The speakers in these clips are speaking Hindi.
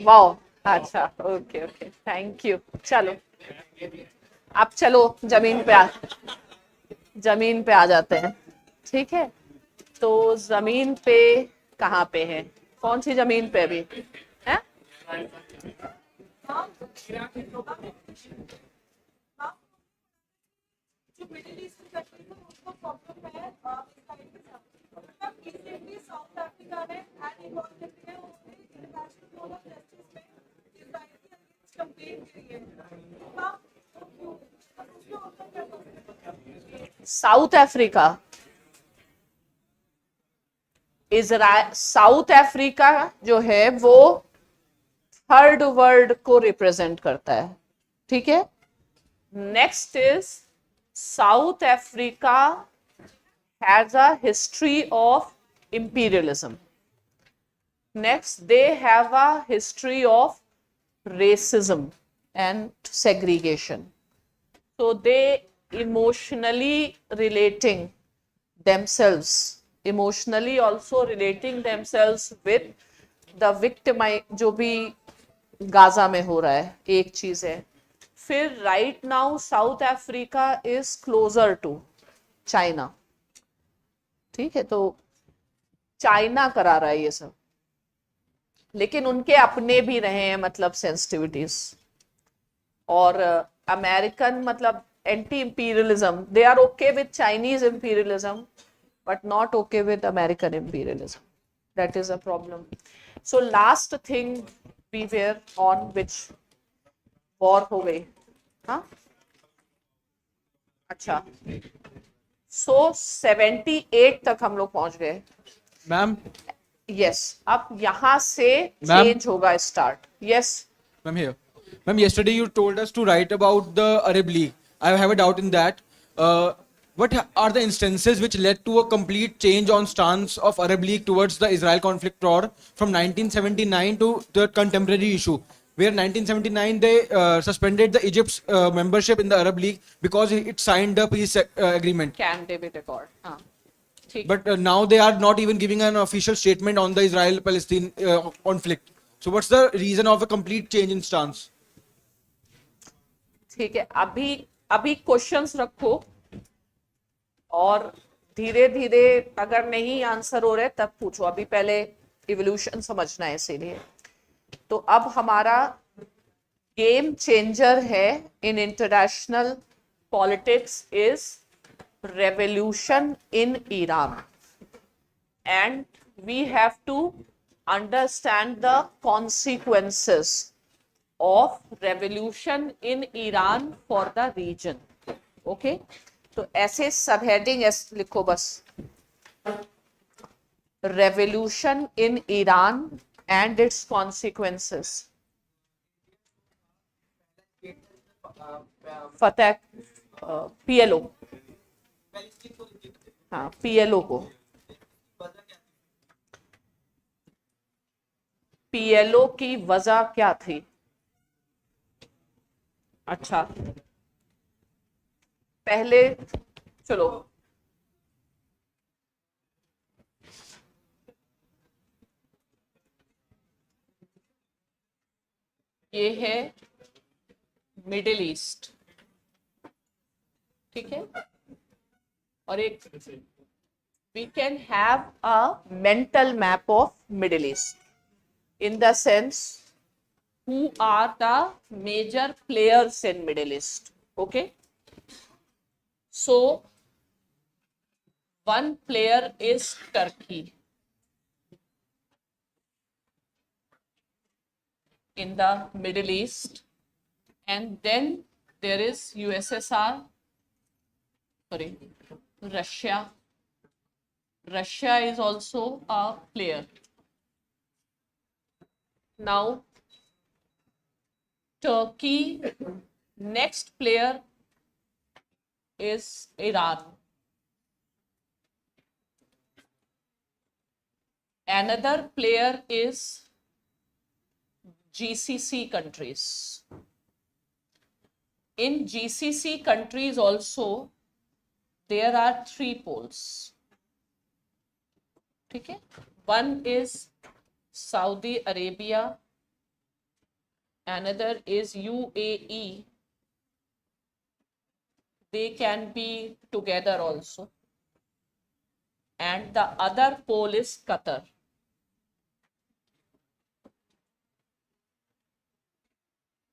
वाओ, अच्छा, ओके ओके, थैंक यू। चलो अब चलो जमीन पे आ जाते हैं। ठीक है, तो जमीन पे कहाँ पे है, कौन सी जमीन पे अभी है? जो मिडिल ईस्ट की कंट्री है उसको प्रॉब्लम है इसराइल के साथ, मतलब रिसेंटली साउथ अफ्रीका ने एंड इन्वॉल्वमेंट है उसने इंटरनेशनल कोर्ट ऑफ जस्टिस में इसराइल के अगेंस्ट कंप्लेंट की है। तो आप तो क्यों उसमें उनका क्या पर्सपेक्टिव है? South Africa, Israel, south Africa जो है वो थर्ड वर्ल्ड को रिप्रेजेंट करता है। ठीक है, next is south Africa has a history of imperialism. Next, they have a history of racism and segregation. So they emotionally relating themselves, emotionally also relating themselves with the victim, जो भी गाजा में हो रहा है, एक चीज है। फिर right now South Africa is closer to China. ठीक है, तो चाइना करा रहा है ये सब, लेकिन उनके अपने भी रहे हैं मतलब सेंसिटिविटीज। और अमेरिकन मतलब anti imperialism, they are okay with Chinese imperialism but not okay with American imperialism, that is a problem. So last thing we were on which war हो गई। हाँ, अच्छा, सो 78 तक हम लोग पहुंच गए। मैम, यस, अब यहां से मैम, चेंज होगा start. Yes, ma'am here. Ma'am, yesterday you told us to write about the Arab League. I have a doubt in that. What are the instances which led to a complete change on stance of Arab League towards the Israel conflict war from 1979 to the contemporary issue? Where 1979 they suspended the Egypt's membership in the Arab League because it signed the peace agreement. Camp David accord, हाँ ठीक। But now they are not even giving an official statement on the Israel-Palestine conflict. So what's the reason of a complete change in stance? ठीक है, अभी अभी क्वेश्चंस रखो और धीरे धीरे अगर नहीं आंसर हो रहे तब पूछो, अभी पहले इवोल्यूशन समझना है इसीलिए। तो अब हमारा गेम चेंजर है in international politics is revolution in Iran, and we have to understand the consequences of revolution in Iran for the region. Okay, तो ऐसे सब हेडिंग लिखो बस, revolution in Iran and its consequences. Fateh PLO, हाँ पीएलओ को, पीएलओ की वजह क्या थी? अच्छा, पहले चलो ये है मिडिल ईस्ट, ठीक है, और एक we can have a mental map of Middle East in the sense who are the major players in Middle East. Okay, so one player is Turkey in the Middle East, and then there is USSR, sorry, Russia. Russia is also a player. Now, Turkey, next player is Iran. Another player is GCC countries. In GCC countries also, there are 3 poles. Okay, one is Saudi Arabia, another is UAE. They can be together also. And the other pole is Qatar.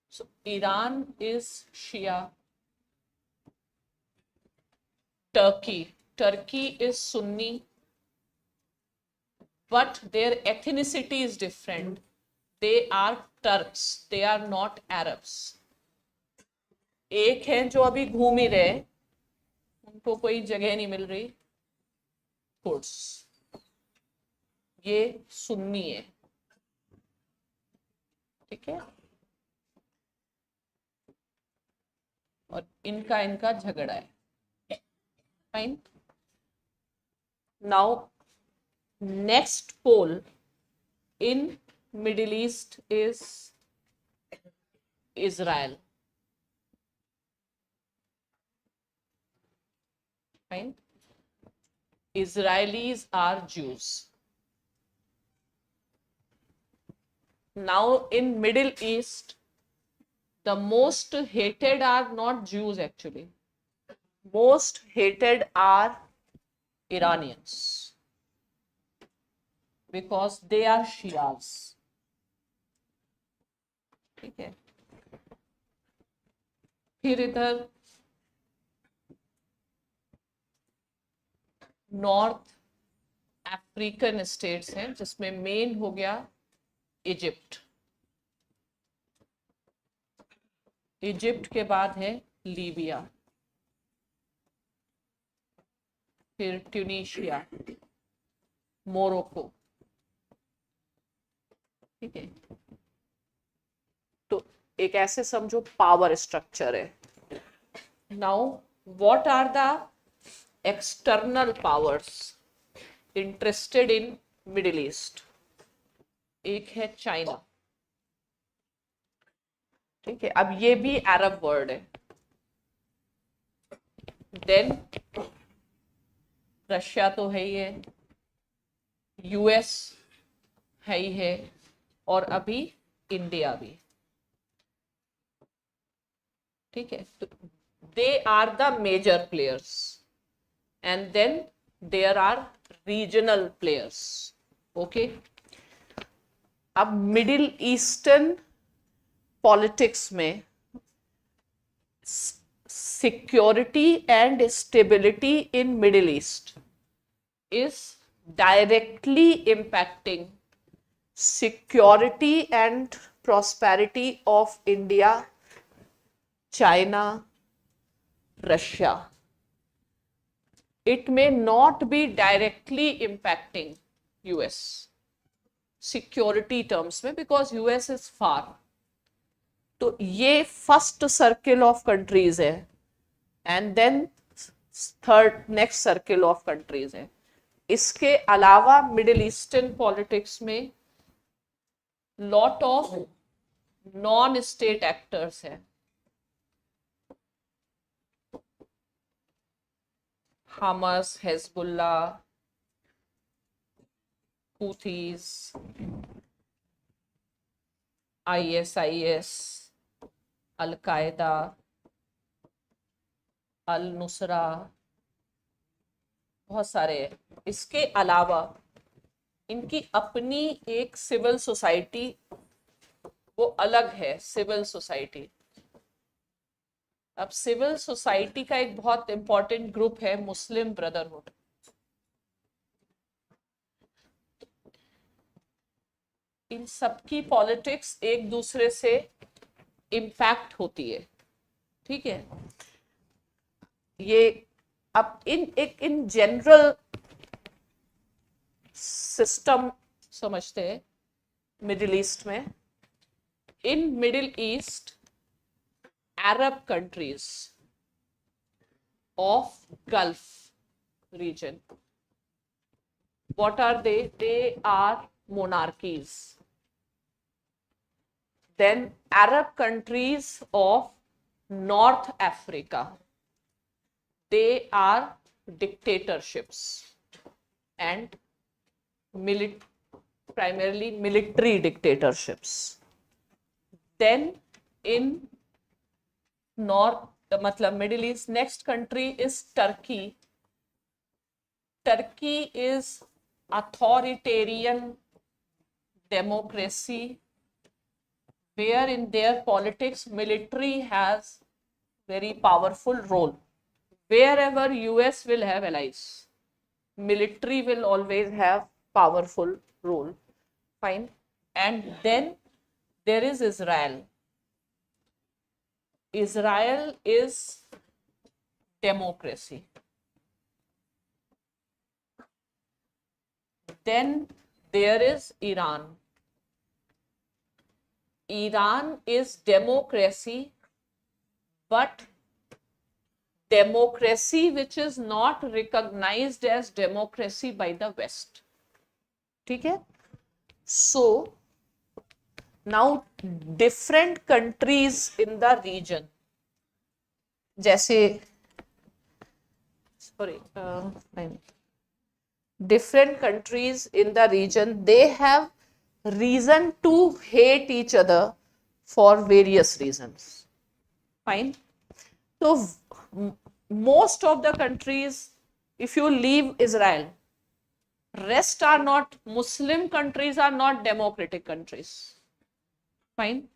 So Iran is Shia. Turkey is Sunni, but their ethnicity is different. They are Turks, they are not Arabs. एक है जो अभी घूम ही रहे, उनको कोई जगह नहीं मिल रही, कुर्स, ये सुन्नी है, ठीक है, और इनका झगड़ा है. Fine. Now, next pole in Middle East is Israel. Fine. Israelis are Jews. Now, in Middle East, the most hated are not Jews actually. Most hated are Iranians because they are Shias. ठीक है. फिर इधर नॉर्थ अफ्रीकन स्टेट्स हैं जिसमें मेन हो गया इजिप्ट. इजिप्ट के बाद है लीबिया, फिर ट्यूनीशिया, मोरक्को. ठीक है. तो एक ऐसे समझो पावर स्ट्रक्चर है. Now what are the external powers interested in Middle East? एक है चाइना. ठीक है. अब ये भी अरब वर्ड है. देन रशिया तो है ही है, यूएस है ही है, और अभी इंडिया भी. ठीक है. तो they are the major players and then there are regional players. Okay. अब मिडिल ईस्टर्न पॉलिटिक्स में security and stability in Middle East is directly impacting security and prosperity of India, China, Russia. It may not be directly impacting US security terms में because US is far. तो ये फर्स्ट सर्किल ऑफ कंट्रीज है and then third next circle of countries है. इसके अलावा मिडिल ईस्टर्न पॉलिटिक्स में lot of non state actors हैं. Hamas, Hezbollah, Houthis, ISIS, al Qaeda, al Nusra, बहुत सारे हैं. इसके अलावा इनकी अपनी एक सिविल सोसाइटी, वो अलग है सिविल सोसाइटी. अब सिविल सोसाइटी का एक बहुत इंपॉर्टेंट ग्रुप है मुस्लिम ब्रदरहुड. इन सबकी पॉलिटिक्स एक दूसरे से इम्पैक्ट होती है. ठीक है. ये अब इन जनरल सिस्टम समझते हैं मिडिल ईस्ट में. In Middle East Arab countries of Gulf region, what are they? They are monarchies. Then Arab countries of North Africa, they are dictatorships and primarily military dictatorships. Then in North, matlab Middle East, next country is Turkey. Turkey is authoritarian democracy where in their politics military has very powerful role. Wherever US will have allies, military will always have powerful role. Fine. And then there is Israel. Israel is democracy. Then there is Iran. Iran is democracy, but democracy which is not recognized as democracy by the West. Okay? So now different countries in the region, जैसे different countries in the region, they have reason to hate each other for various reasons. Fine. So most of the countries, if you leave Israel, rest are not, Muslim countries are not democratic countries. Fine.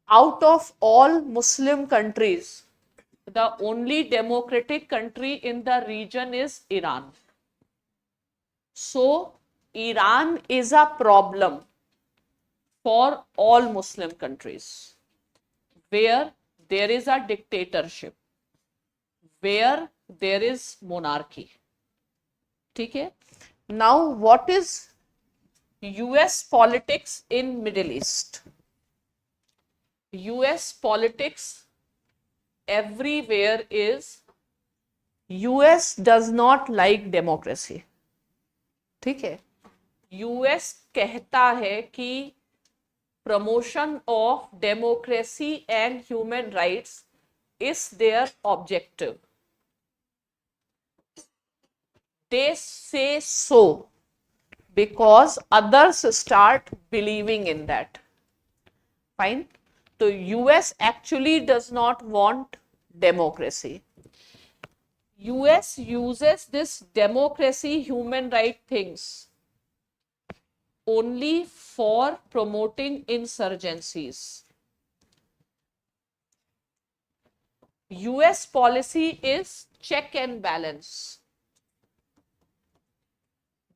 Out of all Muslim countries, the only democratic country in the region is Iran. So Iran is a problem for all Muslim countries where there is a dictatorship, where there is monarchy. Okay? Now what is US politics in Middle East? US politics everywhere is US does not like democracy. ठीक है? US कहता है कि promotion of democracy and human rights is their objective. They say so because others start believing in that. Fine. So US actually does not want democracy. US uses this democracy, human right things only for promoting insurgencies. US policy is check and balance,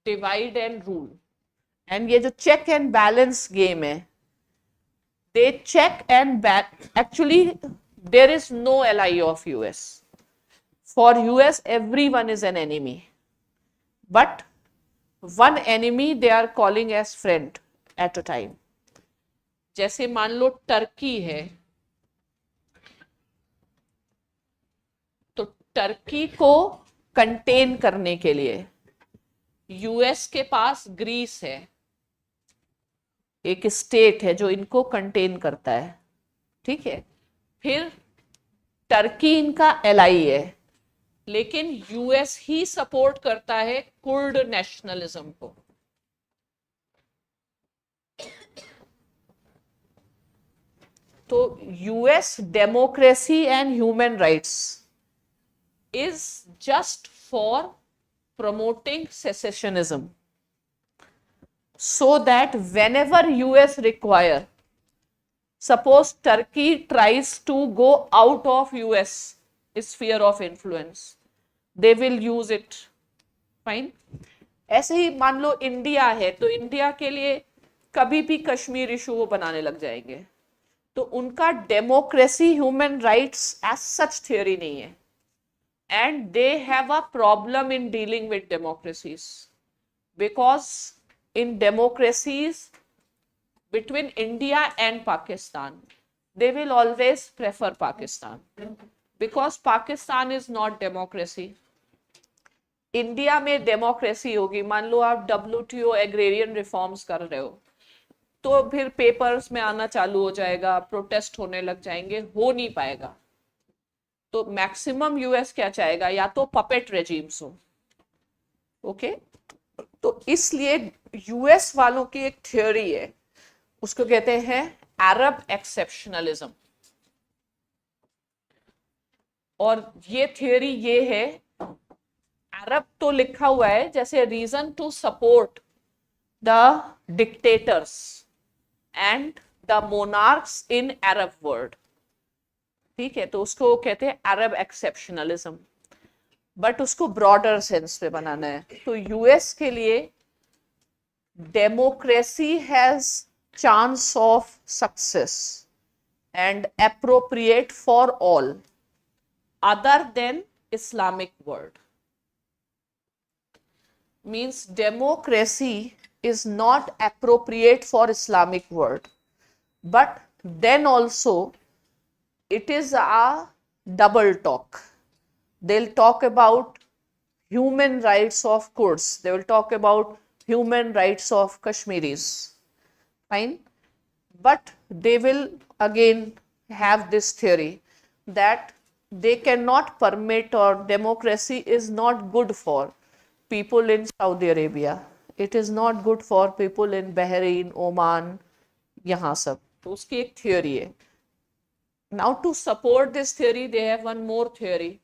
divide and rule. And ये जो check and balance game है, they check and balance. Actually, there is no ally of US. For US, everyone is an enemy. But one enemy they are calling as friend at a time. जैसे मान लो टर्की है, तो टर्की को कंटेन करने के लिए यूएस के पास ग्रीस है, एक स्टेट है जो इनको कंटेन करता है. ठीक है. फिर टर्की इनका एलाई है, लेकिन यूएस ही सपोर्ट करता है कुर्ड नेशनलिज्म को. तो US democracy and human rights is just for promoting secessionism, so that whenever US require, suppose Turkey tries to go out of US sphere of influence, they will use it. Fine. ऐसे ही मान लो इंडिया है, तो इंडिया के लिए कभी भी कश्मीर इशू वो बनाने लग जाएंगे. तो उनका democracy human rights as such theory नहीं है. And they have a problem in dealing with democracies, because in democracies between India and Pakistan, they will always prefer Pakistan, because Pakistan is not democracy. India में democracy होगी. मान लो आप WTO agrarian reforms कर रहे हो, तो फिर पेपर्स में आना चालू हो जाएगा, प्रोटेस्ट होने लग जाएंगे, हो नहीं पाएगा. तो मैक्सिमम यूएस क्या चाहेगा, या तो पपेट रेजिम्स हो. ओके. तो इसलिए यूएस वालों की एक थ्योरी है, उसको कहते हैं अरब एक्सेप्शनलिज्म। और ये थ्योरी ये है, अरब तो लिखा हुआ है जैसे reason to support the dictators and the monarchs in Arab world, ठीक है, तो उसको कहते हैं अरब एक्सेप्शनलिज्म, बट उसको ब्रॉडर सेंस में बनाना है। तो यूएस के लिए democracy has chance of success and appropriate for all other than Islamic world. Means democracy is not appropriate for Islamic world, but then also it is a double talk. They'll talk about human rights of Kurds, they will talk about human rights of Kashmiris, fine, but they will again have this theory that they cannot permit, or democracy is not good for people in Saudi Arabia, it is not good for people in Bahrain, Oman, यहाँ सब, तो उसकी एक theory है. Now to support this theory they have one more theory,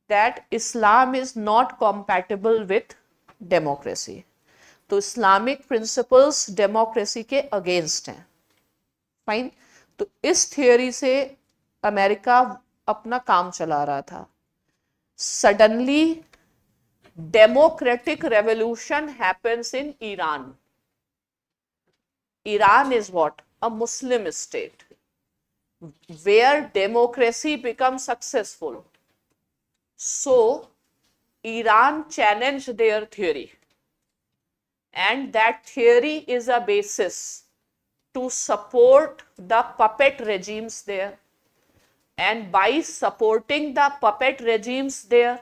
that Islam is not compatible with democracy. तो इस्लामिक प्रिंसिपल्स डेमोक्रेसी के अगेंस्ट हैं, फाइन. तो इस थियोरी से अमेरिका अपना काम चला रहा था. Suddenly democratic revolution happens in Iran. Iran is what? A Muslim state where democracy becomes successful. So Iran challenged their theory, and that theory is a basis to support the puppet regimes there, and by supporting the puppet regimes there,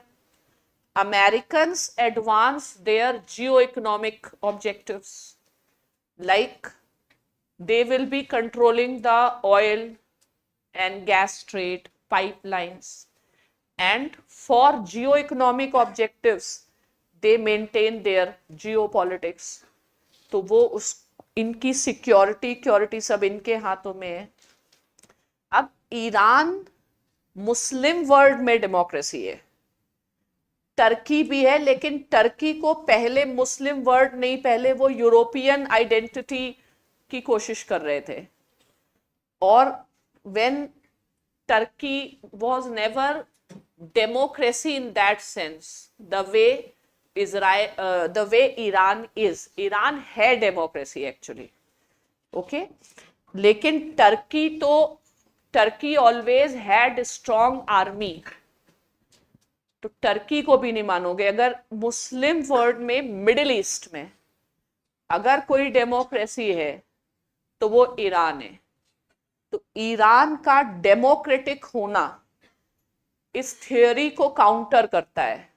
Americans advance their geo-economic objectives, like they will be controlling the oil and gas trade pipelines, and for geo-economic objectives they maintain their geopolitics. तो वो उस इनकी सिक्योरिटी सब इनके हाथों में है. अब ईरान मुस्लिम वर्ल्ड में डेमोक्रेसी है, टर्की भी है, लेकिन टर्की को पहले मुस्लिम वर्ल्ड नहीं, पहले वो यूरोपियन आइडेंटिटी की कोशिश कर रहे थे. और when Turkey was never democracy in that sense, the way the way Iran is. Iran है democracy actually, okay? लेकिन Turkey always had strong army. तो टर्की को भी नहीं मानोगे. अगर मुस्लिम वर्ल्ड में, मिडिल ईस्ट में अगर कोई डेमोक्रेसी है तो वो ईरान है. तो ईरान का डेमोक्रेटिक होना इस थियोरी को काउंटर करता है,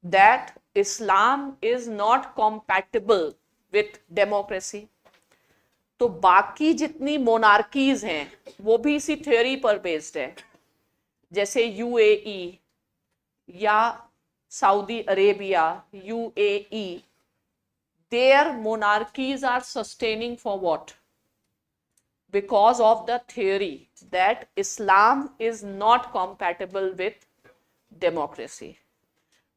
that Islam is not compatible with democracy. तो बाकी जितनी मोनार्कीज हैं वो भी इसी थियोरी पर बेस्ड है, जैसे यूएई या Saudi Arabia, UAE, there monarchies are sustaining for what? Because of the theory that Islam is not compatible with democracy.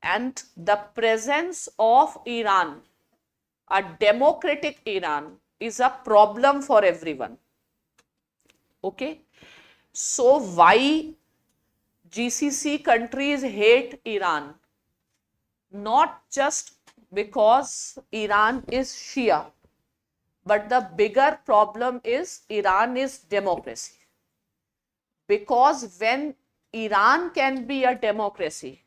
And the presence of Iran, a democratic Iran, is a problem for everyone. Okay? So why GCC countries hate Iran? Not just because Iran is Shia, but the bigger problem is Iran is democracy. Because when Iran can be a democracy,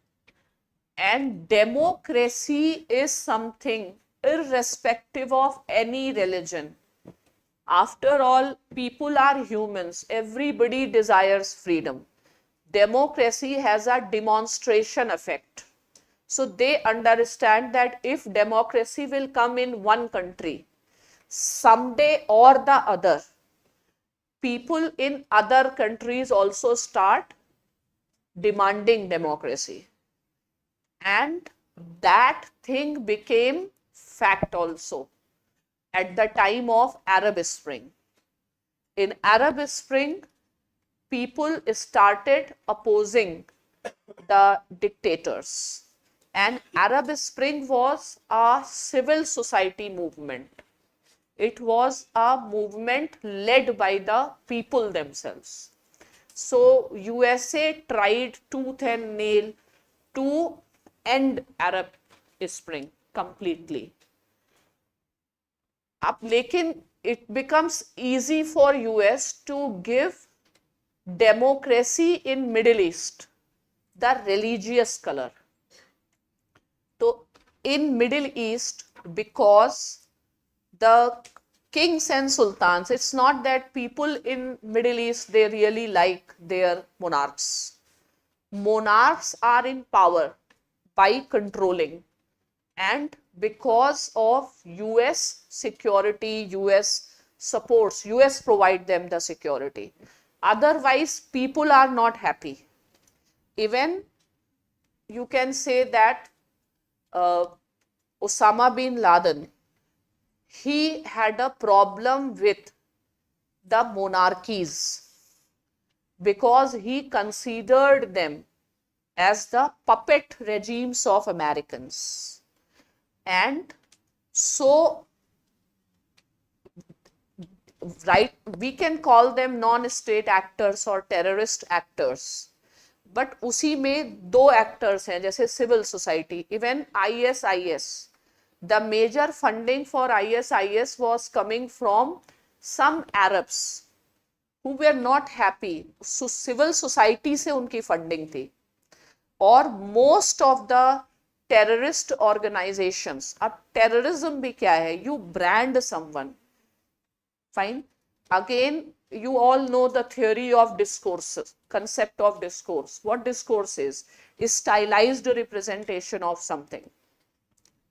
and democracy is something irrespective of any religion. After all, people are humans. Everybody desires freedom. Democracy has a demonstration effect. So they understand that if democracy will come in one country, someday or the other, people in other countries also start demanding democracy, and that thing became fact also at the time of Arab Spring. In Arab Spring, people started opposing the dictators, and Arab Spring was a civil society movement. It was a movement led by the people themselves. So USA tried tooth and nail to end Arab Spring completely. अब लेकिन it becomes easy for US to give democracy in Middle East the religious color. So in Middle East, because the kings and sultans, it's not that people in Middle East, they really like their monarchs. Monarchs are in power by controlling, and because of US security, US supports, US provide them the security. Otherwise, people are not happy. Even you can say that Osama bin Laden, he had a problem with the monarchies because he considered them as the puppet regimes of Americans. And so, right, we can call them non-state actors or terrorist actors. But उसी में दो एक्टर्स हैं, जैसे civil society. Even ISIS, the major funding for ISIS was coming from some Arabs who were not happy. Civil society से उनकी फंडिंग थी. और most of the terrorist organisations, अब टेररिज्म भी क्या है, you brand someone. Fine, again you all know the theory of discourse, concept of discourse. What discourse is stylized representation of something,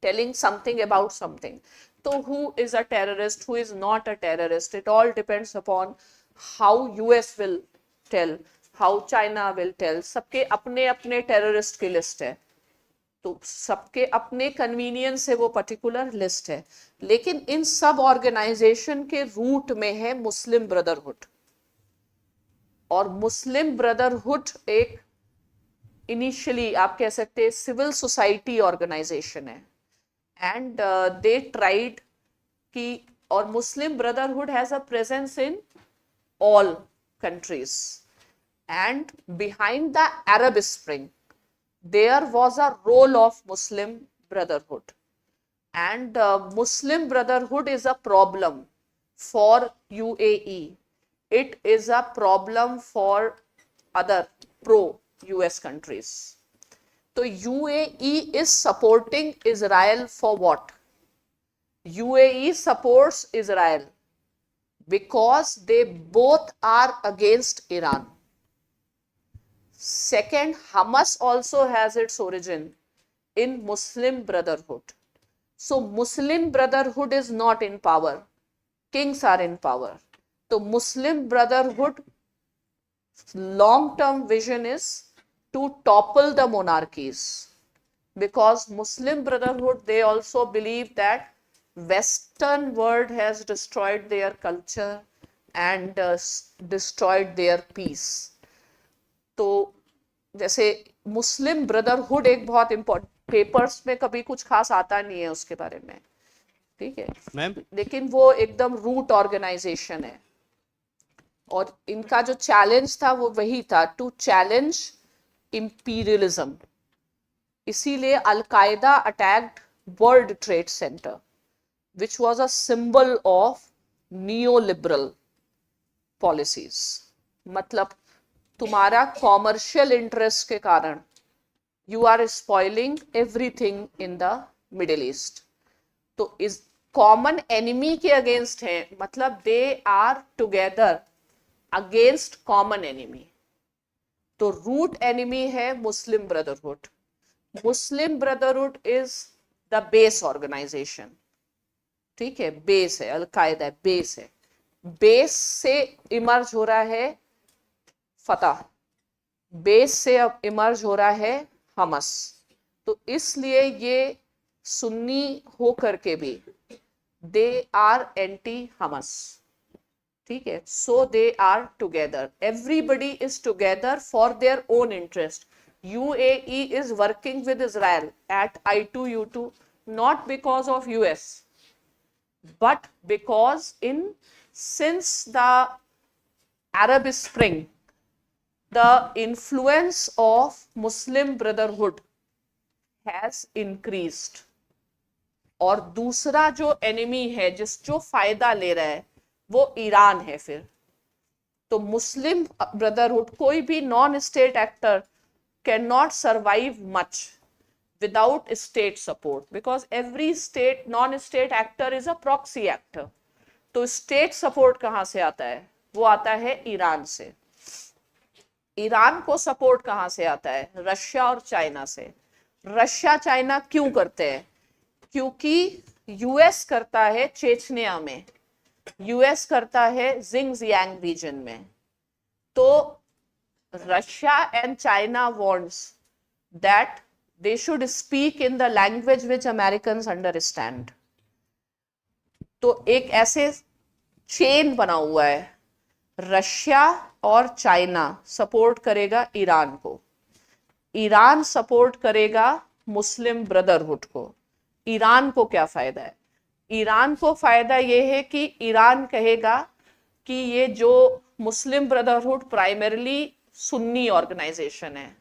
telling something about something. So who is a terrorist, who is not a terrorist, it all depends upon how US will tell, how China will tell. सबके अपने अपने terrorist की list है, तो सबके अपने कन्वीनियंस से वो पर्टिकुलर लिस्ट है. लेकिन इन सब ऑर्गेनाइजेशन के रूट में है मुस्लिम ब्रदरहुड. और मुस्लिम ब्रदरहुड एक इनिशियली आप कह सकते हैं सिविल सोसाइटी ऑर्गेनाइजेशन है. एंड दे ट्राइड कि, और Muslim Brotherhood has a presence in all countries. And behind the Arab Spring there was a role of Muslim Brotherhood, and Muslim Brotherhood is a problem for UAE. It is a problem for other pro-US countries. So UAE is supporting Israel for what? UAE supports Israel because they both are against Iran. Second, Hamas also has its origin in Muslim Brotherhood. So Muslim Brotherhood is not in power. Kings are in power. So Muslim Brotherhood long-term vision is to topple the monarchies, because Muslim Brotherhood, they also believe that Western world has destroyed their culture and destroyed their peace. तो जैसे मुस्लिम ब्रदरहुड एक बहुत इम्पोर्टेंट, पेपर्स में कभी कुछ खास आता नहीं है उसके बारे में, ठीक है मैम, लेकिन वो एकदम रूट ऑर्गेनाइजेशन है. और इनका जो चैलेंज था वो वही था, टू चैलेंज इंपीरियलिज्म. इसीलिए al Qaeda attacked World Trade Centre, which was a symbol of neoliberal policies. मतलब तुम्हारा कॉमर्शियल इंटरेस्ट के कारण you are spoiling everything in the Middle East. तो इस कॉमन एनिमी के अगेंस्ट है, मतलब they are together against common enemy. तो रूट एनिमी है Muslim Brotherhood. Muslim Brotherhood is the base organisation, ठीक है, बेस है, अल-कायदा बेस है. बेस से इमर्ज हो रहा है फतह, बेस से अब इमर्ज हो रहा है हमस. तो इसलिए ये सुन्नी हो करके भी दे आर एंटी हमस, ठीक है. So they are together, everybody is together for their own interest. UAE is working with Israel at I2U2 not because of US, but because since the Arab Spring, the influence of Muslim Brotherhood has increased. और दूसरा जो एनिमी है जो फायदा ले रहा है वो ईरान है. फिर तो मुस्लिम ब्रदरहुड, कोई भी non state actor can not survive much without state support, because every state non state actor is a proxy actor. तो स्टेट सपोर्ट कहां से आता है? वो आता है ईरान से. ईरान को सपोर्ट कहां से आता है? रशिया और चाइना से. रशिया चाइना क्यों करते हैं? क्योंकि यूएस करता है चेचनिया में, यूएस करता है जिंगजियांग रीजन में. तो Russia and China wants that they should speak in the language which Americans understand. तो एक ऐसे चेन बना हुआ है. रशिया और चाइना सपोर्ट करेगा ईरान को, ईरान सपोर्ट करेगा मुस्लिम ब्रदरहुड को. ईरान को क्या फायदा है? ईरान को फायदा यह है कि ईरान कहेगा कि ये जो मुस्लिम ब्रदरहुड प्राइमरीली सुन्नी ऑर्गेनाइजेशन है,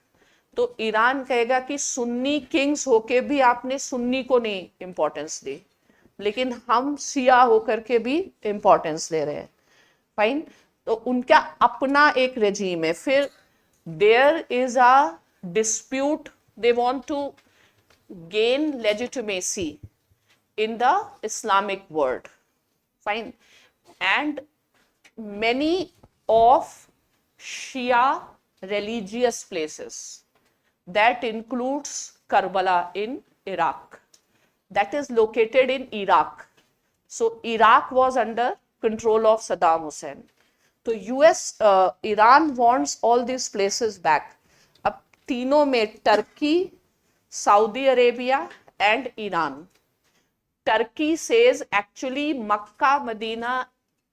तो ईरान कहेगा कि सुन्नी किंग्स होके भी आपने सुन्नी को नहीं इंपॉर्टेंस दी, लेकिन हम शिया होकर के भी इंपॉर्टेंस दे रहे हैं. फाइन. तो उनका अपना एक रेजीम है. फिर there is a dispute, they want to gain legitimacy in the Islamic world. Fine. And many of Shia religious places, that includes Karbala in Iraq, that is located in Iraq. So Iraq was under control of Saddam Hussein. So Iran wants all these places back. अब तीनों में Turkey, Saudi Arabia and Iran. Turkey says actually Makkah, Medina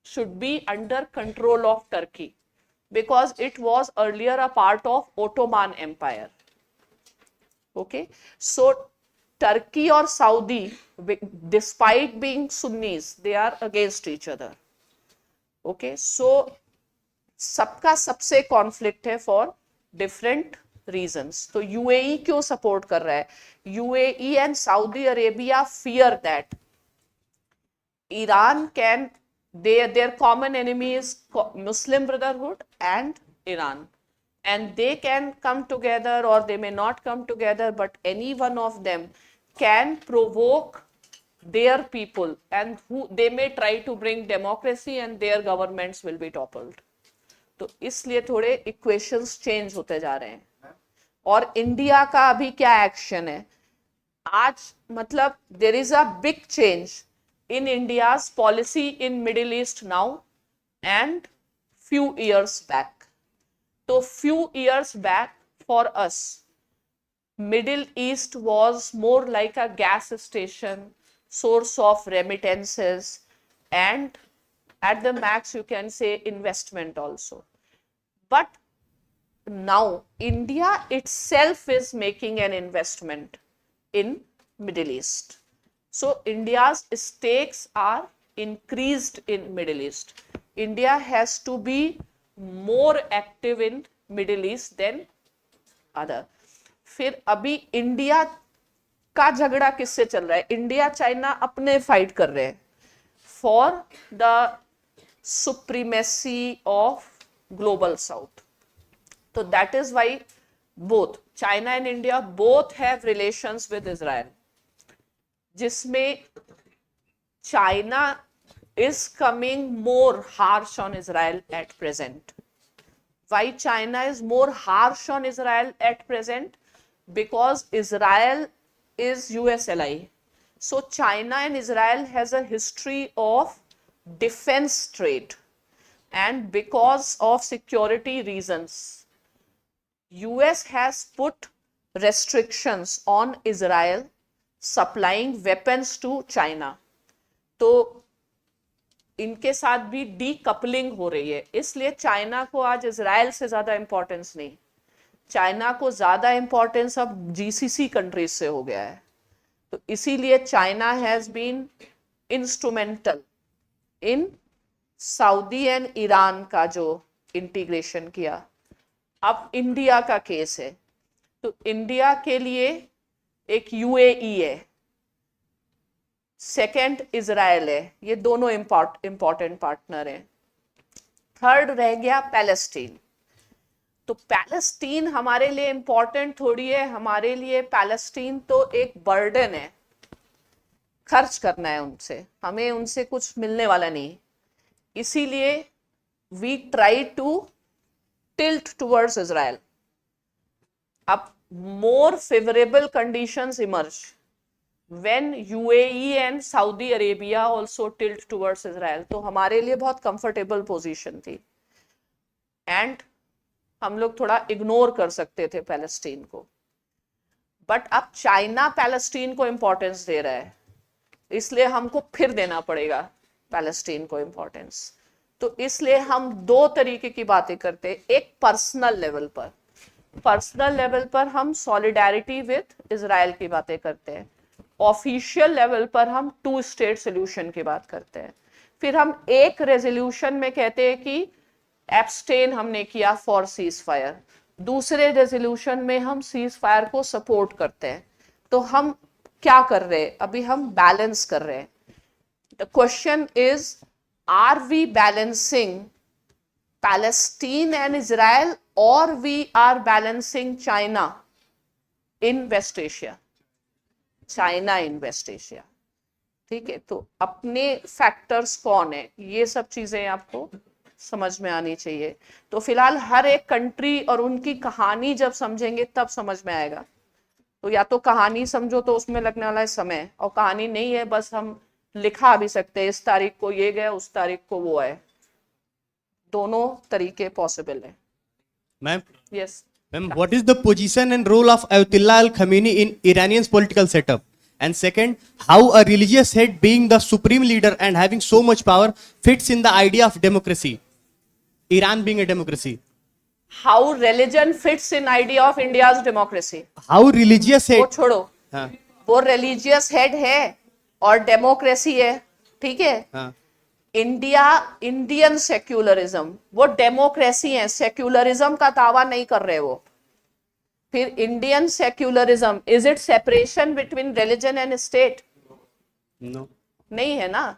should be under control of Turkey because it was earlier a part of Ottoman Empire. Okay, so Turkey or Saudi, despite being Sunnis, they are against each other. Okay, so सबका सबसे conflict है for different reasons. तो UAE क्यों सपोर्ट कर रहा है? UAE and Saudi Arabia fear that Iran can, their common enemy is Muslim Brotherhood and Iran, and they can come together or they may not come together, but any one of them can provoke their people and who they may try to bring democracy and their governments will be toppled. तो इसलिए थोड़े इक्वेशंस चेंज होते जा रहे हैं. और इंडिया का अभी क्या एक्शन है आज? मतलब there is a big change in India's policy in Middle East now and few years back. तो few years back for us, Middle East was more like a gas station, source of remittances, and at the max you can say investment also. But now India itself is making an investment in Middle East. So India's stakes are increased in Middle East. India has to be more active in Middle East than other. फिर अभी इंडिया का झगड़ा किससे चल रहा है? इंडिया चाइना अपने फाइट कर रहे हैं for the supremacy of global south. So that is why both China and India both have relations with Israel, जिसमें China is coming more harsh on Israel at present. Why China is more harsh on Israel at present? Because Israel is US ally. So China and Israel has a history of defense trade, and because of security reasons, US has put restrictions on Israel supplying weapons to China. तो इनके साथ भी डीकपलिंग हो रही है, इसलिए चाइना को आज इजराइल से ज्यादा इंपॉर्टेंस नहीं, चाइना को ज्यादा इंपॉर्टेंस अब जीसीसी कंट्रीज से हो गया है। तो इसीलिए China has been instrumental in Saudi and Iran का जो इंटीग्रेशन किया। अब इंडिया का केस है, तो इंडिया के लिए एक यूएई है, सेकंड इजराइल है, ये दोनों इंपॉर्टेंट पार्टनर हैं। थर्ड रह गया पैलेस्टीन। तो पैलेस्टीन हमारे लिए इंपॉर्टेंट थोड़ी है, हमारे लिए पैलेस्टीन तो एक बर्डन है, खर्च करना है उनसे, हमें उनसे कुछ मिलने वाला नहीं। इसीलिए we try to tilt towards Israel. अब more favourable conditions emerge when UAE and Saudi Arabia also tilt towards Israel, तो हमारे लिए बहुत कंफर्टेबल पोजीशन थी एंड हम लोग थोड़ा इग्नोर कर सकते थे पैलेस्टीन को। बट अब चाइना पैलेस्टीन को इंपॉर्टेंस दे रहा है, इसलिए हमको फिर देना पड़ेगा पैलेस्टीन को इंपॉर्टेंस। तो इसलिए हम दो तरीके की बातें करते हैं, एक पर्सनल लेवल पर हम सॉलिडारिटी विद इजराइल की बातें करते हैं, ऑफिशियल लेवल पर हम टू स्टेट सोल्यूशन की बात करते हैं, फिर हम एक रेजोल्यूशन में कहते हैं कि एब्सटेन हमने किया फॉर सीज फायर, दूसरे रेजोल्यूशन में हम सीज फायर को सपोर्ट करते हैं। तो हम क्या कर रहे हैं, अभी हम बैलेंस कर रहे हैं। The question is, are we balancing Palestine and Israel और we are balancing China in West Asia, China in West Asia. ठीक है, तो अपने फैक्टर्स कौन है, ये सब चीजें आपको समझ में आनी चाहिए। तो फिलहाल हर एक कंट्री और उनकी कहानी जब समझेंगे तब समझ में आएगा। तो या तो कहानी समझो तो उसमें लगने वाला है समय, और कहानी नहीं है बस हम लिखा भी सकते हैं, इस तारीख को ये गया, उस तारीख को वो है, दोनों तरीके पॉसिबल है। Ma'am, yes Ma'am, what is the position and role of Ayatollah al-Khamenei in Iranian's political setup? And second, how a religious head being the supreme leader and having so much power fits in the idea of democracy? Iran being a democracy. how religion fits in idea of India's democracy? How religious वो head? छोड़ो, हाँ, वो रिलीजियस हेड है और डेमोक्रेसी है, ठीक है। हाँ, इंडियन सेक्युलरिज्म, वो डेमोक्रेसी है, सेक्युलरिज्म का दावा नहीं कर रहे वो। फिर Indian secularism, is it separation between religion and state? no. नहीं है ना।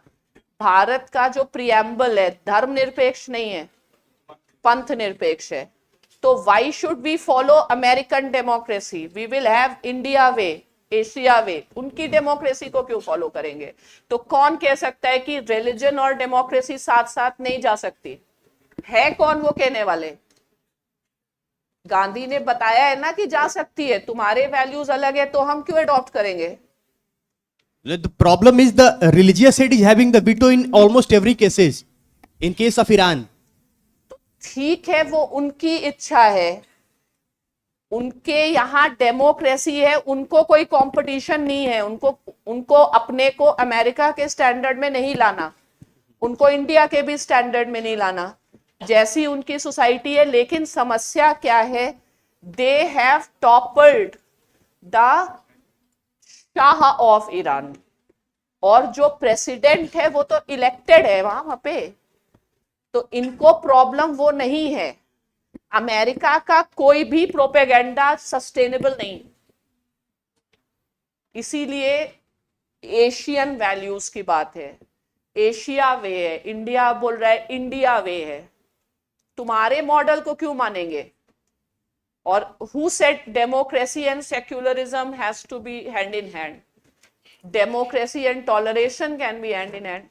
भारत का जो प्रियम्बल है धर्मनिरपेक्ष नहीं है, पंथ निरपेक्ष है। तो why should we follow American democracy? We will have India way, Asia way, उनकी डेमोक्रेसी को क्यों फॉलो करेंगे? तो कौन कह सकता है कि रिलीजन और डेमोक्रेसी साथ साथ नहीं जा सकती? है कौन वो कहने वाले? गांधी ने बताया है ना कि जा सकती है। तुम्हारे वैल्यूज अलग है तो हम क्यों अडॉप्ट करेंगे? The problem is the religious head is having the veto in almost every cases. In case of Iran. ठीक है, वो उनकी इच्छा है, उनके यहाँ डेमोक्रेसी है, उनको कोई कंपटीशन नहीं है, उनको अपने को अमेरिका के स्टैंडर्ड में नहीं लाना, उनको इंडिया के भी स्टैंडर्ड में नहीं लाना, जैसी उनकी सोसाइटी है। लेकिन समस्या क्या है? They have toppled the Shah of Iran, और जो प्रेसिडेंट है वो तो इलेक्टेड है वहां पे। तो इनको प्रॉब्लम वो नहीं है, अमेरिका का कोई भी प्रोपेगेंडा सस्टेनेबल नहीं। इसीलिए एशियन वैल्यूज की बात है, एशिया वे है, इंडिया बोल रहा है इंडिया वे है। तुम्हारे मॉडल को क्यों मानेंगे? और who said democracy and secularism has to be hand in hand? Democracy and toleration can be hand in hand.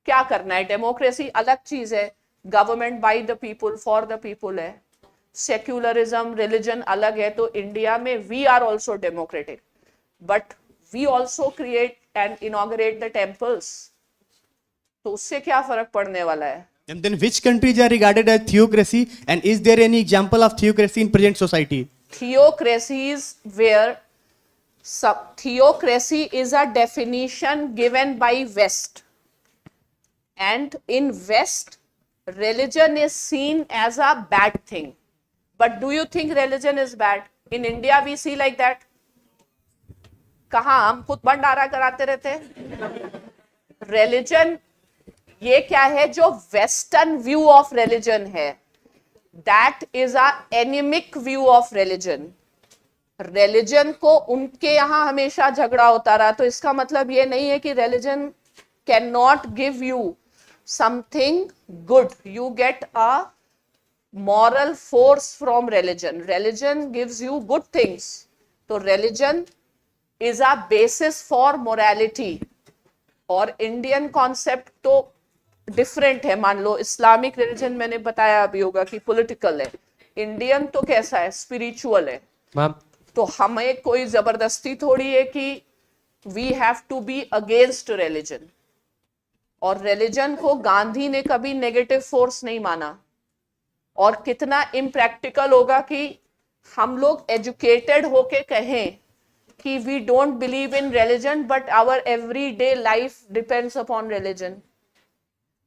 क्या करना है? डेमोक्रेसी अलग चीज है, government by the people for the people है। सेक्युलरिज्म, रिलीजन अलग है। तो इंडिया में we are also democratic, but we also create and inaugurate the temples. तो उससे क्या फर्क पड़ने वाला है? And then which countries are regarded as theocracy, and is there any example of theocracy in present society? Theocracies where theocracy is a definition given by West, and in West religion is seen as a bad thing. But do you think religion is bad? In India we see like that. कहाँ हम खुद भंडारा कराते रहते हैं. Religion ये क्या है? जो वेस्टर्न व्यू ऑफ रिलीजन है, that is a anaemic view of religion. Religion को उनके यहां हमेशा झगड़ा होता रहा, तो इसका मतलब ये नहीं है कि religion can not give you something good. You get a moral force from religion. Religion gives you good things. So religion is a basis for morality. और इंडियन कॉन्सेप्ट तो डिफरेंट है. मान लो इस्लामिक रिलीजन मैंने बताया अभी होगा कि पॉलिटिकल है, इंडियन तो कैसा है? स्पिरिचुअल है. तो हमें कोई जबरदस्ती थोड़ी है कि we have to be against religion. और रिलीजन को गांधी ने कभी नेगेटिव फोर्स नहीं माना. और कितना इम्प्रैक्टिकल होगा कि हम लोग एजुकेटेड होके कहें कि we don't believe in religion but our everyday life depends upon religion.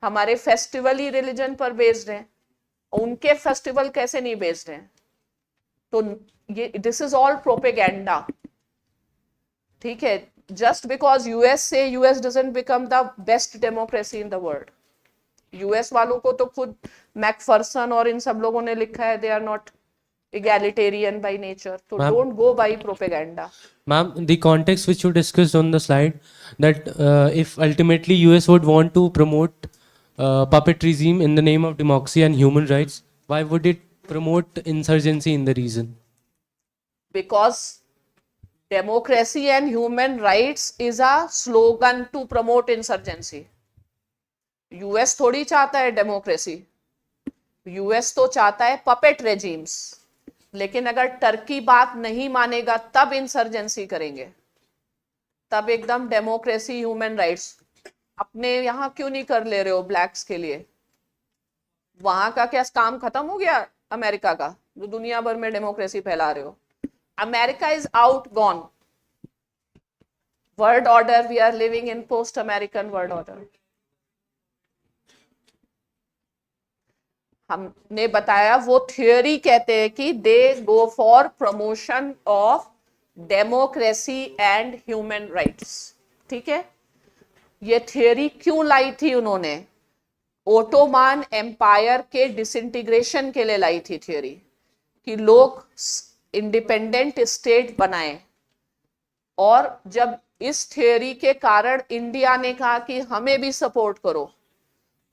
हमारे फेस्टिवल ही रिलीजन पर बेस्ड हैं, उनके फेस्टिवल कैसे नहीं बेस्ड हैं? तो ये दिस इज ऑल प्रोपेगेंडा. ठीक है, जस्ट बिकॉज यूएस से US doesn't become the best democracy in the world. US वालों को तो खुद मैकफर्सन और इन सब लोगों ने लिखा है, they are not egalitarian by nature. So don't go by propaganda. Ma'am, the context which you discussed on the slide, that if ultimately US would want to promote puppet regime in the name of democracy and human rights, why would it promote insurgency in the region? Because democracy and human rights is a slogan to promote insurgency. US थोड़ी चाहता है डेमोक्रेसी. US तो चाहता है puppet regimes. लेकिन अगर टर्की बात नहीं मानेगा तब इंसर्जेंसी करेंगे, तब एकदम डेमोक्रेसी ह्यूमन राइट्स. अपने यहाँ क्यों नहीं कर ले रहे हो ब्लैक्स के लिए? वहां का क्या काम खत्म हो गया अमेरिका का, जो दुनिया भर में डेमोक्रेसी फैला रहे हो? America is out gone. World order, we are living in post American world order. हमने बताया वो थियोरी कहते हैं कि they go for promotion of democracy and human rights. ठीक है, ये थियोरी क्यों लाई थी उन्होंने? ओटोमान एम्पायर के डिसइंटीग्रेशन के लिए लाई थी थियोरी, कि लोग इंडिपेंडेंट स्टेट बनाएं. और जब इस थियोरी के कारण इंडिया ने कहा कि हमें भी सपोर्ट करो,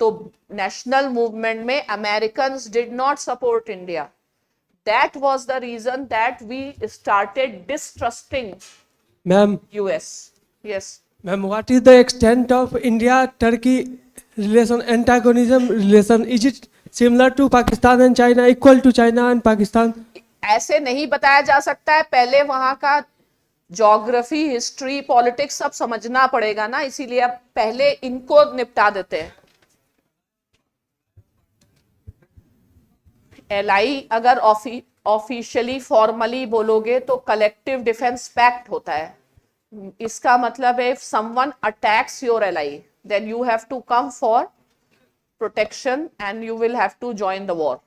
तो नेशनल मूवमेंट में Americans did not support India. That was the reason that we started distrusting US. Yes Ma'am, what is the extent of India-Turkey relation, antagonism relation? Is it similar to Pakistan and China, equal to China and Pakistan? ऐसे नहीं बताया जा सकता है. पहले वहां का ज्योग्राफी, हिस्ट्री, पॉलिटिक्स सब समझना पड़ेगा ना, इसीलिए अब पहले इनको निपटा देते हैं. एलआई अगर ऑफिशियली फॉर्मली बोलोगे तो कलेक्टिव डिफेंस पैक्ट होता है. इसका मतलब है if someone attacks your ally then you have to come for protection and you will have to join the war.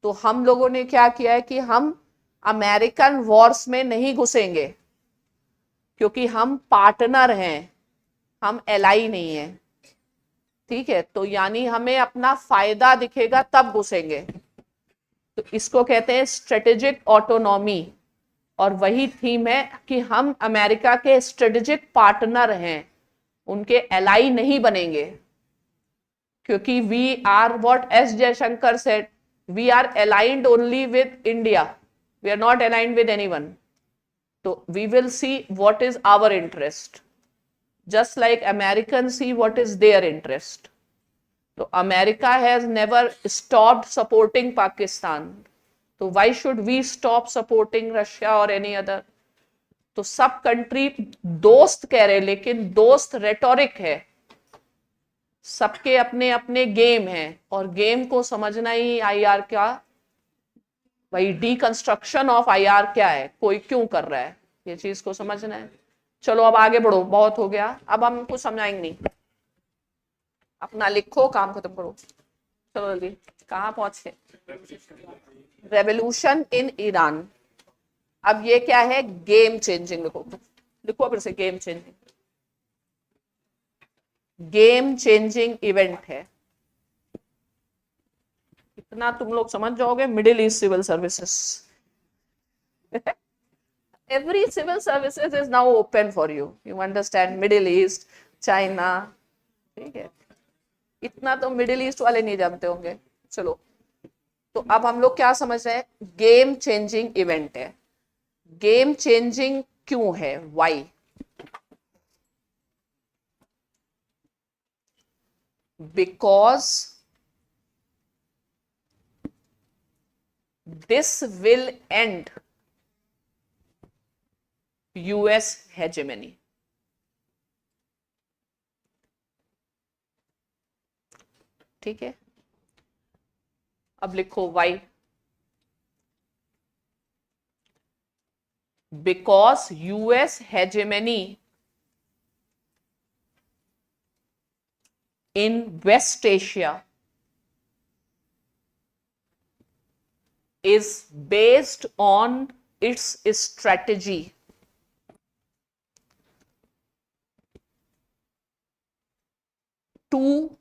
तो हम लोगों ने क्या किया है कि हम अमेरिकन वॉर्स में नहीं घुसेंगे, क्योंकि हम पार्टनर हैं, हम एलआई नहीं है. ठीक है, तो यानी हमें अपना फायदा दिखेगा तब घुसेंगे. तो इसको कहते हैं स्ट्रेटेजिक ऑटोनॉमी. और वही थीम है कि हम अमेरिका के स्ट्रेटेजिक पार्टनर हैं, उनके एलाई नहीं बनेंगे. क्योंकि we are what S Jaishankar said, we are aligned only with India, we are not aligned with anyone. तो we will see what is our interest, just like Americans see what is their interest. So America has never stopped supporting Pakistan. So why should we stop supporting Russia or any other? तो सब कंट्री दोस्त कह रहे, लेकिन दोस्त रेटोरिक है. सबके अपने अपने गेम हैं, और गेम को समझना ही आईआर का, भाई डीकंस्ट्रक्शन ऑफ आईआर क्या है, कोई क्यों कर रहा है. ये चीज को समझना है। चलो अब आगे बढ़ो, बहुत हो गया, अब हम कुछ समझाएंगे नहीं, अपना लिखो, काम खत्म करो। चलो जल्दी, कहाँ पहुंचे? Revolution in Iran. अब ये क्या है? Game changing. लिखो लिखो फिर से, game changing, game changing event है। इतना तुम लोग समझ जाओगे, Middle East civil services. every civil services is now open for you, you understand, middle east, china, ठीक है, इतना तो मिडिल ईस्ट वाले नहीं जानते होंगे। चलो, तो अब हम लोग क्या समझ रहे हैं? गेम चेंजिंग इवेंट है। गेम चेंजिंग क्यों है? Why? Because this will end US hegemony. ठीक है, अब लिखो why. Because US hegemony in West Asia is based on its strategy to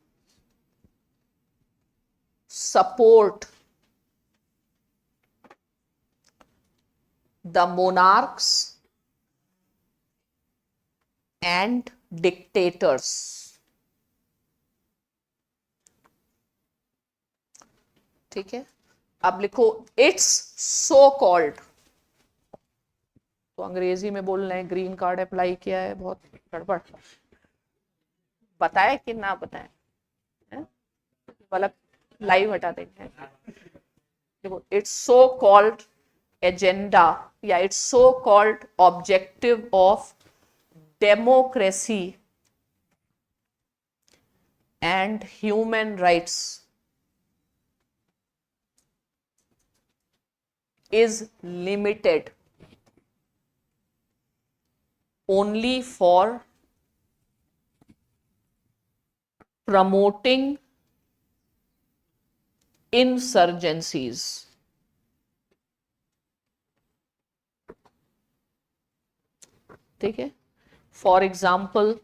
support the monarchs and dictators. ठीक है, अब लिखो इट्स सो कॉल्ड। तो अंग्रेजी में बोल रहे हैं, ग्रीन कार्ड अप्लाई किया है, बहुत गड़बड़। बताए कि ना बताए? वाला लाइव हटा देंगे। देखो, इट्स सो कॉल्ड एजेंडा या it's so called objective of democracy and human rights is limited only for promoting insurgencies. ठीक है, फॉर एग्जाम्पल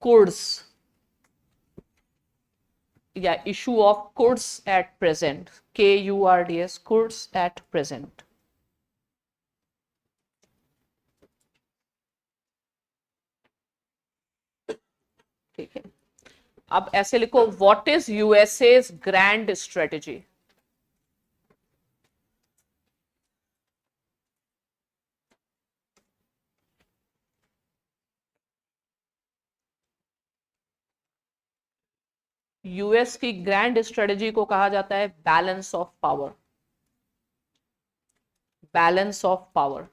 कुर्ड्स या issue of Kurds at present, KURDS, Kurds at present. ठीक है, अब ऐसे लिखो, what is USA's grand strategy? US की ग्रैंड स्ट्रेटेजी को कहा जाता है balance of power. Balance of power,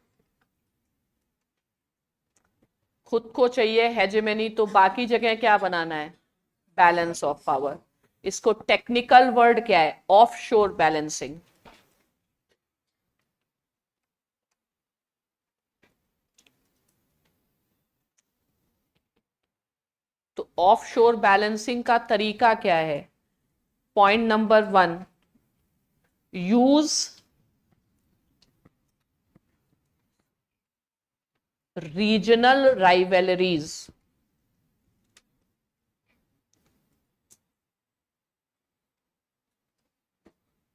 खुद को चाहिए हेजेमनी, तो बाकी जगह क्या बनाना है? Balance of power. इसको टेक्निकल वर्ड क्या है? Offshore balancing. तो ऑफशोर बैलेंसिंग का तरीका क्या है? Point number 1, use regional rivalries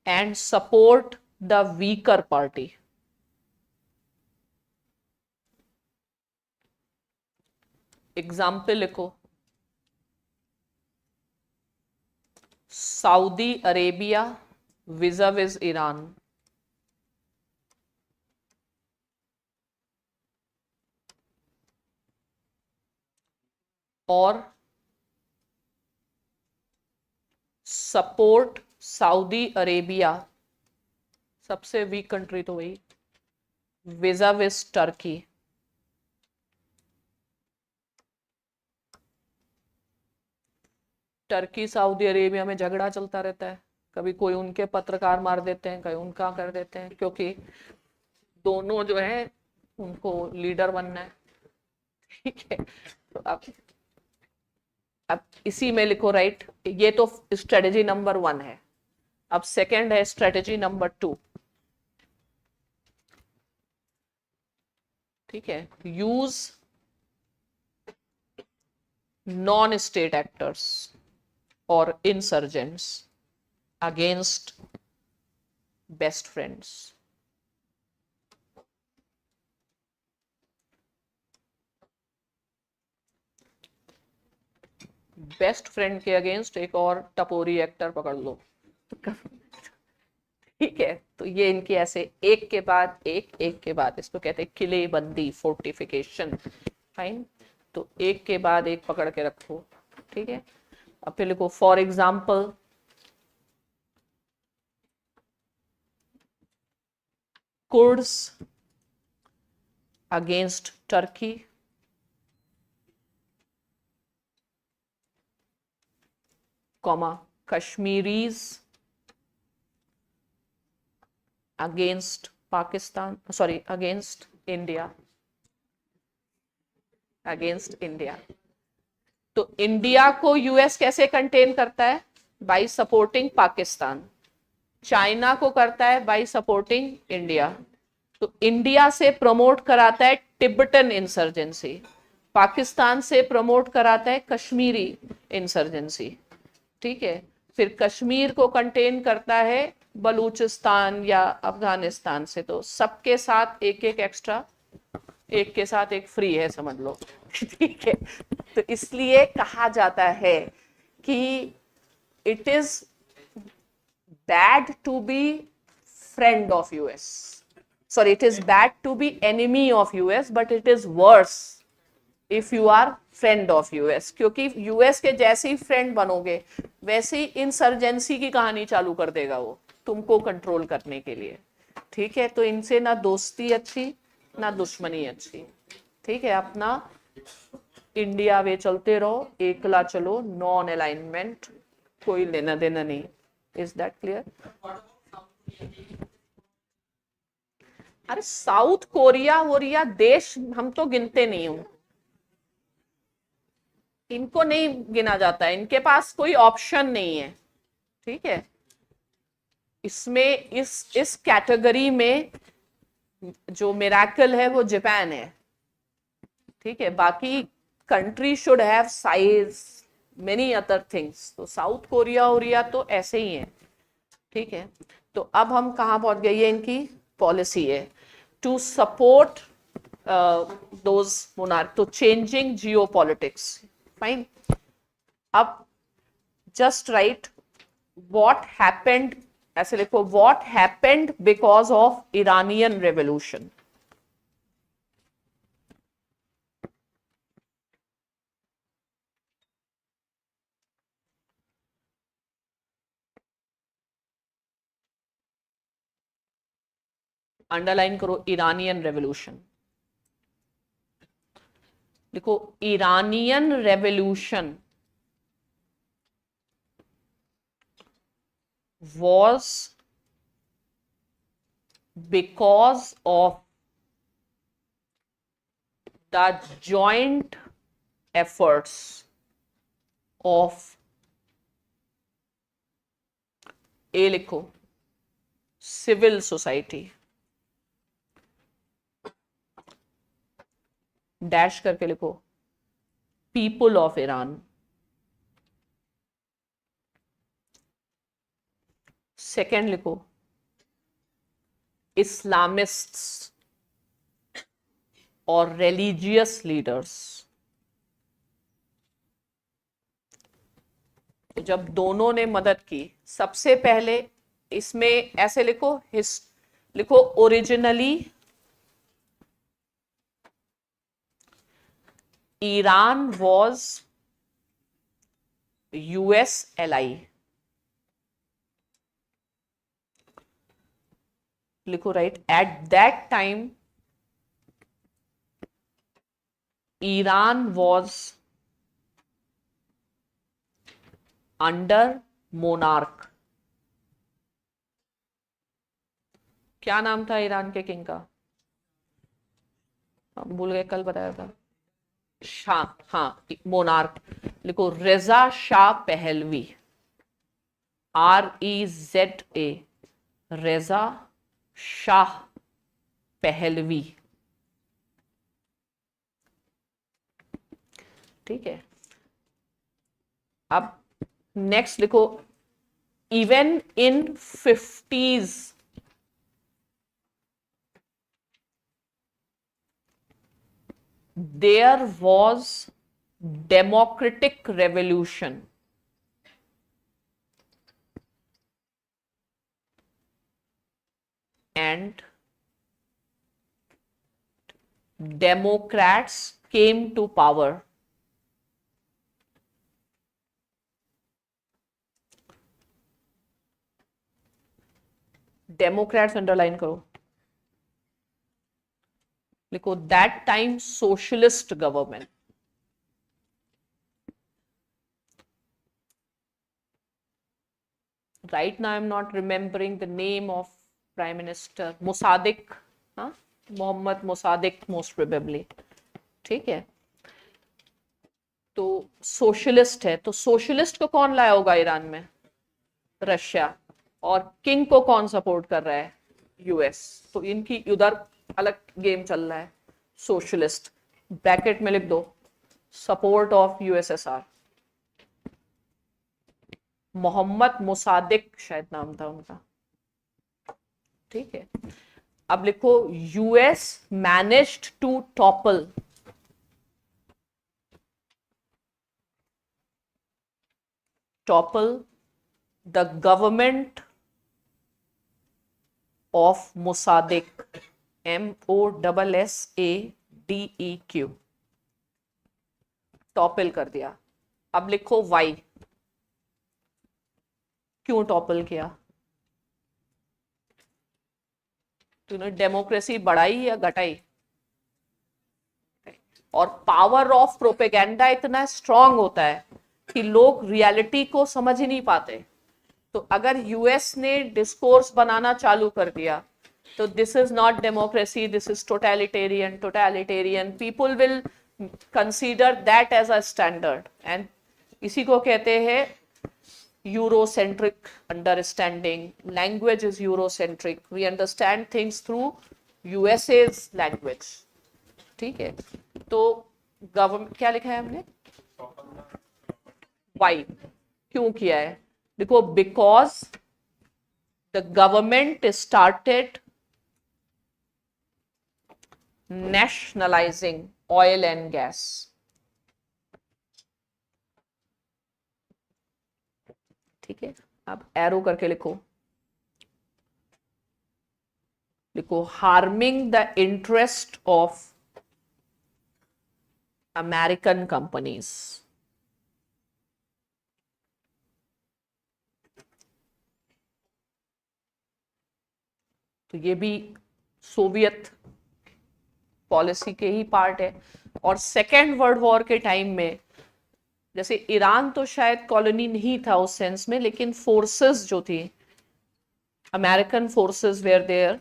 and support the weaker party. Example लिखो, सऊदी अरेबिया विज़ाविज़ ईरान, और सपोर्ट सऊदी अरेबिया, सबसे वीक कंट्री तो वही, विज़ाविज़ टर्की। टर्की सऊदी अरेबिया में झगड़ा चलता रहता है, कभी कोई उनके पत्रकार मार देते हैं, कभी उनका कर देते हैं, क्योंकि दोनों जो है उनको लीडर बनना है। ठीक है, तो अब इसी में लिखो राइट, ये तो स्ट्रेटेजी नंबर 1 है। अब सेकंड है स्ट्रेटेजी नंबर 2। ठीक है, यूज नॉन स्टेट एक्टर्स और insurgents against best friends. Best friend के अगेंस्ट एक और टपोरी एक्टर पकड़ लो। ठीक है, तो ये इनकी ऐसे एक के बाद एक के बाद, इसको कहते हैं किलेबंदी, फोर्टिफिकेशन। फाइन, तो एक के बाद एक पकड़ के रखो। ठीक है, अब फिर लिखो for example Kurds against Turkey, comma Kashmiris against Pakistan, sorry against India, against India. तो इंडिया को यूएस कैसे कंटेन करता है? Bye supporting Pakistan. चाइना को करता है बाय सपोर्टिंग इंडिया। तो इंडिया से प्रमोट कराता है तिब्बतन इंसर्जेंसी, पाकिस्तान से प्रमोट कराता है कश्मीरी इंसर्जेंसी। ठीक है, फिर कश्मीर को कंटेन करता है बलूचिस्तान या अफगानिस्तान से। तो सबके साथ एक एक एक्स्ट्रा, एक के साथ एक फ्री है, समझ लो। ठीक है, तो इसलिए कहा जाता है कि it is bad to be friend of US, sorry it is bad to be enemy of US, but it is worse if you are friend of US. क्योंकि यूएस के जैसे ही फ्रेंड बनोगे वैसे ही इंसर्जेंसी की कहानी चालू कर देगा वो, तुमको कंट्रोल करने के लिए। ठीक है, तो इनसे ना दोस्ती अच्छी ना दुश्मनी अच्छी। ठीक है, अपना इंडिया वे चलते रहो, एकला चलो, नॉन अलाइनमेंट, कोई लेना देना नहीं। Is that clear? अरे साउथ कोरिया वोरिया देश हम तो गिनते नहीं हूं, इनको नहीं गिना जाता है, इनके पास कोई ऑप्शन नहीं है। ठीक है, इसमें इस कैटेगरी में जो मिराकल है वो जापान है। ठीक है, बाकी country should have size, many other things. तो साउथ कोरिया ओरिया तो ऐसे ही है। ठीक है, तो अब हम कहाँ पहुंच गए? ये इनकी पॉलिसी है टू सपोर्ट दोज मोनार्क, तो चेंजिंग जियो पॉलिटिक्स। फाइन, अब जस्ट राइट व्हाट हैपेंड, ऐसे लिखो what happened because of Iranian revolution. Underline करो इरानियन रेवोल्यूशन, देखो Iranian revolution was because of the joint efforts of, ए लिखो सिविल सोसाइटी, डैश करके लिखो पीपल ऑफ ईरान, सेकेंड लिखो इस्लामिस्ट्स और रिलीजियस लीडर्स। तो जब दोनों ने मदद की, सबसे पहले इसमें ऐसे लिखो लिखो originally Iran was US ally, लिखो right, at that time Iran was under monarch क्या नाम था ईरान के किंग का? हम भूल गए, कल बताया था। शाह, हाँ, मोनार्क। लिखो रेजा शाह पहलवी, REZA, रेजा शाह पहलवी। ठीक है, अब नेक्स्ट लिखो, even in 50s there was democratic revolution and democrats came to power. Democrats underline करो, लिखो that time socialist government. right now I'm not remembering the name of prime minister, Mossadegh, हाँ, मोहम्मद मोसादिक मोस्ट प्रोबेबली। ठीक है, तो सोशलिस्ट है, तो सोशलिस्ट को कौन लाया होगा ईरान में? रशिया। और किंग को कौन सपोर्ट कर रहा है? यूएस। तो इनकी उधर अलग गेम चल रहा है। सोशलिस्ट ब्रैकेट में लिख दो, support of USSR. Mohammad Mossadegh शायद नाम था उनका। ठीक है, अब लिखो US managed to topple the government of Mossadegh, MOSSADEQ, topple कर दिया। अब लिखो वाई, क्यों टॉपल किया? तूने डेमोक्रेसी बढ़ाई या घटाई? और पावर ऑफ प्रोपेगेंडा इतना स्ट्रांग होता है कि लोग रियलिटी को समझ ही नहीं पाते। तो अगर यूएस ने डिस्कोर्स बनाना चालू कर दिया तो this is not democracy, this is totalitarian people will consider that as a standard, and इसी को कहते हैं Eurocentric understanding. Language is Eurocentric, we understand things through USA's language. ठीक है, तो गवर्नमेंट क्या लिखा है हमने? वाई, क्यों किया है? देखो because the government started nationalising oil and gas. ठीक है, अब एरो करके लिखो, harming the interest of American companies. तो ये भी सोवियत पॉलिसी के ही पार्ट है। और सेकेंड वर्ल्ड वॉर के टाइम में, जैसे ईरान तो शायद कॉलोनी नहीं था उस सेंस में, लेकिन फोर्सेस जो थी, American forces were there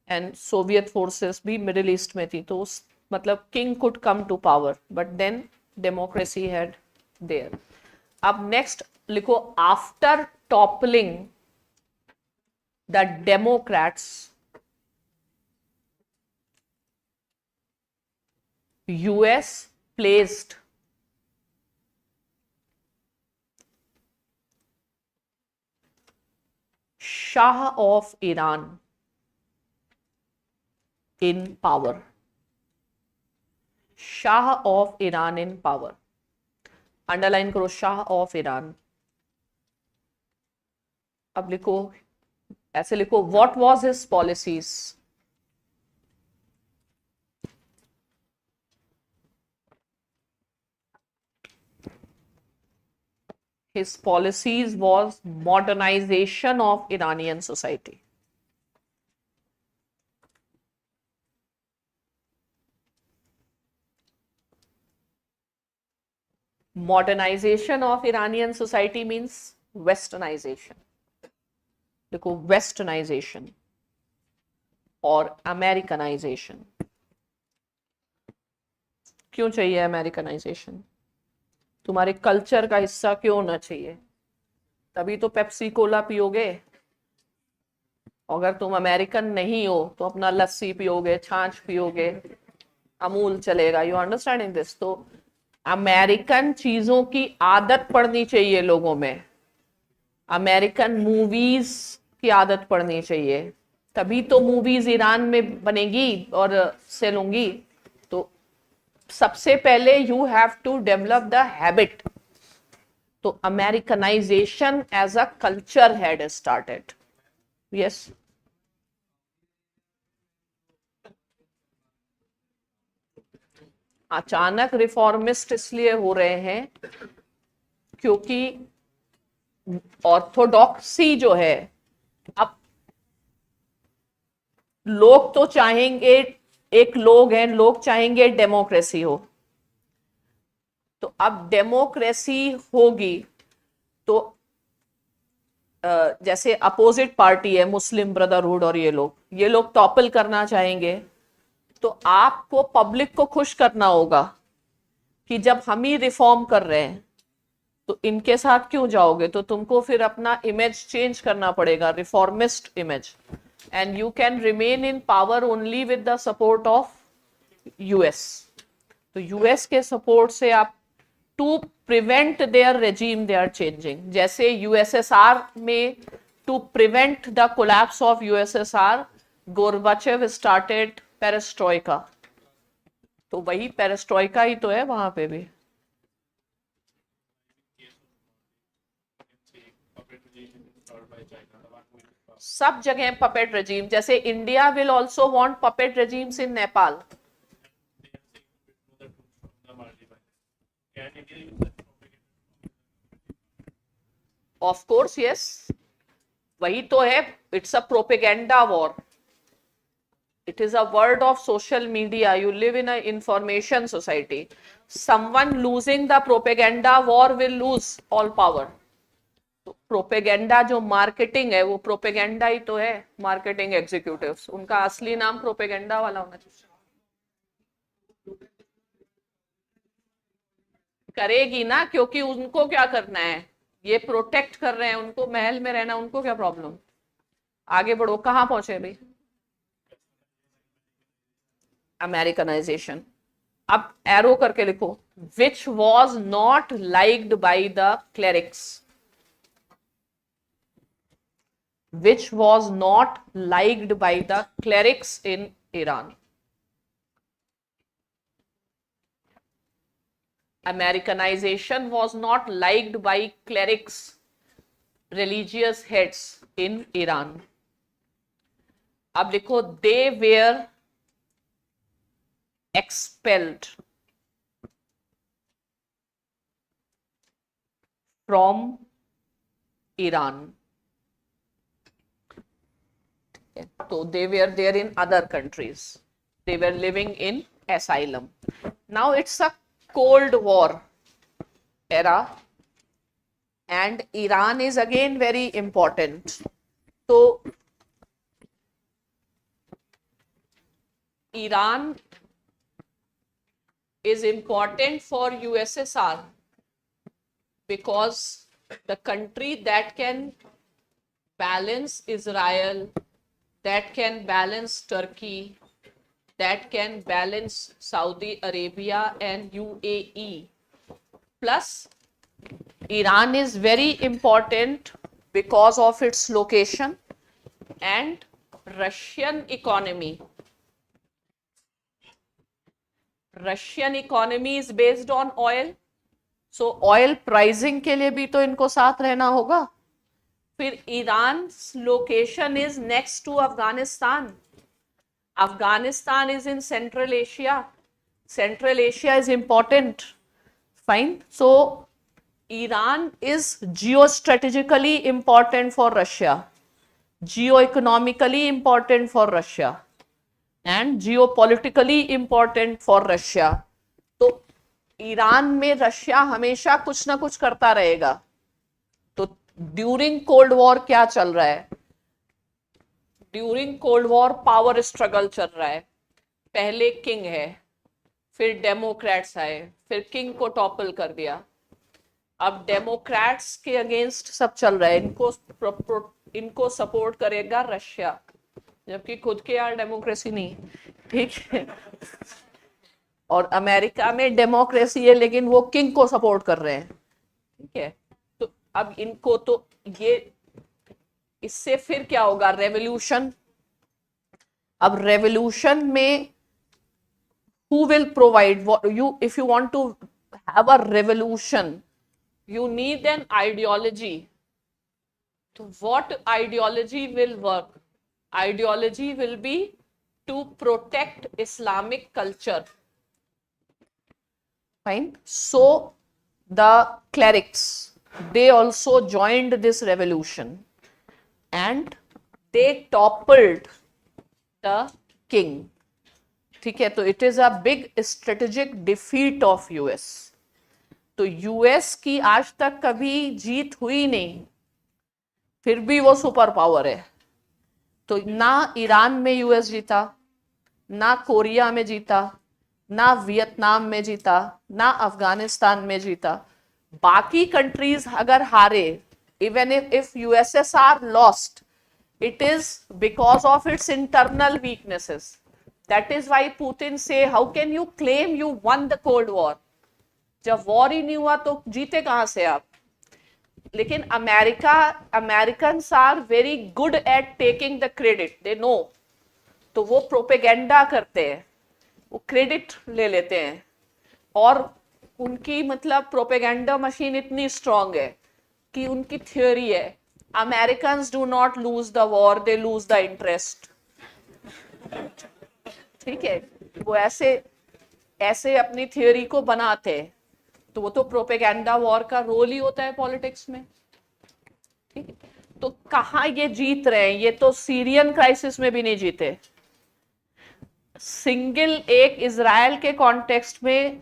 and Soviet forces भी मिडिल ईस्ट में थी, तो उस मतलब king could come to power, but then democracy had there. अब नेक्स्ट लिखो, after toppling the democrats, US placed Shah of Iran in power. Shah of Iran in power. Underline करो, शाह ऑफ ईरान। अब लिखो, ऐसे लिखो, what was his policies? His policies was modernization of Iranian society. Modernization of Iranian society means westernization. देखो westernization, और अमेरिकनाइजेशन। क्यों चाहिए अमेरिकनाइजेशन? तुम्हारे कल्चर का हिस्सा क्यों होना चाहिए? तभी तो पेप्सी कोला पियोगे। अगर तुम अमेरिकन नहीं हो तो अपना लस्सी पियोगे, छाछ पियोगे, अमूल चलेगा। You understanding this? तो अमेरिकन चीजों की आदत पड़नी चाहिए लोगों में। अमेरिकन मूवीज की आदत पड़नी चाहिए, तभी तो मूवीज ईरान में बनेगी और सेल होंगी। तो सबसे पहले you have to develop the habit. तो Americanisation as a culture had started. Yes, अचानक रिफॉर्मिस्ट इसलिए हो रहे हैं क्योंकि ऑर्थोडॉक्सी जो है, अब लोग तो चाहेंगे, एक लोग हैं, लोग चाहेंगे डेमोक्रेसी हो। तो अब डेमोक्रेसी होगी तो जैसे अपोजिट पार्टी है मुस्लिम ब्रदरहुड और ये लोग टॉपल करना चाहेंगे। तो आपको पब्लिक को खुश करना होगा कि जब हम ही रिफॉर्म कर रहे हैं तो इनके साथ क्यों जाओगे? तो तुमको फिर अपना इमेज चेंज करना पड़ेगा, reformist image, and you can remain in power only with the support of US. तो यूएस के सपोर्ट से आप to prevent their regime they are changing. जैसे यूएसएसआर में to prevent the collapse of USSR Gorbachev started perestroika. तो वही पेरेस्ट्रोइका ही तो है वहां पे भी। सब जगह पपेट रेजीम, जैसे India will also want puppet regimes in Nepal. Of course yes, वही तो है। It's a propaganda war. It is a world of social media. You live in an information society. Someone losing the propaganda war will lose all power. तो प्रोपेगेंडा जो मार्केटिंग है वो प्रोपेगेंडा ही तो है। मार्केटिंग एग्जीक्यूटिव्स, उनका असली नाम प्रोपेगेंडा वाला होना चाहिए। करेगी ना, क्योंकि उनको क्या करना है, ये प्रोटेक्ट कर रहे हैं, उनको महल में रहना, उनको क्या प्रॉब्लम। आगे बढ़ो, कहां पहुंचे भाई? अमेरिकनाइजेशन। अब एरो करके लिखो, which was not liked by the clerics. which was not liked by the clerics in Iran. Americanization was not liked by clerics, religious heads in Iran. अब लिखो, they were expelled from Iran. So they were there in other countries. They were living in asylum. Now it's a Cold War era, and Iran is again very important. So Iran is important for USSR because the country that can balance Israel, that can balance Turkey, that can balance Saudi Arabia and UAE. Plus, Iran is very important because of its location and Russian economy. Russian economy is based on oil. So, oil pricing के लिए भी तो इनको साथ रहना होगा। फिर Iran location is next to Afghanistan. Afghanistan is in Central Asia. Central Asia is important. Fine. So Iran is geo strategically important for Russia, geo economically important for Russia, and geo politically important for Russia. तो ईरान में रशिया हमेशा कुछ ना कुछ करता रहेगा। तो ड्यूरिंग कोल्ड वॉर क्या चल रहा है? During cold war power struggle चल रहा है, पहले किंग है, फिर डेमोक्रेट्स आए, फिर किंग को टॉपल कर दिया, अब डेमोक्रेट्स के अगेंस्ट सब चल रहा है, इनको सपोर्ट करेगा रशिया, जबकि खुद के यहाँ डेमोक्रेसी नहीं, ठीक है, और अमेरिका में डेमोक्रेसी है लेकिन वो किंग को सपोर्ट कर रहे हैं, ठीक है। तो अब इनको तो ये, इससे फिर क्या होगा, रेवोल्यूशन। अब रेवोल्यूशन में who will provide what you, if you want to have a revolution, you need an ideology. So what ideology will work? Ideology will be to protect Islamic culture. Fine. So the clerics, they also joined this revolution and they toppled the king. ठीक है, तो it is a big strategic defeat of US. तो यूएस की आज तक कभी जीत हुई नहीं, फिर भी वो सुपर पावर है। तो ना ईरान में यूएस जीता, ना कोरिया में जीता, ना वियतनाम में जीता, ना अफगानिस्तान में जीता। बाकी कंट्रीज अगर हारे, even if USSR lost, it is because of its internal weaknesses. That is why Putin say, how can you claim you won the Cold War? जब वॉर ही नहीं हुआ तो जीते कहां से आप? लेकिन Americans are very good at taking the credit, they know. तो वो प्रोपेगेंडा करते हैं, वो क्रेडिट ले लेते हैं, और उनकी मतलब प्रोपेगेंडा मशीन इतनी स्ट्रांग है कि उनकी थ्योरी है, Americans do not lose the war, they lose the interest. ठीक है, वो ऐसे अपनी थ्योरी को बनाते हैं। तो वो तो प्रोपेगेंडा वॉर का रोल ही होता है पॉलिटिक्स में, ठीक है। तो कहाँ ये जीत रहे हैं? ये तो सीरियन क्राइसिस में भी नहीं जीते। सिंगल एक इजराइल के कॉन्टेक्स्ट में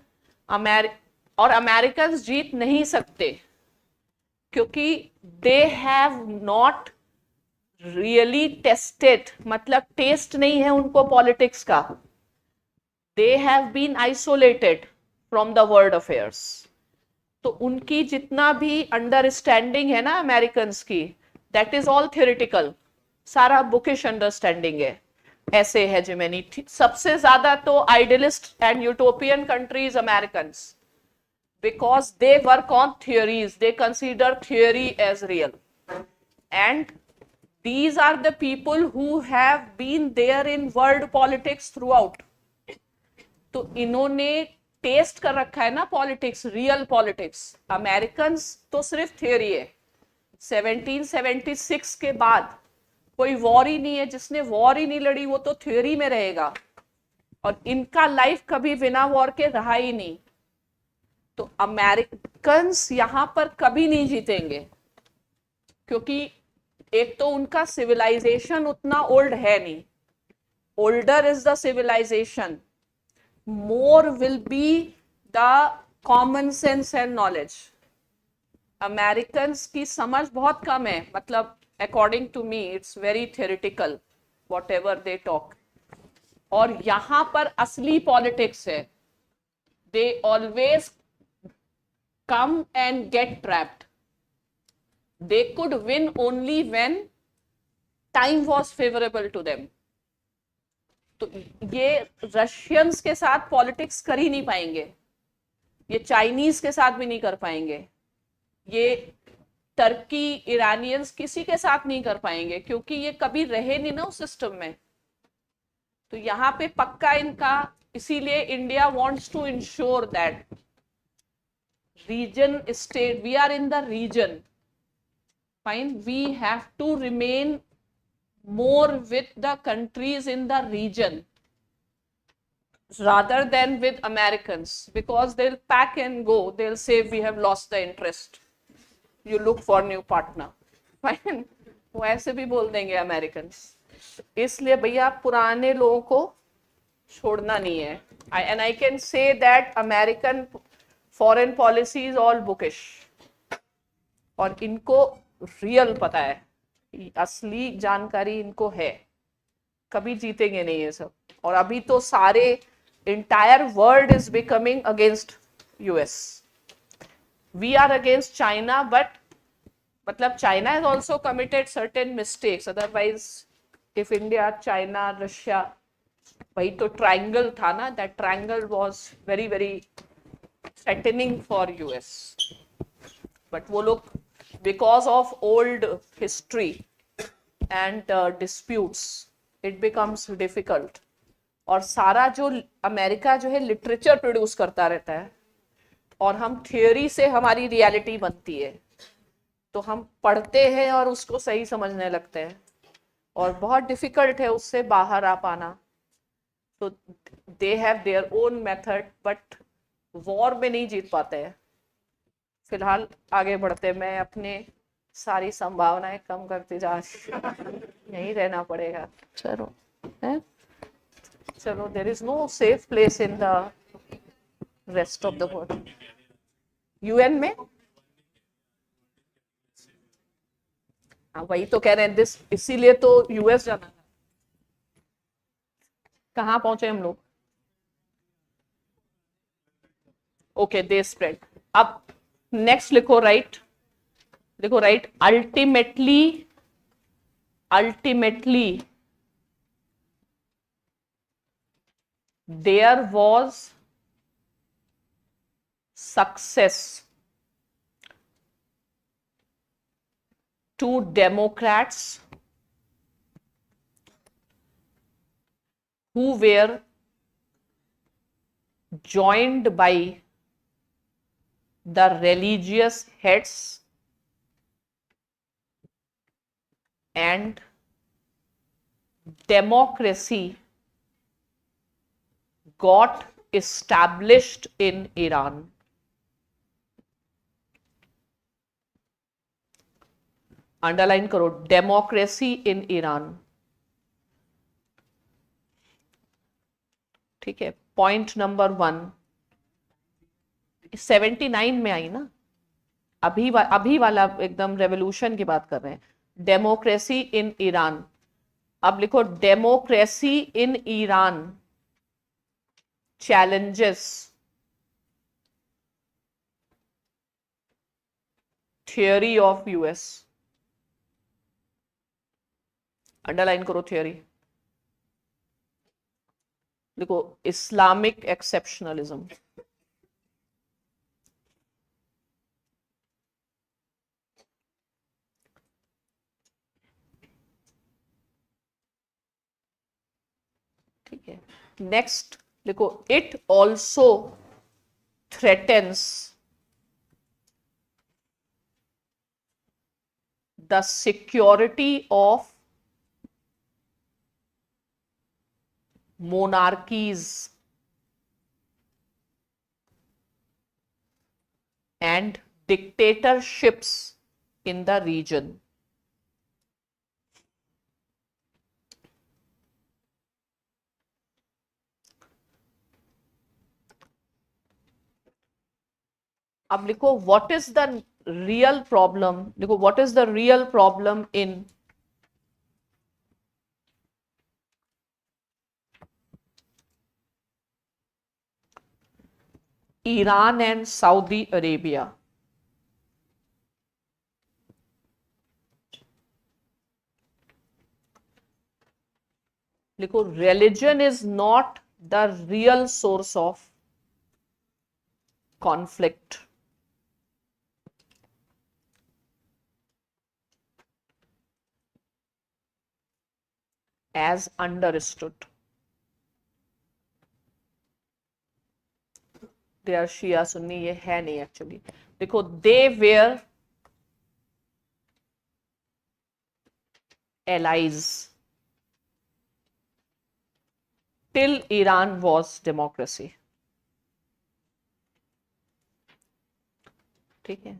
अमेरिकन जीत नहीं सकते, क्योंकि they have not really tested, मतलब टेस्ट नहीं है उनको पॉलिटिक्स का। They have been isolated from the world affairs. तो उनकी जितना भी अंडरस्टैंडिंग है ना अमेरिकन की, दैट इज ऑल थियोरिटिकल, सारा बुकिश अंडरस्टैंडिंग है, ऐसे हेजेमनी। सबसे ज्यादा तो idealist and utopian countries American, because they work on theories, they consider theory as real, and these are the people who have been there in world politics throughout. तो इन्होंने टेस्ट कर रखा है ना पॉलिटिक्स, रियल पॉलिटिक्स। अमेरिकन्स तो सिर्फ थियोरी है। 1776 के बाद कोई वॉर ही नहीं है, जिसने वॉर ही नहीं लड़ी वो तो थ्योरी में रहेगा, और इनका लाइफ कभी बिना वॉर के रहा ही नहीं। तो अमेरिकन्स यहां पर कभी नहीं जीतेंगे, क्योंकि एक तो उनका सिविलाइजेशन उतना ओल्ड है नहीं, older is the civilisation, more will be the common sense and knowledge. Americans की समझ बहुत कम है, मतलब according to me it's very theoretical whatever they talk. और यहां पर असली पॉलिटिक्स है, they always come and get trapped. They could win only when time was favorable to them. तो ये रशियंस के साथ पॉलिटिक्स कर ही नहीं पाएंगे, ये चाइनीज के साथ भी नहीं कर पाएंगे, ये टर्की ईरानियंस किसी के साथ नहीं कर पाएंगे, क्योंकि ये कभी रहे नहीं ना उस सिस्टम में। तो यहाँ पे पक्का इनका, इसीलिए India wants to ensure that region state, we are in the region, fine, we have to remain more with the countries in the region rather than with Americans, because they'll pack and go, they'll say we have lost the interest, you look for new partner, fine, वो ऐसे भी बोल देंगे अमेरिकन्स। इसलिए भैया पुराने लोगों को छोड़ना नहीं है। and I can say that American foreign policy is all bookish, और इनको रियल पता है, असली जानकारी इनको है। कभी जीतेंगे नहीं ये सब। और अभी तो सारे entire world is becoming against US. We are against China, but मतलब China has also committed certain mistakes, otherwise if India, China, Russia, वही तो ट्रायंगल था ना, that triangle was very very threatening for US. But वो लोग because of old history and disputes it becomes difficult. और सारा जो अमेरिका जो है लिटरेचर प्रोड्यूस करता रहता है, और हम थियोरी से हमारी रियलिटी बनती है, तो हम पढ़ते हैं और उसको सही समझने लगते हैं, और बहुत डिफिकल्ट है उससे बाहर आ पाना। तो they have their own method, but war में नहीं जीत पाते हैं। फिलहाल आगे बढ़ते हैं, मैं अपने सारी संभावनाएं कम करती जा रही, यहीं रहना पड़ेगा। चलो है, चलो, there is no safe place in the rest of the world. UN में वही तो कह रहे हैं, दिस इसीलिए तो यूएस जाना है। कहाँ पहुंचे हम लोग? Okay, they spread. अब नेक्स्ट लिखो, राइट, देखो right, ultimately there was success to Democrats who were joined by the religious heads and democracy got established in Iran. Underline करो, डेमोक्रेसी इन ईरान। ठीक है, पॉइंट नंबर 1 79 में आई ना, अभी वाला एकदम रेवोल्यूशन की बात कर रहे हैं, डेमोक्रेसी इन ईरान। अब लिखो, democracy in Iran challenges theory of US. Underline करो थियोरी, देखो इस्लामिक एक्सेप्शनलिज्म। ठीक है, नेक्स्ट देखो, it also threatens the security of monarchies and dictatorships in the region. अब लिखो, what is the real problem? लिखो, what is the real problem in Iran and Saudi Arabia? लिखो, religion is not the real source of conflict. As understood. They are Shia Sunni, ये है नहीं एक्चुअली। देखो, they were allies till Iran was democracy. ठीक है,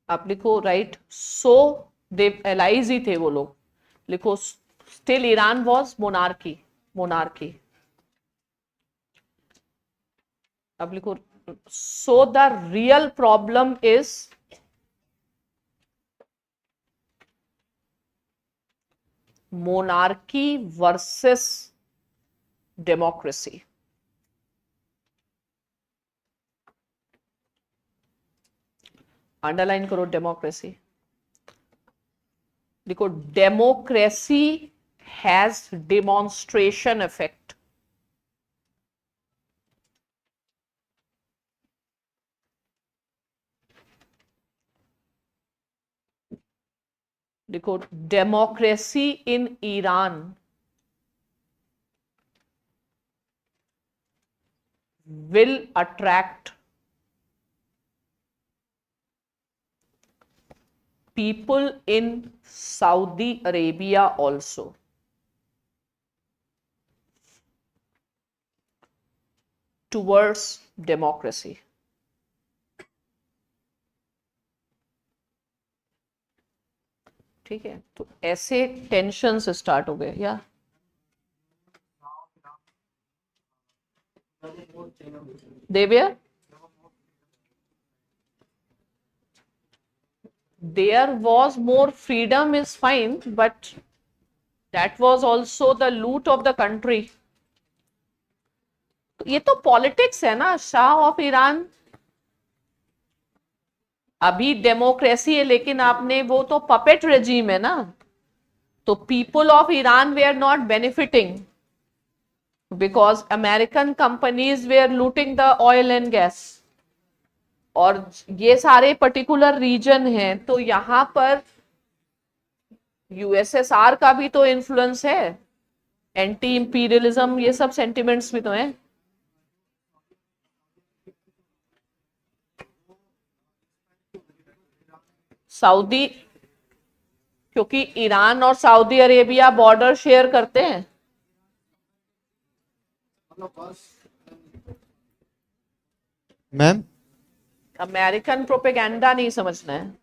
आप लिखो, राइट, सो दे allies ही थे वो लोग। लिखो, still Iran was monarchy. अब लिखो, so the real problem monarchy versus democracy. Underline करो डेमोक्रेसी। देखो, डेमोक्रेसी हैज डिमॉन्स्ट्रेशन इफेक्ट। देखो, democracy in Iran will attract people in Saudi Arabia also towards democracy. ठीक है, तो ऐसे टेंशन स्टार्ट हो गए। या देविया, there was more freedom is fine, but that was also the loot of the country. ये तो पॉलिटिक्स है ना। शाह ऑफ ईरान अभी डेमोक्रेसी है, लेकिन आपने वो तो पपेट रेजीम है ना। तो पीपल ऑफ ईरान वे are not benefiting because American companies वे are looting the oil and gas, और ये सारे पर्टिकुलर रीजन हैं। तो यहां पर यूएसएसआर का भी तो इन्फ्लुएंस है, एंटी इंपीरियलिज्म, ये सब सेंटिमेंट्स भी तो हैं। सऊदी, क्योंकि ईरान और सऊदी अरेबिया बॉर्डर शेयर करते हैं। मैम, अमेरिकन प्रोपेगेंडा नहीं समझना है,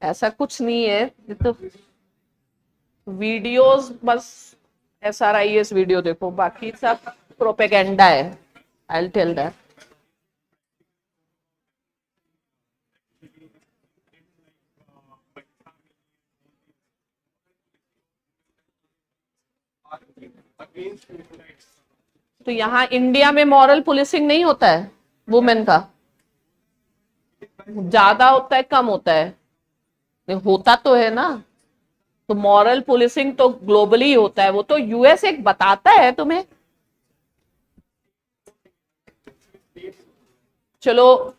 ऐसा कुछ नहीं है। ये तो वीडियोस बस SRIS वीडियो देखो, बाकी सब प्रोपेगेंडा है। I will tell that. तो यहाँ इंडिया में मॉरल पुलिसिंग नहीं होता है वुमेन का? ज्यादा होता है, कम होता है? होता तो है ना। तो मॉरल पुलिसिंग तो ग्लोबली होता है, वो तो यूएस एक बताता है तुम्हें। चलो,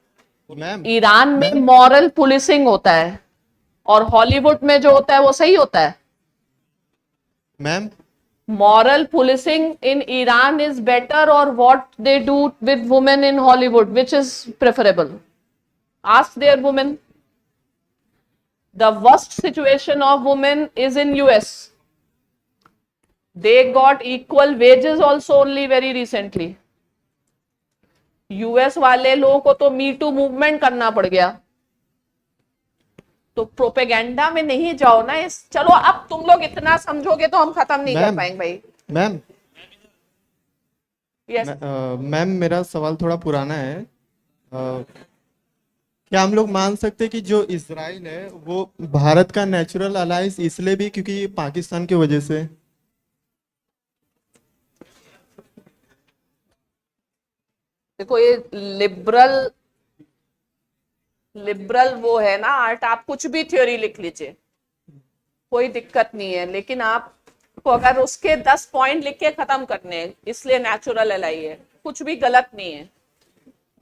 मैम, ईरान में मॉरल पुलिसिंग होता है, और हॉलीवुड में जो होता है वो सही होता है। Ma'am, Moral policing in Iran is better, or what they do with women in Hollywood, which is preferable? Ask their women. The worst situation of women is in US. They got equal wages also only very recently. US वाले लोगों को तो मी टू मूवमेंट करना पड़ गया। तो प्रोपेगेंडा में नहीं जाओ ना। इस चलो, अब तुम लोग इतना समझोगे तो हम खत्म नहीं कर पाएंगे भाई। मैम, यस, मैम, मेरा सवाल थोड़ा पुराना है। क्या हम लोग मान सकते हैं कि जो इजराइल है वो भारत का नेचुरल अलाइज इसलिए भी क्योंकि पाकिस्तान की वजह से? देखो, ये लिबरल वो है ना आर्ट। आप कुछ भी थ्योरी लिख लीजिए, कोई दिक्कत नहीं है, लेकिन आपको अगर उसके 10 पॉइंट लिख के खत्म करने हैं, इसलिए नेचुरल एलाई है, कुछ भी गलत नहीं है।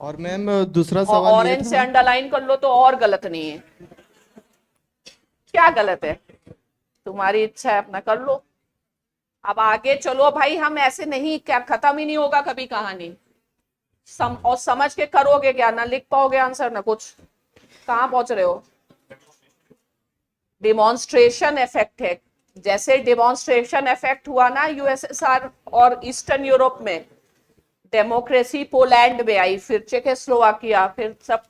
और मैम, दूसरा सवाल ये ऑरेंज से अंडरलाइन कर लो तो और गलत नहीं है। क्या गलत है? तुम्हारी इच्छा है, अपना कर लो। अब आगे चलो भाई, हम ऐसे नहीं, क्या खत्म ही नहीं होगा कभी कहानी। और समझ के करोगे क्या? ना लिख पाओगे आंसर, ना कुछ। कहां पहुंच रहे हो? डिमॉन्स्ट्रेशन इफेक्ट है। जैसे डिमॉन्स्ट्रेशन इफेक्ट हुआ ना यूएसएसआर और ईस्टर्न यूरोप में, डेमोक्रेसी पोलैंड में आई, फिर चेकोस्लोवाकिया, फिर सब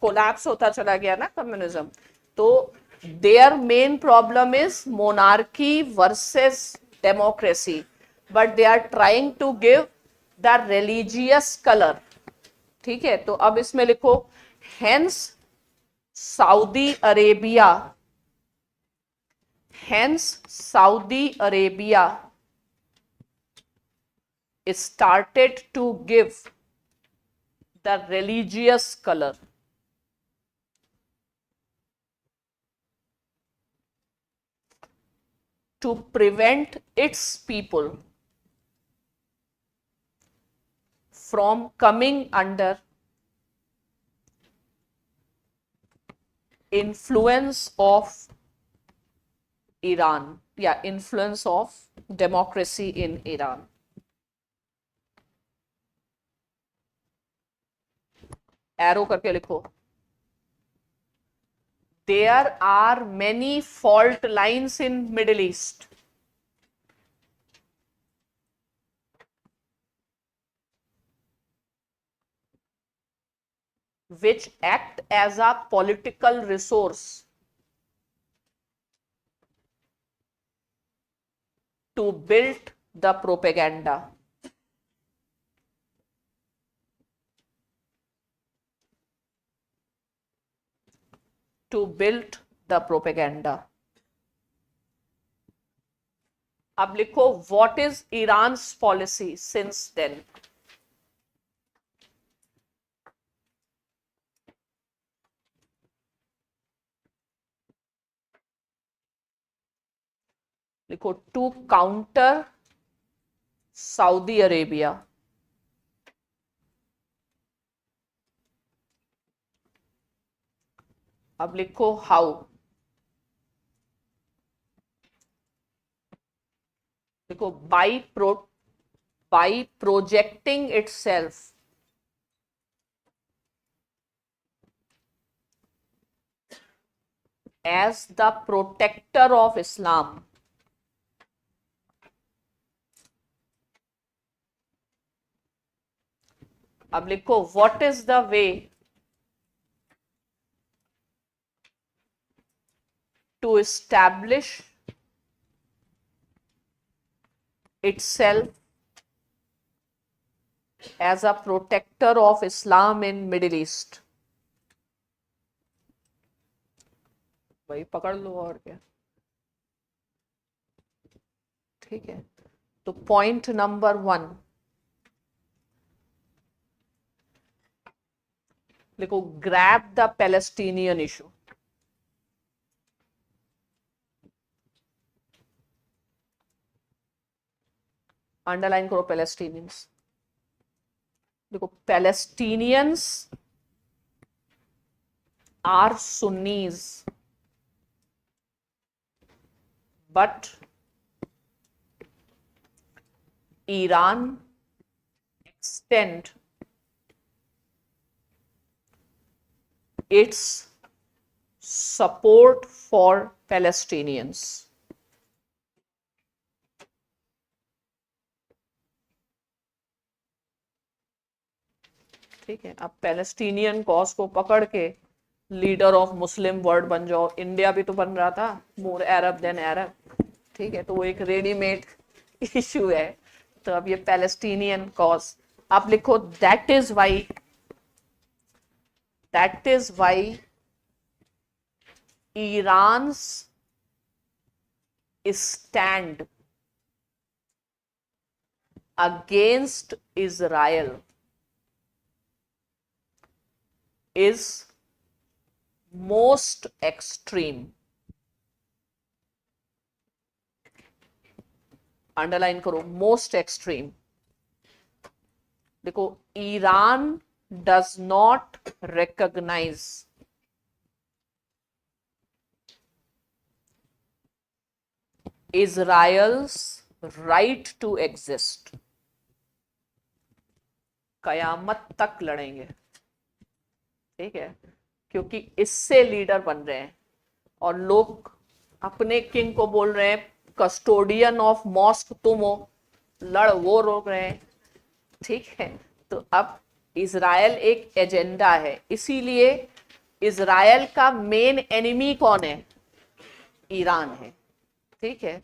कोलैप्स होता चला गया ना कम्युनिज्म। तो there main problem is monarchy versus democracy, but they are trying to give the religious colour. ठीक है, तो अब इसमें लिखो, hence Saudi Arabia Hence, Saudi Arabia started to give the religious color to prevent its people from coming under influence of Iran, influence of democracy in Iran. Arrow करके लिखो. There are many fault lines in Middle East. Which act as a political resource to build the propaganda. To build the propaganda. अब लिखो what is Iran's policy since then? लिखो to counter Saudi Arabia. अब लिखो हाउ. देखो by projecting itself as the protector of Islam. अब लिखो what is the way to establish itself as a protector of Islam in Middle East. भाई पकड़ लो और क्या. ठीक है, तो पॉइंट नंबर 1 लिखो grab the Palestinian issue. Underline करो पैलेस्टीनियंस. देखो Palestinians are Sunnis but Iran extend its support for Palestinians. ठीक है, अब पैलेस्टीनियन कॉज को पकड़ के लीडर ऑफ मुस्लिम वर्ल्ड बन जाओ. इंडिया भी तो बन रहा था मोर अरब देन अरब. ठीक है, तो वो एक रेडीमेड इशू है. तो अब ये पैलेस्टीनियन कॉज आप लिखो that is why Iran's stand against Israel is most extreme. Underline करो most extreme. देखो Iran does not recognize Israel's right to exist. कयामत तक लड़ेंगे. ठीक है, क्योंकि इससे लीडर बन रहे हैं और लोग अपने किंग को बोल रहे हैं कस्टोडियन ऑफ मॉस्क तुम हो, लड़ वो रोक रहे हैं. ठीक है, तो अब इजराइल एक एजेंडा है, इसीलिए इजराइल का मेन एनिमी कौन है? ईरान है. ठीक है,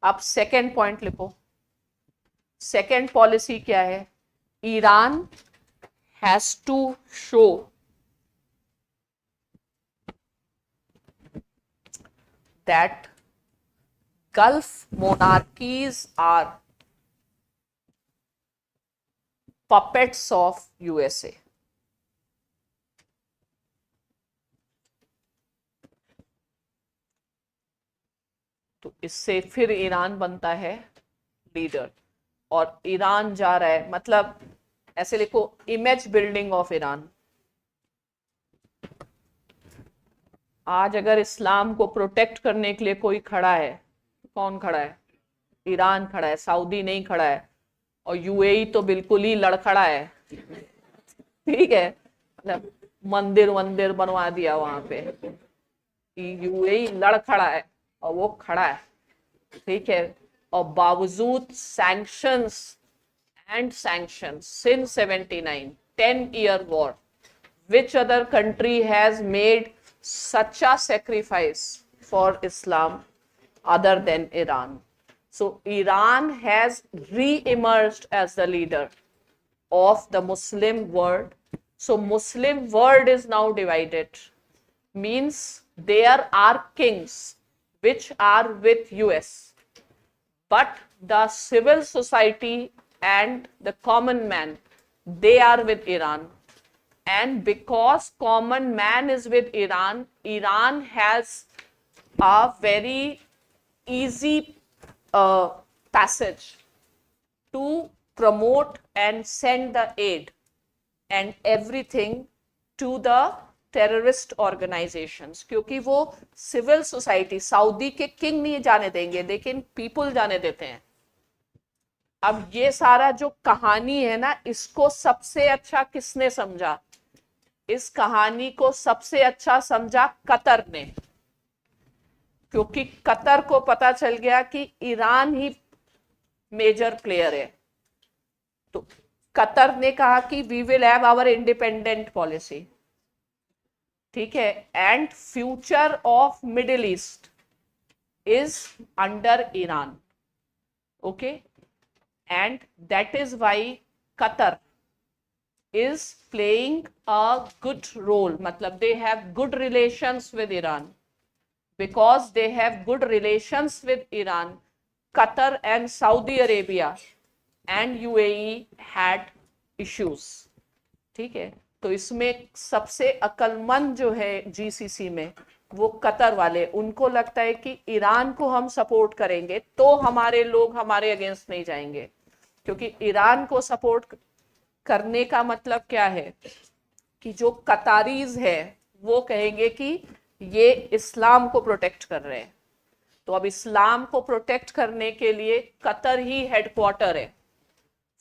अब सेकेंड पॉइंट लिखो. सेकेंड पॉलिसी क्या है? Iran has to show that Gulf monarchies are puppets of USA. तो इससे फिर ईरान बनता है लीडर, और ईरान जा रहा है, मतलब ऐसे लिखो, इमेज बिल्डिंग ऑफ ईरान। आज अगर इस्लाम को प्रोटेक्ट करने के लिए कोई खड़ा है, कौन खड़ा है? ईरान खड़ा है, सऊदी नहीं खड़ा है, और यूएई तो बिल्कुल ही लड़खड़ा है, ठीक है, मतलब मंदिर वंदिर बनवा दिया वहां पे, यूएई लड़खड़ा है और वो खड़ा है, ठीक है। और बावजूद sanctions and sanctions since 79, 10-year war, which other country has made such a sacrifice for Islam other than Iran? So Iran has re-emerged as the leader of the Muslim world. So Muslim world is now divided, means there are kings which are with US, but the civil society and the common man, they are with Iran. And because common man is with Iran, Iran has a very easy passage to promote and send the aid and everything to the terrorist organisations, क्योंकि वो सिविल सोसाइटी, सऊदी के किंग नहीं जाने देंगे लेकिन पीपल जाने देते हैं। अब ये सारा जो कहानी है ना, इसको सबसे अच्छा किसने समझा? इस कहानी को सबसे अच्छा समझा कतर ने, क्योंकि कतर को पता चल गया कि ईरान ही मेजर प्लेयर है। तो कतर ने कहा कि we will have our independent policy, ठीक है, and future of middle east is under Iran, okay, and that is why Qatar is playing a good role, matlab they have good relations with Iran. Because they have good relations with Iran, Qatar and Saudi Arabia and UAE had issues, ठीक है। तो इसमें सबसे अक्लमंद जो है जीसीसी में वो कतर वाले, उनको लगता है कि ईरान को हम सपोर्ट करेंगे तो हमारे लोग हमारे अगेंस्ट नहीं जाएंगे, क्योंकि ईरान को सपोर्ट करने का मतलब क्या है कि जो कतारीज है वो कहेंगे कि ये इस्लाम को प्रोटेक्ट कर रहे हैं। तो अब इस्लाम को प्रोटेक्ट करने के लिए कतर ही हेडक्वार्टर है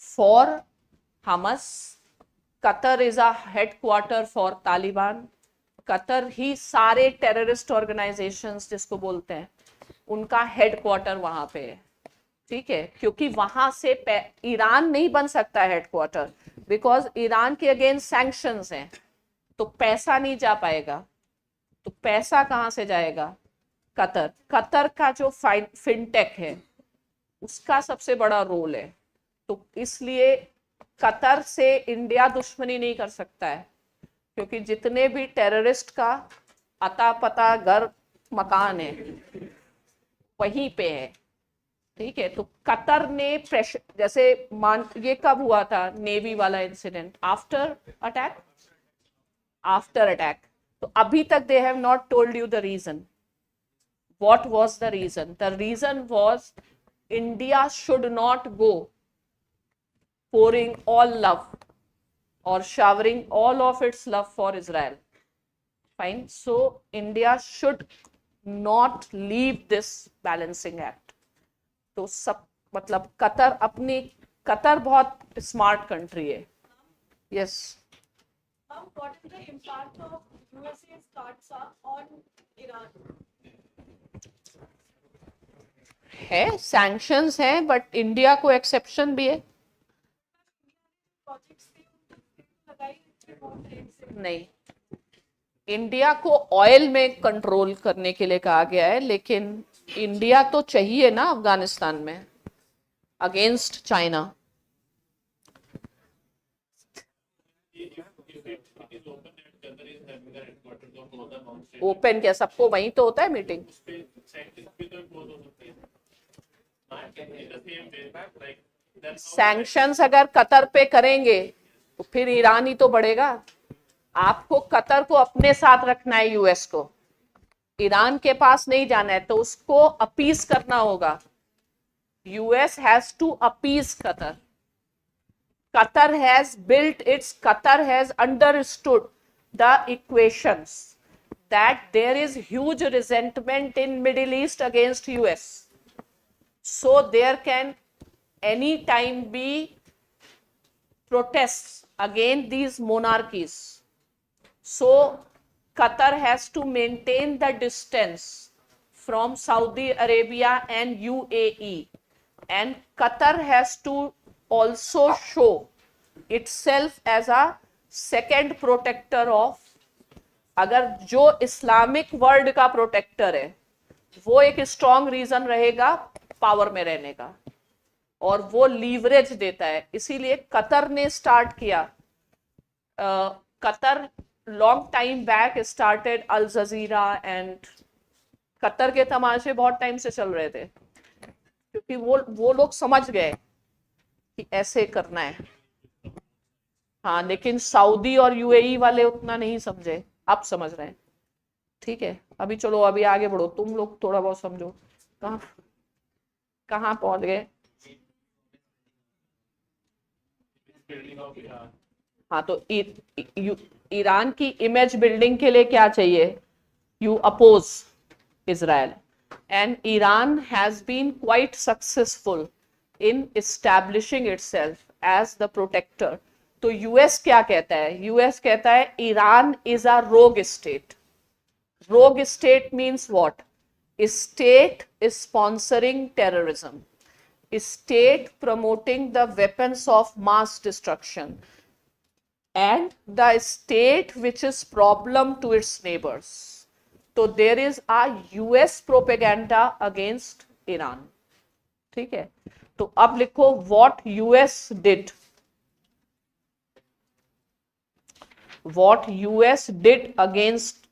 for Hamas, Qatar is a headquarter for Taliban, Qatar ही सारे टेररिस्ट ऑर्गेनाइजेशंस जिसको बोलते हैं उनका हेडक्वार्टर वहां पे है, ठीक है। क्योंकि वहां से ईरान नहीं बन सकता हेडक्वार्टर, बिकॉज ईरान के अगेंस्ट सैंक्शंस हैं, तो पैसा नहीं जा पाएगा। तो पैसा कहां से जाएगा? कतर, कतर का जो फिनटेक है उसका सबसे बड़ा रोल है। तो इसलिए कतर से इंडिया दुश्मनी नहीं कर सकता है, क्योंकि जितने भी टेररिस्ट का अता पता घर मकान है वहीं पे है, ठीक है। तो कतर ने प्रेशर, जैसे ये कब हुआ था नेवी वाला incident? After attack, after attack. तो अभी तक they have not told you the reason. What was the reason? The reason was India should not go pouring all love or showering all of its love for Israel. Fine. So India should not leave this balancing act. तो सब मतलब कतर अपनी, कतर बहुत स्मार्ट कंट्री है। Yes, what is the impact of USA's cuts on Iran? है सैंक्शंस हैं, बट इंडिया को एक्सेप्शन भी है। प्रोजेक्ट्स भी लगाई बहुत रेट से। नहीं, इंडिया को ऑयल में कंट्रोल करने के लिए कहा गया है, लेकिन इंडिया तो चाहिए ना अफगानिस्तान में अगेंस्ट चाइना। ओपन क्या? सबको वहीं तो होता है मीटिंग। सैंक्शंस अगर कतर पे करेंगे तो फिर ईरान ही तो बढ़ेगा। आपको कतर को अपने साथ रखना है, यूएस को, ईरान के पास नहीं जाना है, तो उसको अपीस करना होगा। US has to appease Qatar. Qatar has understood the equations that there is huge resentment in Middle East against US. So there can anytime be protests against these monarchies. So Qatar has to maintain the distance from Saudi Arabia and UAE, and Qatar has to also show itself as a second protector of, अगर जो इस्लामिक वर्ल्ड का प्रोटेक्टर है वो एक स्ट्रॉन्ग रीजन रहेगा पावर में रहने का, और वो लीवरेज देता है। इसीलिए कतर ने स्टार्ट किया, Qatar long time back started Al Jazeera, and Qatar के तमाशे बहुत टाइम से चल रहे थे, क्योंकि वो लोग समझ गए कि ऐसे करना है। हाँ, लेकिन सऊदी और यूएई वाले उतना नहीं समझे, अब समझ रहे हैं। ठीक है, अभी चलो अभी आगे बढ़ो, तुम लोग थोड़ा बहुत समझो। कहाँ पहुंच गए? हाँ, तो ईरान की इमेज बिल्डिंग के लिए क्या चाहिए? You oppose Israel, and Iran has been quite successful in establishing itself as the protector. तो यूएस क्या कहता है? यूएस कहता है Iran is a rogue state. Rogue state means what? State is sponsoring terrorism. State promoting the weapons of mass destruction, and the state which is problem to its neighbors. तो there is a US propaganda against Iran. ठीक है, तो अब लिखो what US did, what US did against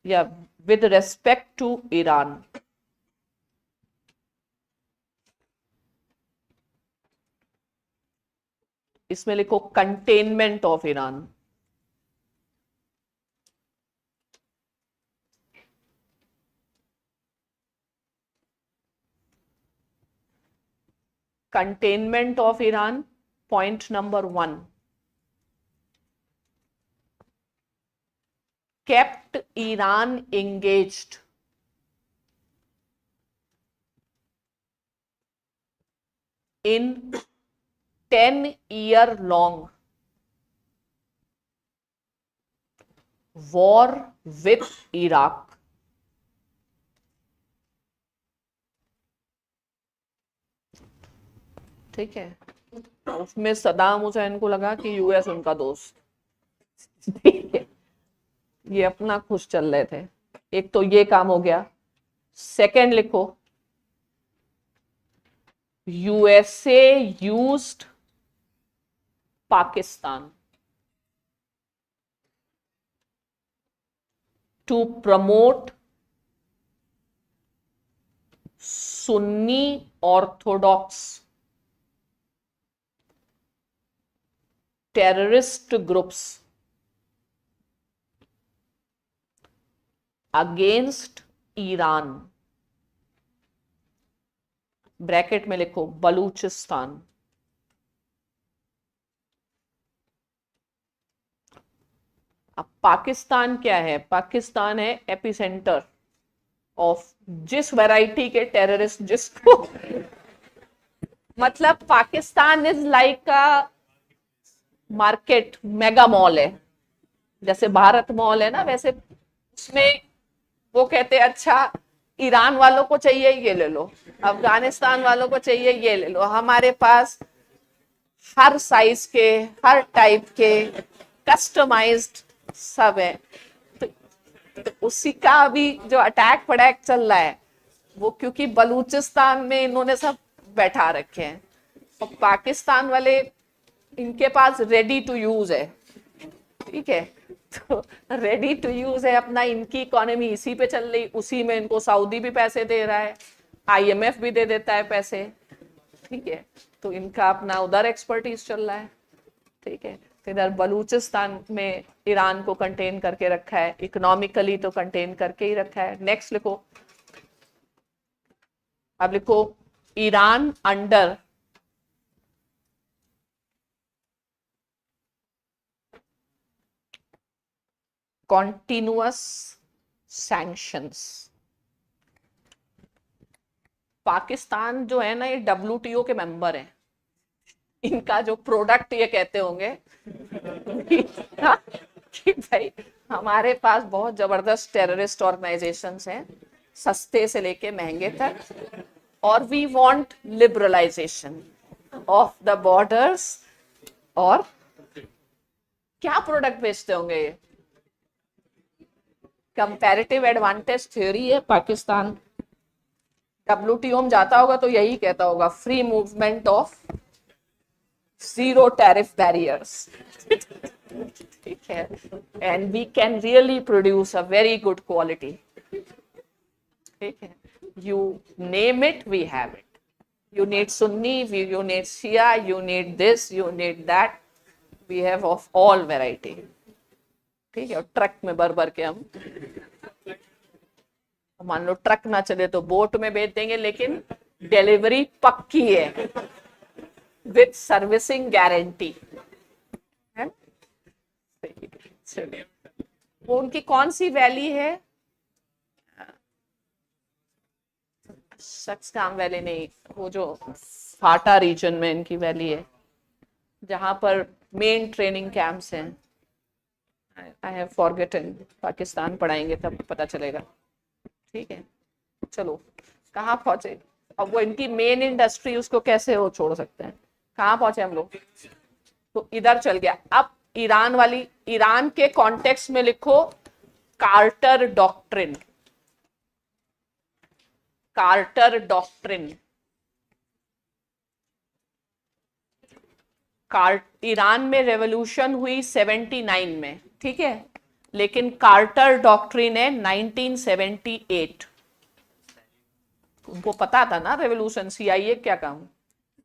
या विद रेस्पेक्ट टू ईरान। इसमें लिखो containment of Iran. Containment of Iran, point number 1. Kept Iran engaged in 10-year-long war with Iraq. ठीक है, उसमें सदाम हुसैन को लगा कि यूएस उनका दोस्त। ठीक है, ये अपना खुश चल रहे थे। एक तो ये काम हो गया। सेकंड लिखो, USA used Pakistan to promote Sunni orthodox terrorist groups against Iran. Bracket में लिखो बलूचिस्तान। अब पाकिस्तान क्या है? पाकिस्तान है एपिसेंटर ऑफ जिस वैरायटी के टेररिस्ट, जिसको मतलब Pakistan is like a market, mega mall है। जैसे भारत मॉल है ना, वैसे उसमें वो कहते हैं अच्छा ईरान वालों को चाहिए ये ले लो, अफगानिस्तान वालों को चाहिए ये ले लो, हमारे पास हर साइज के, हर टाइप के कस्टमाइज्ड सब है। तो उसी का अभी जो अटैक फटैक चल रहा है वो क्योंकि बलूचिस्तान में इन्होंने सब बैठा रखे हैं, और पाकिस्तान वाले इनके पास रेडी टू यूज है। ठीक है, तो रेडी टू यूज है अपना, इनकी इकोनॉमी इसी पे चल रही, उसी में इनको सऊदी भी पैसे दे रहा है, आईएमएफ भी दे देता है पैसे। ठीक है, तो इनका अपना उधर एक्सपर्टीज चल रहा है, ठीक है। तो इधर बलूचिस्तान में ईरान को कंटेन करके रखा है, इकोनॉमिकली तो कंटेन करके ही रखा है। नेक्स्ट लिखो, अब लिखो Iran under continuous sanctions. Pakistan जो है ना, ये WTO के मेंबर हैं। इनका जो प्रोडक्ट ये कहते होंगे कि भाई हमारे पास बहुत जबरदस्त टेररिस्ट ऑर्गेनाइजेशंस हैं, सस्ते से लेके महंगे तक, और we want liberalisation of the borders. और क्या प्रोडक्ट बेचते होंगे ये? कंपैरेटिव एडवांटेज थ्योरी है पाकिस्तान। WTO में जाता होगा तो यही कहता होगा, free movement of zero tariff barriers. ठीक है, and we can really produce a very good quality. ठीक है, you name it, we have it. You need Sunni, you need Shia, you need this, you need that. We have of all variety. ठीक है, और ट्रक में भर भर के हम, मान लो ट्रक ना चले तो बोट में भेज देंगे, लेकिन डिलीवरी पक्की है विथ सर्विसिंग गारंटी है। वो उनकी कौन सी वैली है? सक्सकाम वैली नहीं, वो जो फाटा रीजन में इनकी वैली है, जहां पर मेन ट्रेनिंग कैंप्स हैं। आई हैव फॉरगेटन, पाकिस्तान पढ़ाएंगे तब पता चलेगा। ठीक है, चलो कहाँ पहुंचे? अब वो इनकी मेन इंडस्ट्री, उसको कैसे वो छोड़ सकते हैं? कहाँ पहुंचे हम लोग? तो इधर चल गया। अब ईरान वाली, ईरान के कॉन्टेक्स्ट में लिखो Carter doctrine. Carter doctrine, Iran में रेवोल्यूशन हुई 79 में, ठीक है, लेकिन कार्टर डॉक्ट्रिन है 1978। उनको पता था ना रेवोल्यूशन, CIA क्या काम।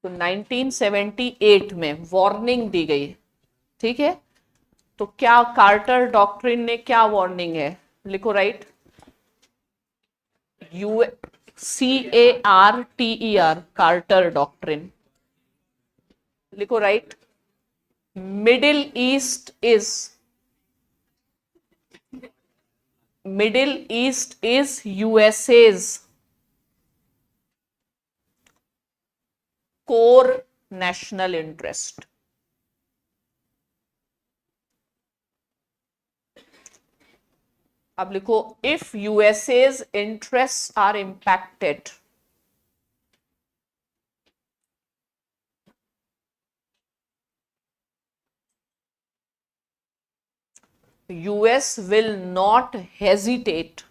तो 1978 में वार्निंग दी गई, ठीक है। तो क्या कार्टर डॉक्ट्रिन ने क्या वार्निंग है? लिखो, राइट, CARTER, कार्टर डॉक्ट्रिन लिखो, right. Middle east is USA's core national interest. अब लिखो, if USA's interests are impacted, US will not hesitate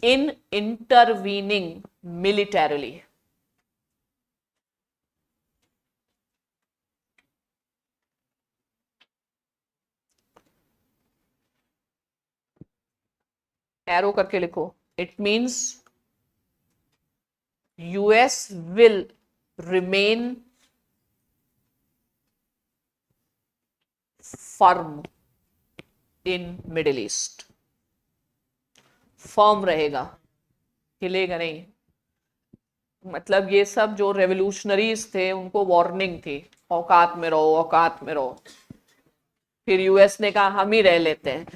in intervening militarily. Arrow करके लिखो, it means US will remain firm in Middle East. Firm रहेगा, हिलेगा नहीं। मतलब ये सब जो रेवोल्यूशनरीज थे, उनको वार्निंग थी, औकात में रहो, औकात में रहो। फिर US ने कहा हम ही रह लेते हैं।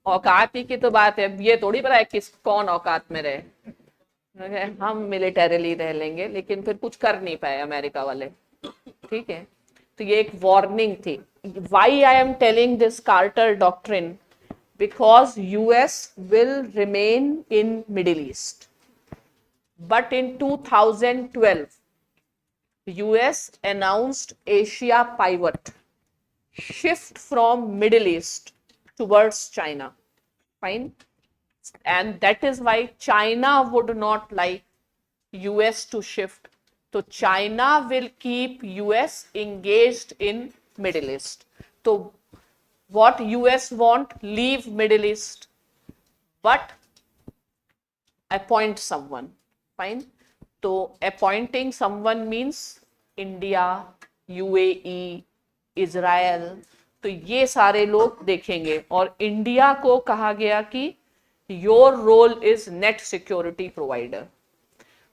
औकात ही की तो बात है, ये थोड़ी पता है किस कौन औकात में रहे। हम मिलिटरीली रह लेंगे, लेकिन फिर कुछ कर नहीं पाए अमेरिका वाले, ठीक है। तो ये एक वार्निंग थी। Why I am telling this Carter doctrine? Because US will remain in Middle East. But in 2012, US announced Asia pivot, shift from Middle East towards China. Fine. And that is why China would not like US to shift. So China will keep US engaged in Middle East. So what US want, leave Middle East, but appoint someone, fine. तो appointing someone means India, UAE, Israel, तो ये सारे लोग देखेंगे। और इंडिया को कहा गया कि your role is net security provider.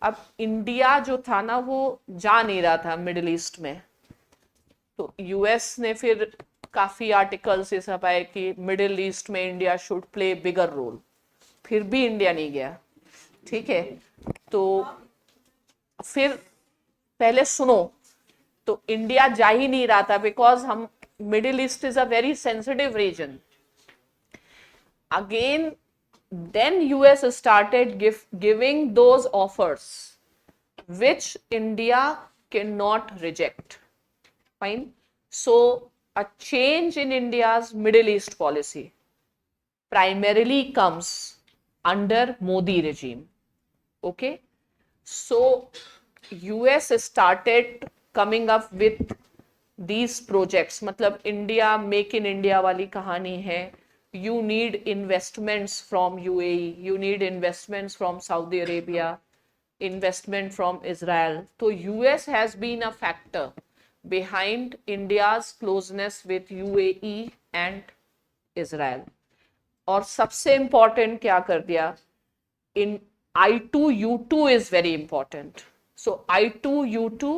अब इंडिया जो था ना वो जा नहीं रहा था मिडिल ईस्ट में, तो यूएस ने फिर काफी आर्टिकल्स ये सब आए कि मिडिल ईस्ट में India should play bigger role, फिर भी इंडिया नहीं गया, ठीक है। तो फिर पहले सुनो, तो इंडिया जा ही नहीं रहा था बिकॉज हम middle east is a very sensitive region. Again then US started giving those offers which India cannot reject, fine. So a change in India's Middle East policy primarily comes under Modi regime, okay. So US started coming up with these projects, मतलब इंडिया मेक इन इंडिया वाली कहानी है। You need investments from UAE, you need investments from Saudi Arabia, investment from Israel. So US has been a factor behind India's closeness with UAE and Israel. और सबसे important क्या कर दिया, in I2U2 is very important. So I2U2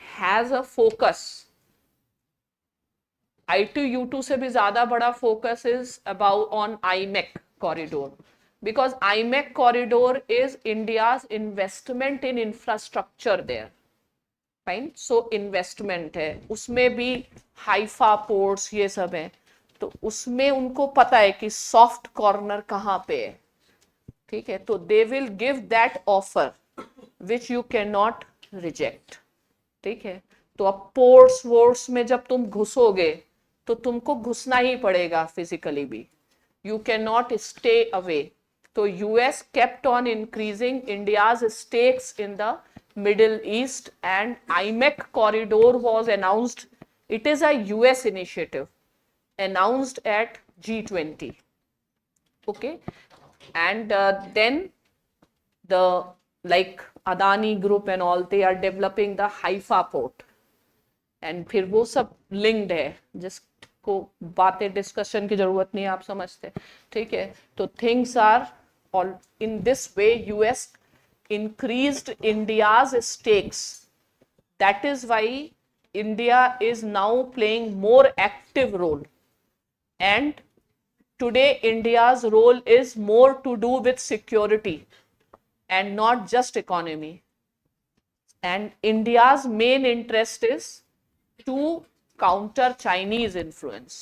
has a focus, I2U2 से भी ज्यादा बड़ा focus is about on IMEC corridor, because IMEC corridor is India's investment in infrastructure there, fine. So investment है उसमें भी, हाइफा पोर्ट्स ये सब है, तो उसमें उनको पता है कि सॉफ्ट कॉर्नर कहाँ पे है, ठीक है। तो they will give that offer which you can not reject, ठीक है। तो अब पोर्ट्स वोर्ट्स में जब तुम घुसोगे तो तुमको घुसना ही पड़ेगा फिजिकली भी, you can not stay away. तो US kept on increasing India's stakes in the Middle East and IMEC corridor was announced, it is a US initiative announced at G20, okay. And then the like Adani group and all, they are developing the Haifa port, and फिर वो सब linked है, जिसको बातें डिस्कशन की जरूरत नहीं है, आप समझते, ठीक है। तो things are all in this way, US increased India's stakes, that is why India is now playing more active role. And today India's role is more to do with security and not just economy. And India's main interest is to counter Chinese influence.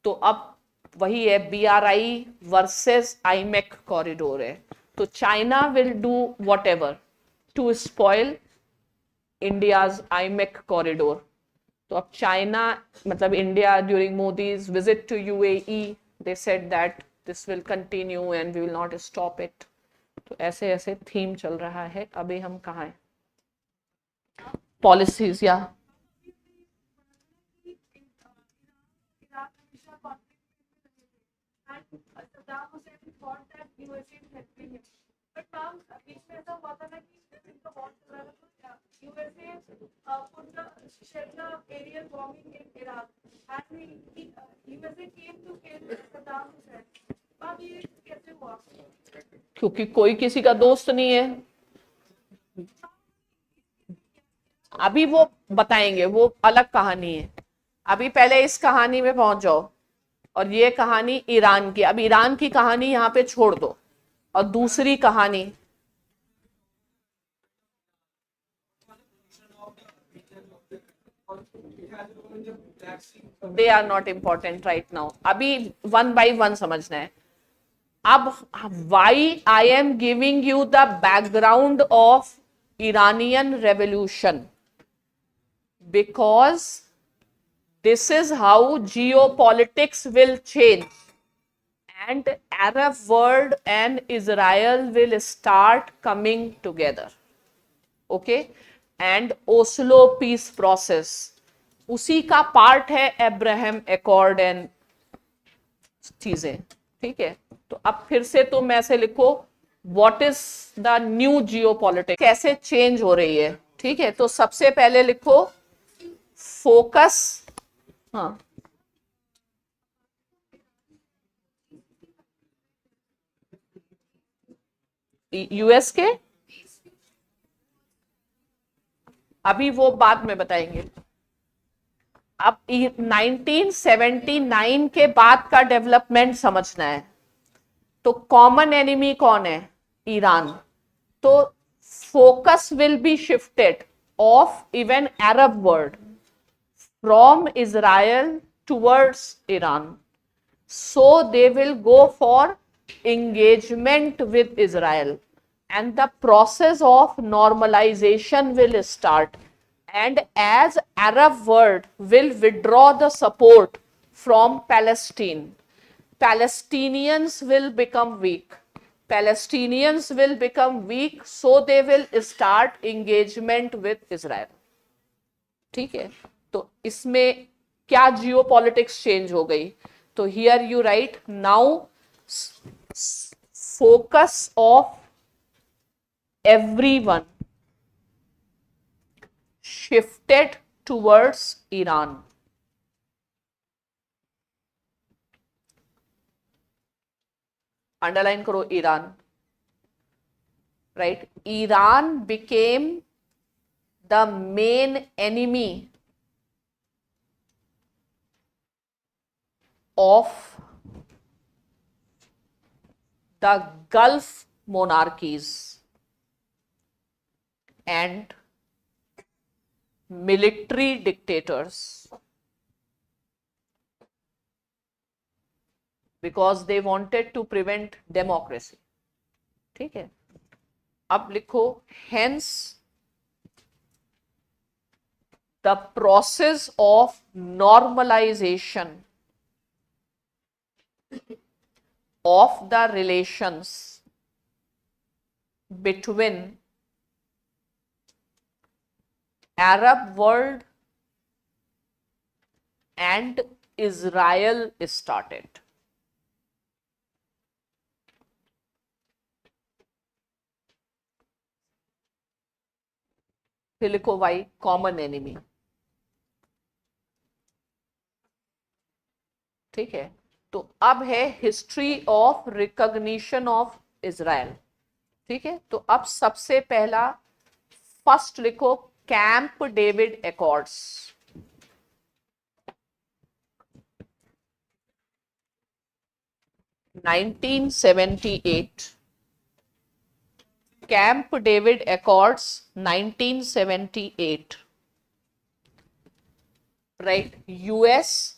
तो अब वही है, BRI versus IMEC corridor है, तो China will do whatever to spoil India's IMEC corridor. तो अब चाइना, मतलब India during Modi's visit to UAE, they said that this will continue and we will not stop it. तो ऐसे ऐसे थीम चल रहा है। अभी हम कहाँ हैं, पॉलिसीज या shed the aerial bombing in Iraq, and USA came to kill Saddam Hussein. अब ये कैसे हुआ? क्योंकि कोई किसी का दोस्त नहीं है। अभी वो बताएंगे, वो अलग कहानी है। अभी पहले इस कहानी में पहुंच जाओ, और ये कहानी ईरान की, अब ईरान की कहानी यहाँ पे छोड़ दो, और दूसरी कहानी they are not important right now. अभी one by one समझना है। अब why I am giving you the background of Iranian revolution, because this is how geopolitics will change, and Arab world and Israel will start coming together, okay. And Oslo peace process उसी का पार्ट है, अब्राहम एकॉर्ड एंड चीजें, ठीक है। तो अब फिर से तुम ऐसे लिखो, what is the new geopolitics, कैसे चेंज हो रही है। ठीक है, तो सबसे पहले लिखो फोकस, हाँ, यूएस के, अभी वो बाद में बताएंगे। अब 1979 के बाद का डेवलपमेंट समझना है। तो कॉमन एनिमी कौन है? ईरान। तो focus will be shifted of even Arab world from Israel towards Iran, so they will go for engagement with Israel, and the process of normalization will start, and as Arab world will withdraw the support from Palestine, Palestinians will become weak, Palestinians will become weak, so they will start engagement with Israel। ठीक है, तो इसमें क्या जियोपॉलिटिक्स चेंज हो गई? तो here you right now focus of everyone shifted towards Iran. Underline करो Iran, right. Iran became the main enemy of the Gulf monarchies and military dictators, because they wanted to prevent democracy। ठीक है, अब लिखो hence the process of normalization of the relations between Arab world and Israel started। फिर लिखो वाई कॉमन एनिमी। ठीक है, तो अब है history of recognition of Israel. ठीक है, तो अब सबसे पहला फर्स्ट लिखो Camp David Accords. Nineteen 1978, Camp David Accords 1978, right. US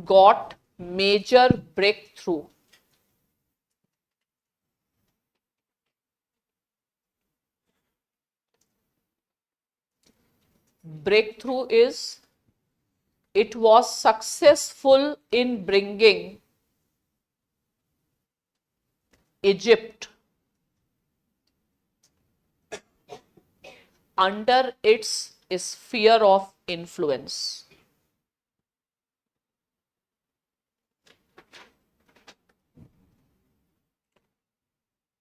got major breakthrough is it was successful in bringing Egypt under its sphere of influence।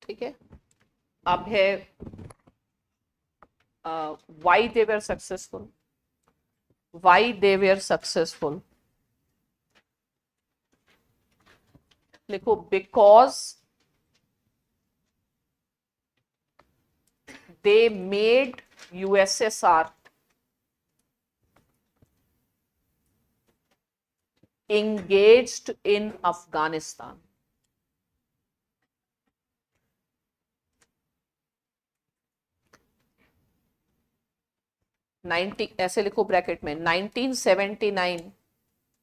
ठीक है, अब है why they were successful, why they were successful। लिखो because they made USSR engaged in Afghanistan। ऐसे लिखो ब्रैकेट में 1979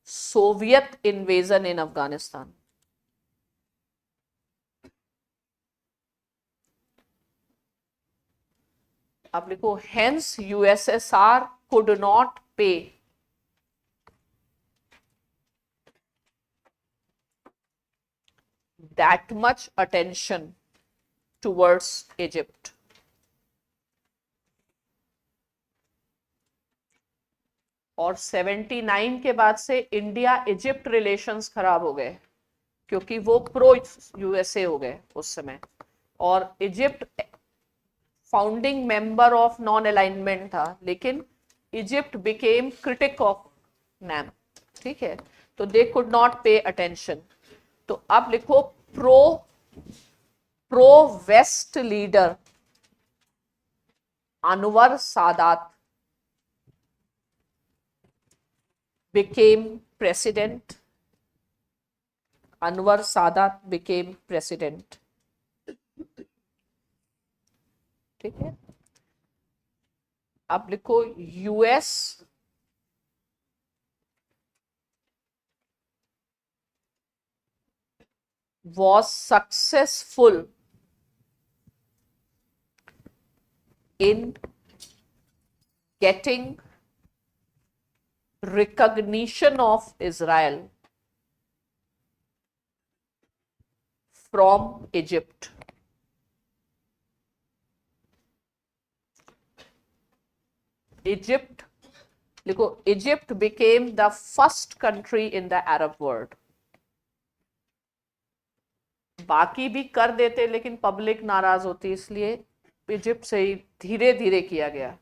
सोवियत इन्वेजन इन अफगानिस्तान। अब लिखो हेंस यूएसएसआर कुड नॉट पे that much attention towards Egypt। और 79 के बाद से इंडिया इजिप्ट रिलेशंस खराब हो गए। क्योंकि वो प्रो यूएसए हो गए उस समय, और Egypt founding member of non alignment था, लेकिन Egypt became critic of NAM, ठीक है, तो they could not pay attention. तो अब लिखो pro west leader Anwar Sadat became president. Anwar Sadat became president. ठीक है, अब लिखो US was successful in getting recognition of Israel from Egypt. Egypt, लिखो, Egypt became the first country in the Arab world. बाकी भी कर देते लेकिन पब्लिक नाराज होती, इसलिए इजिप्ट से ही धीरे धीरे किया गया।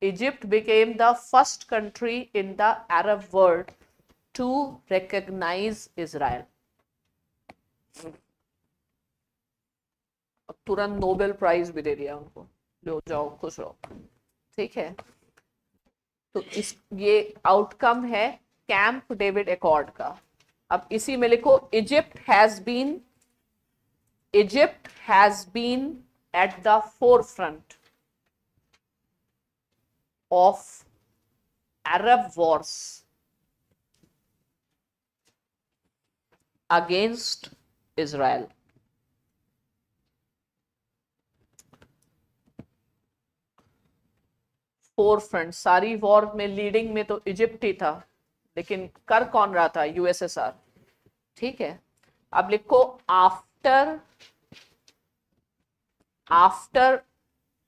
Egypt became the first country in the Arab world to recognize Israel. अब तुरंत नोबेल प्राइज भी दे दिया उनको, लो जाओ खुश रहो, ठीक है। तो इस ये आउटकम है कैंप डेविड एकॉर्ड का। अब इसी में लिखो Egypt has been at the forefront of Arab wars against Israel. Forefront, सारी वॉर में लीडिंग में तो इजिप्ट ही था, लेकिन कर कौन रहा था? यूएसएसआर, ठीक है। अब लिखो after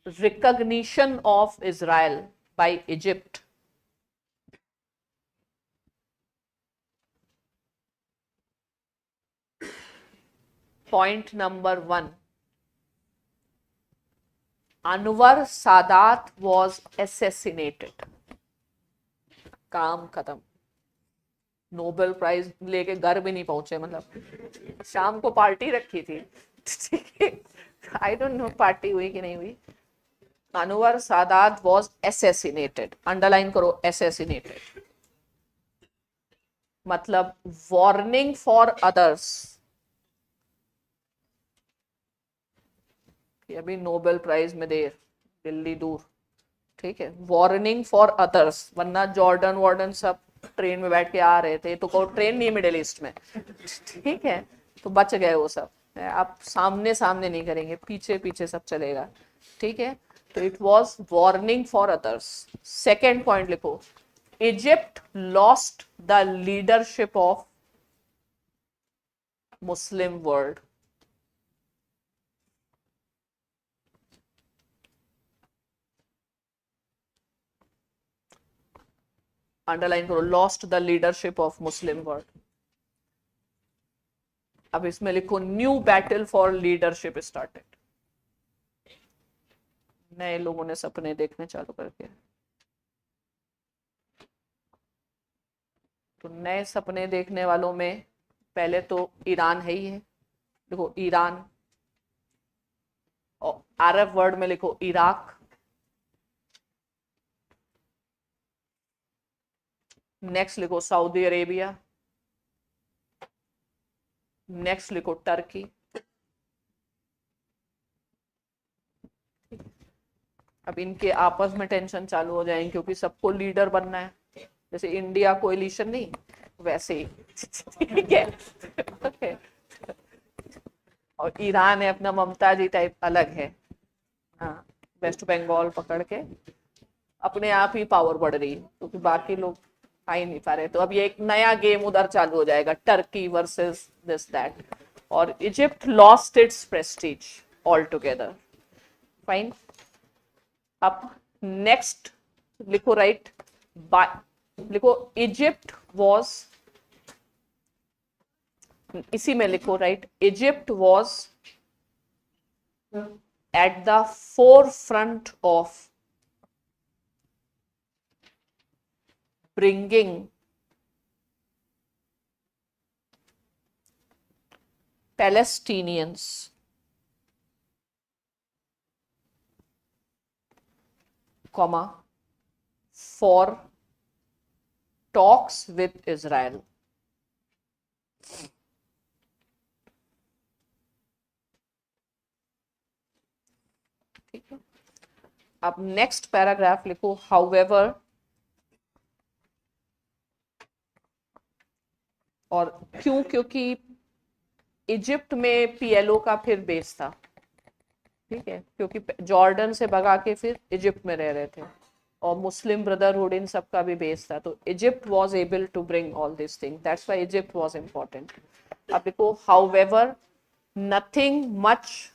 recognition of Israel by Egypt, point number 1, Anwar Sadat was assassinated. काम खत्म, नोबेल प्राइज लेके घर भी नहीं पहुंचे, मतलब शाम को पार्टी रखी थी, ठीक है, आई डोंट नो पार्टी हुई कि नहीं हुई। Anwar Sadat was assassinated. Underline करो assassinated, मतलब warning for others कि अभी नोबेल प्राइज में देर, दिल्ली दूर, ठीक है, वार्निंग फॉर अदर्स, वरना जॉर्डन वार्डन सब ट्रेन में बैठ के आ रहे थे, तो ट्रेन नहीं है मिडिल ईस्ट में, ठीक है, तो बच गए वो सब। आप सामने सामने नहीं करेंगे, पीछे पीछे सब चलेगा, ठीक है। तो it was warning for others. Second point लिखो, Egypt lost the leadership of Muslim world. Underline करो, lost the leadership of Muslim world. अब इसमें लिखो new battle for leadership started. नए लोगों ने सपने देखने चालू करके, तो नए सपने देखने वालों में पहले तो ईरान है ही है, देखो ईरान, और अरब वर्ल्ड में लिखो इराक, नेक्स्ट लिखो सऊदी अरेबिया, नेक्स्ट लिखो टर्की। अब इनके आपस में टेंशन चालू हो जाएंगे, क्योंकि सबको लीडर बनना है, जैसे इंडिया कोएलिशन नहीं, वैसे ही, ठीक है, ओके। और ईरान है अपना ममताजी टाइप, अलग है, हाँ, वेस्ट बंगाल पकड़ के अपने आप ही पावर बढ़ रही है, क्योंकि बाकी लोग आ ही नहीं पा रहे। तो अब ये एक नया गेम उधर चालू हो जाएगा, टर्की वर्सेस दिस दैट, और Egypt lost its Prestige all together, fine. अब नेक्स्ट लिखो, राइट, लिखो इजिप्ट वॉज इसी में लिखो, right, Egypt was at the four front of bringing Palestinians comma for talks with Israel. ठीक है, अब नेक्स्ट पैराग्राफ लिखो, हाउएवर, और क्यों, क्योंकि इजिप्ट में पीएलओ का फिर बेस था, ठीक है, क्योंकि जॉर्डन से भगा के फिर इजिप्ट में रह रहे थे, और मुस्लिम ब्रदरहुड इन सब का भी बेस था, तो Egypt was able to bring all this thing, that's why Egypt was important. अब देखो, however nothing much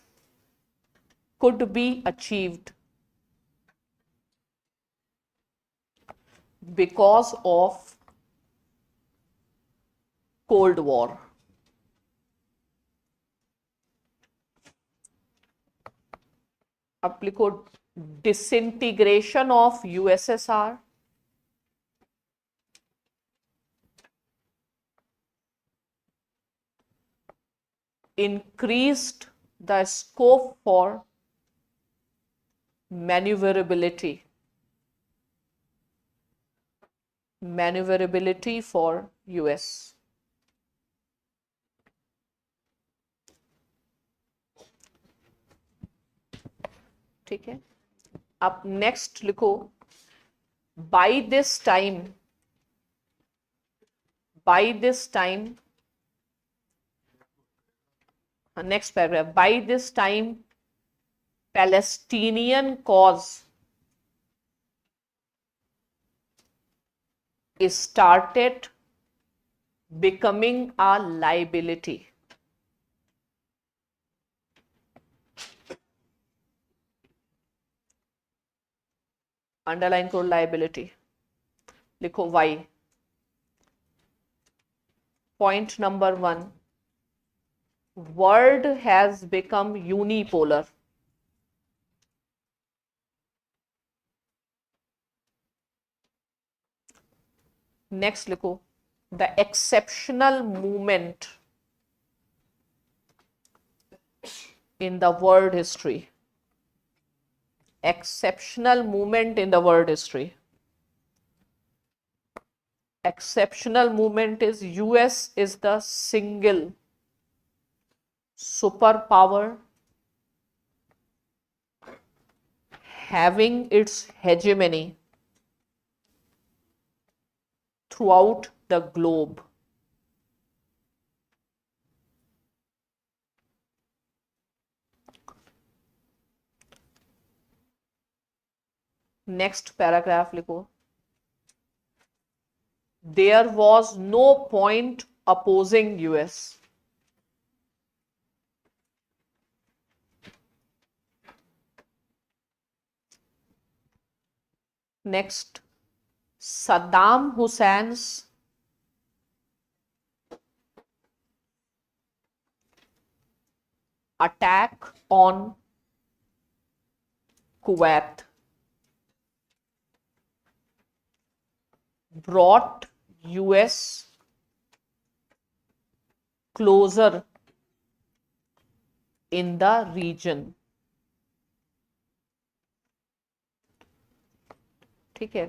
could be achieved because of cold war. अब लिखो, disintegration of USSR, increased the scope for maneuverability for US. ठीक है, अब नेक्स्ट लिखो, by this time next paragraph, by this time Palestinian cause started becoming a liability. Underline करो लाइबिलिटी, लिखो why. Point number 1, world has become unipolar. Next लिखो, the exceptional movement in the world history. Exceptional movement in the world history. Exceptional movement is US is the single superpower having its hegemony throughout the globe. Next paragraph लिखो, there was no point opposing US. Next, Saddam Hussein's attack on Kuwait brought US closer in the region. ठीक है,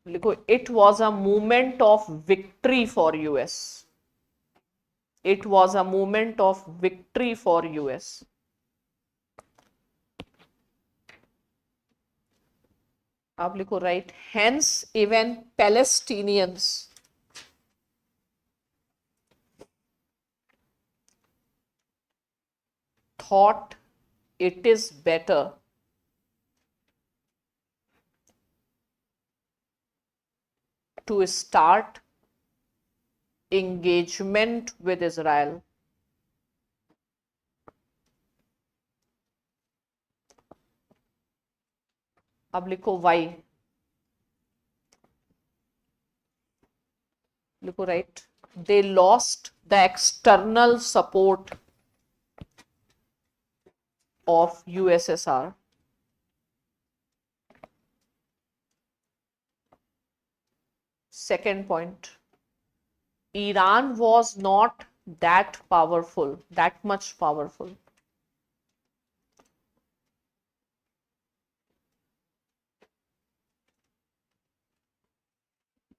लिखो, it was a moment of victory for US. It was a moment of victory for US. आप लिखो, right, hence even Palestinians thought it is better to start engagement with Israel. अब लिखो वाई, लिखो, right, they lost the external support of USSR. Second point, Iran was not that powerful, that much powerful.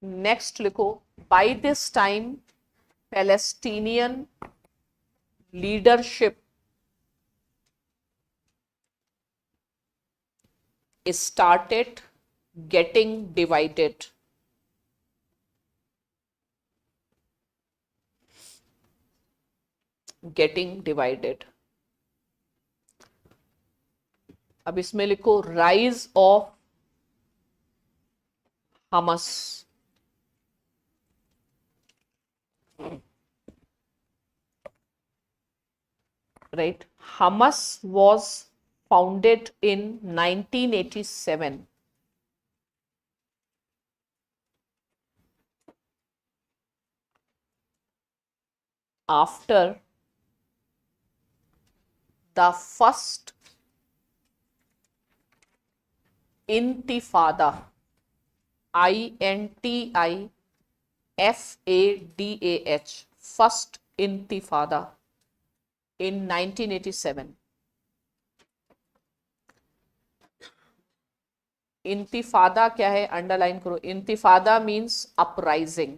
Next लिखो, by this time Palestinian leadership started getting divided. Getting divided. अब इसमें लिखो rise of Hamas. Right? Hamas was founded in 1987. After the first Intifada, INTIFADAH, first Intifada in 1987. इंतिफादा क्या है, अंडरलाइन करो. Intifada means uprising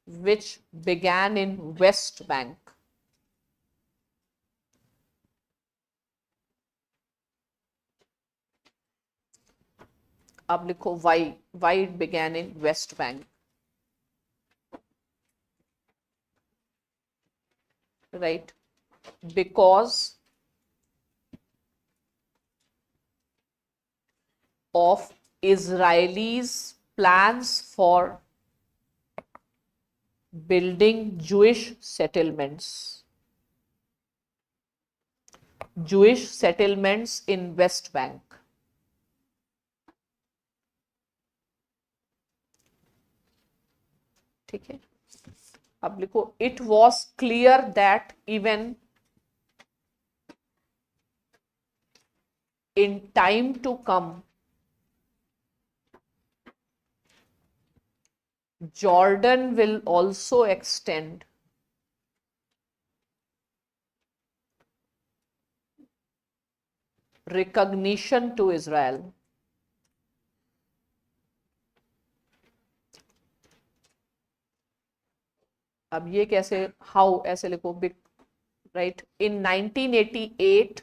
which began in West Bank. अब लिखो why it began in West Bank. Right? Because of Israelis' plans for building Jewish settlements. Jewish settlements in West Bank. ठीक है, अब लिखो it was clear that even in time to come Jordan will also extend recognition to Israel. अब ये कैसे, हाउ, ऐसे लिखो, right. In 1988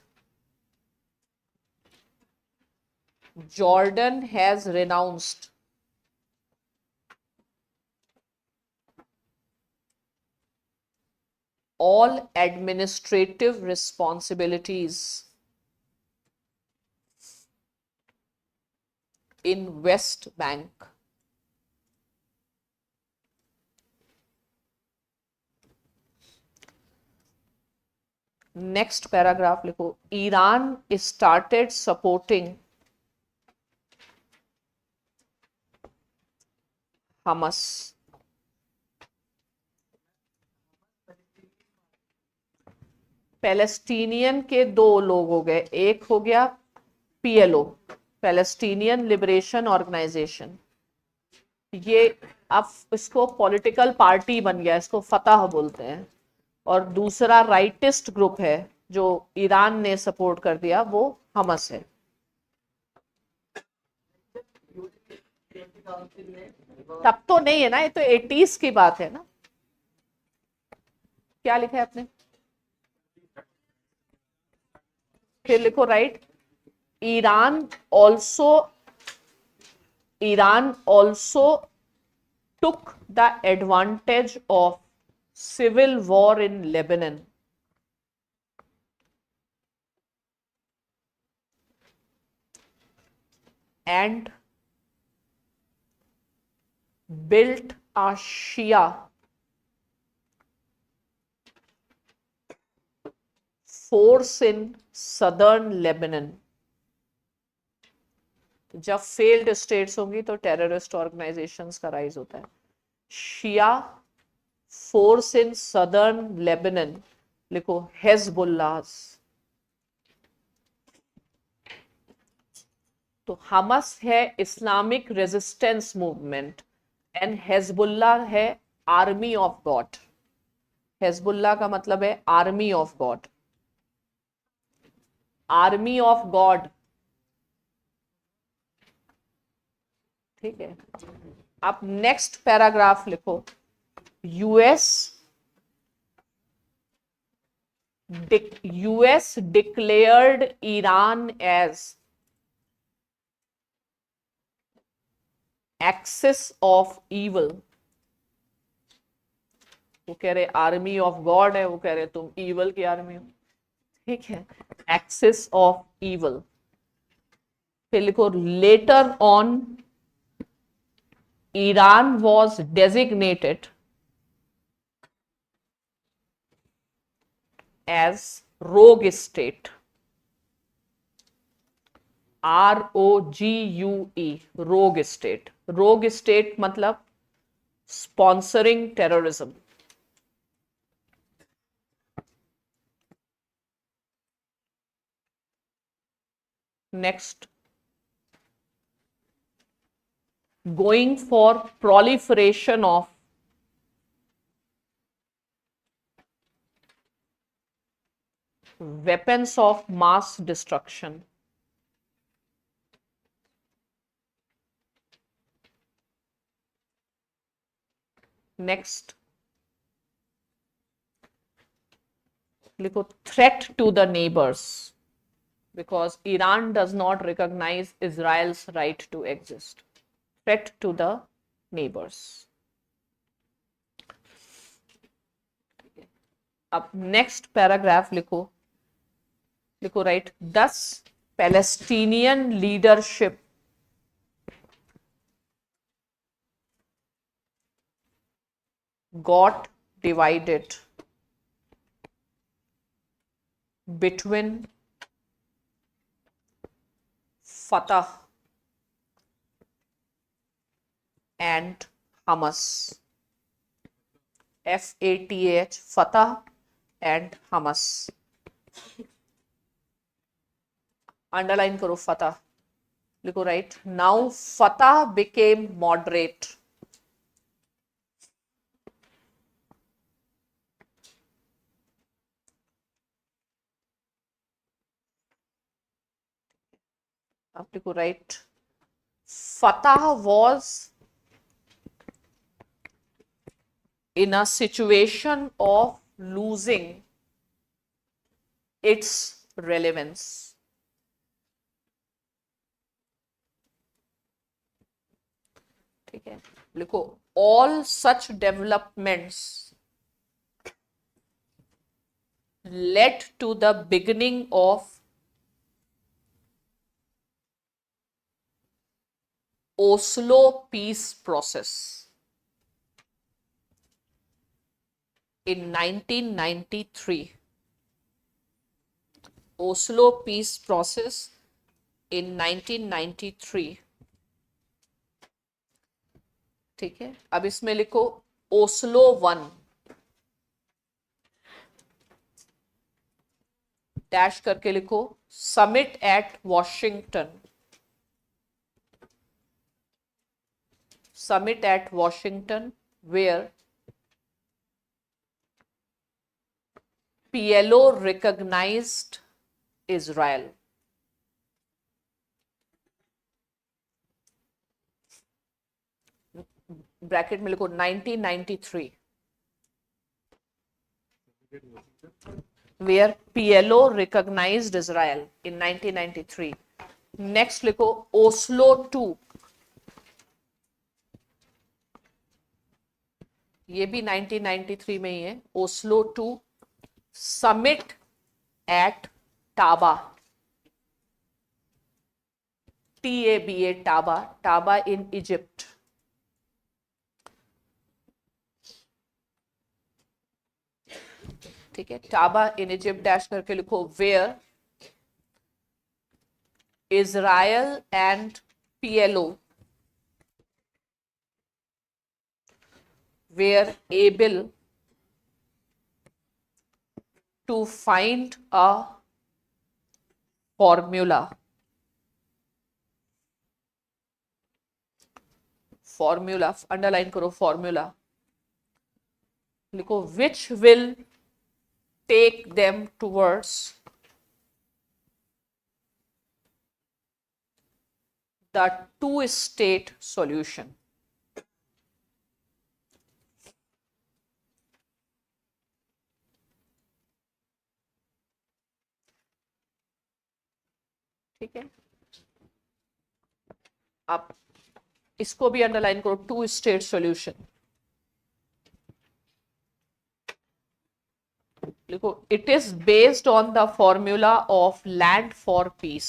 Jordan has renounced all administrative responsibilities in West Bank. Next paragraph लिखो, Iran started supporting Hamas. Palestinian के दो लोग हो गए, एक हो गया PLO, पैलेस्टीनियन लिबरेशन ऑर्गेनाइजेशन. ये अब इसको पॉलिटिकल पार्टी बन गया, इसको फतह बोलते हैं. और दूसरा राइटिस्ट ग्रुप है जो ईरान ने सपोर्ट कर दिया, वो हमस है. तब तो नहीं है ना, ये तो 80s की बात है ना. क्या लिखा है आपने, फिर लिखो, right. Iran also took the advantage of civil war in Lebanon and built a Shia force in southern Lebanon. जब फेल्ड स्टेट्स होंगी तो टेररिस्ट ऑर्गेनाइजेशंस का राइज होता है. Shia force in southern Lebanon, लिखो हेजबुल्लाह. तो हमस है Islamic resistance movement and Hezbollah है आर्मी ऑफ गॉड. हेजबुल्लाह का मतलब है army of God. Army of God. ठीक है. आप नेक्स्ट पैराग्राफ लिखो. US declared Iran as axis of evil. वो कह रहे आर्मी ऑफ गॉड है, वो कह रहे तुम इवल की आर्मी हो. ठीक है. Axis of evil. फिर लिखो later on Iran was designated as rogue state. ROGUE, rogue state. Rogue state मतलब sponsoring terrorism. Next, going for proliferation of weapons of mass destruction. Next, लिखो threat to the neighbors, because Iran does not recognize Israel's right to exist. Threat to the neighbors. अब नेक्स्ट पैराग्राफ लिखो. लिखो right, thus Palestinian leadership got divided between Fatah and Hamas. FATH, Fatah and Hamas. Underline करो Fatah. लिखो right. Now Fatah became moderate. अब लिखो right. Fatah was in a situation of losing its relevance. ठीक है. लिखो all such developments led to the beginning of Oslo peace process in 1993. Oslo peace process in 1993. ठीक है. अब इसमें लिखो ओस्लो 1 डैश करके लिखो summit at Washington. Summit at Washington, where PLO recognized Israel. Bracket में लिखो 1993, where PLO recognized Israel in 1993. Next लिखो Oslo 2. ये भी 1993 में ही है. Oslo 2 summit at Taba. TABA, Taba. Taba in Egypt. ठीक है. टाबा इन इजिप्ट डैश करके लिखो where Israel and PLO were able to find a formula underline करो formula लिखो which will take them towards the two-state solution. ठीक है, अब इसको भी अंडरलाइन करो, टू स्टेट सॉल्यूशन लिखो, it is based on the formula of land for peace.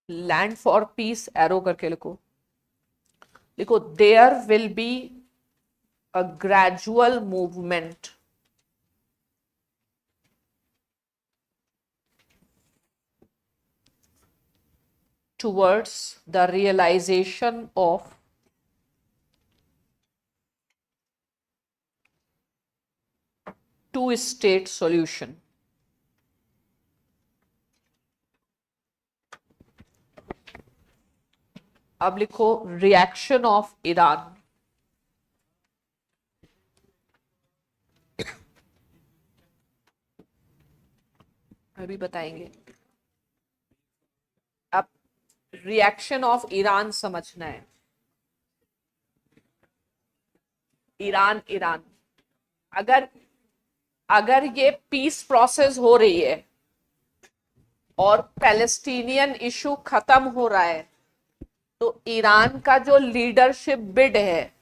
Land for peace arrow करके लिखो there will be a gradual movement towards the realization of two-state solution. अब लिखो रिएक्शन ऑफ ईरान. अभी बताएंगे. अब रिएक्शन ऑफ ईरान समझना है. ईरान अगर ये पीस प्रोसेस हो रही है और पैलेस्टीनियन इशू खत्म हो रहा है, तो ईरान का जो लीडरशिप बिड है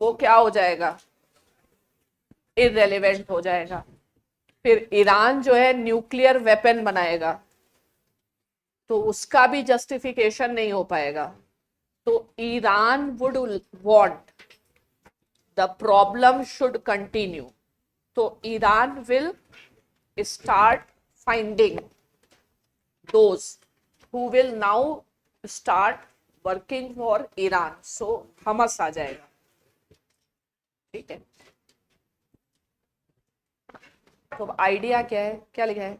वो क्या हो जाएगा, इररेलेवेंट हो जाएगा. फिर ईरान जो है न्यूक्लियर वेपन बनाएगा तो उसका भी जस्टिफिकेशन नहीं हो पाएगा. तो Iran would want the problem should continue. तो Iran will start finding those who will now start working for Iran. So Hamas आ जाएगा. ठीक है, तो आइडिया क्या है, क्या लिखा है,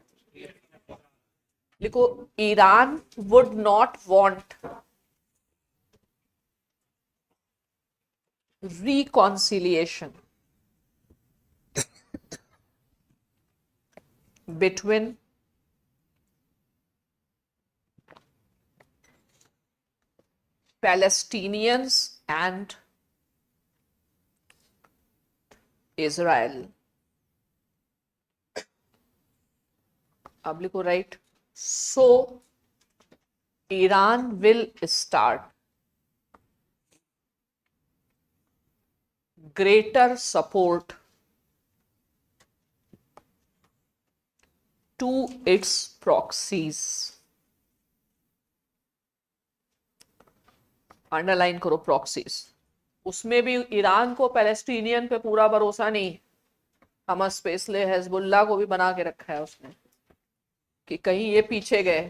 लिखो Iran would not want reconciliation between Palestinians and Israel. अब लिखो right. So Iran will start greater support to its proxies. Underline करो proxies. उसमें भी ईरान को पैलेस्टीनियन पे पूरा भरोसा नहीं. हमास पे इसलिए हिजबुल्लाह को भी बना के रखा है उसने कि कहीं ये पीछे गए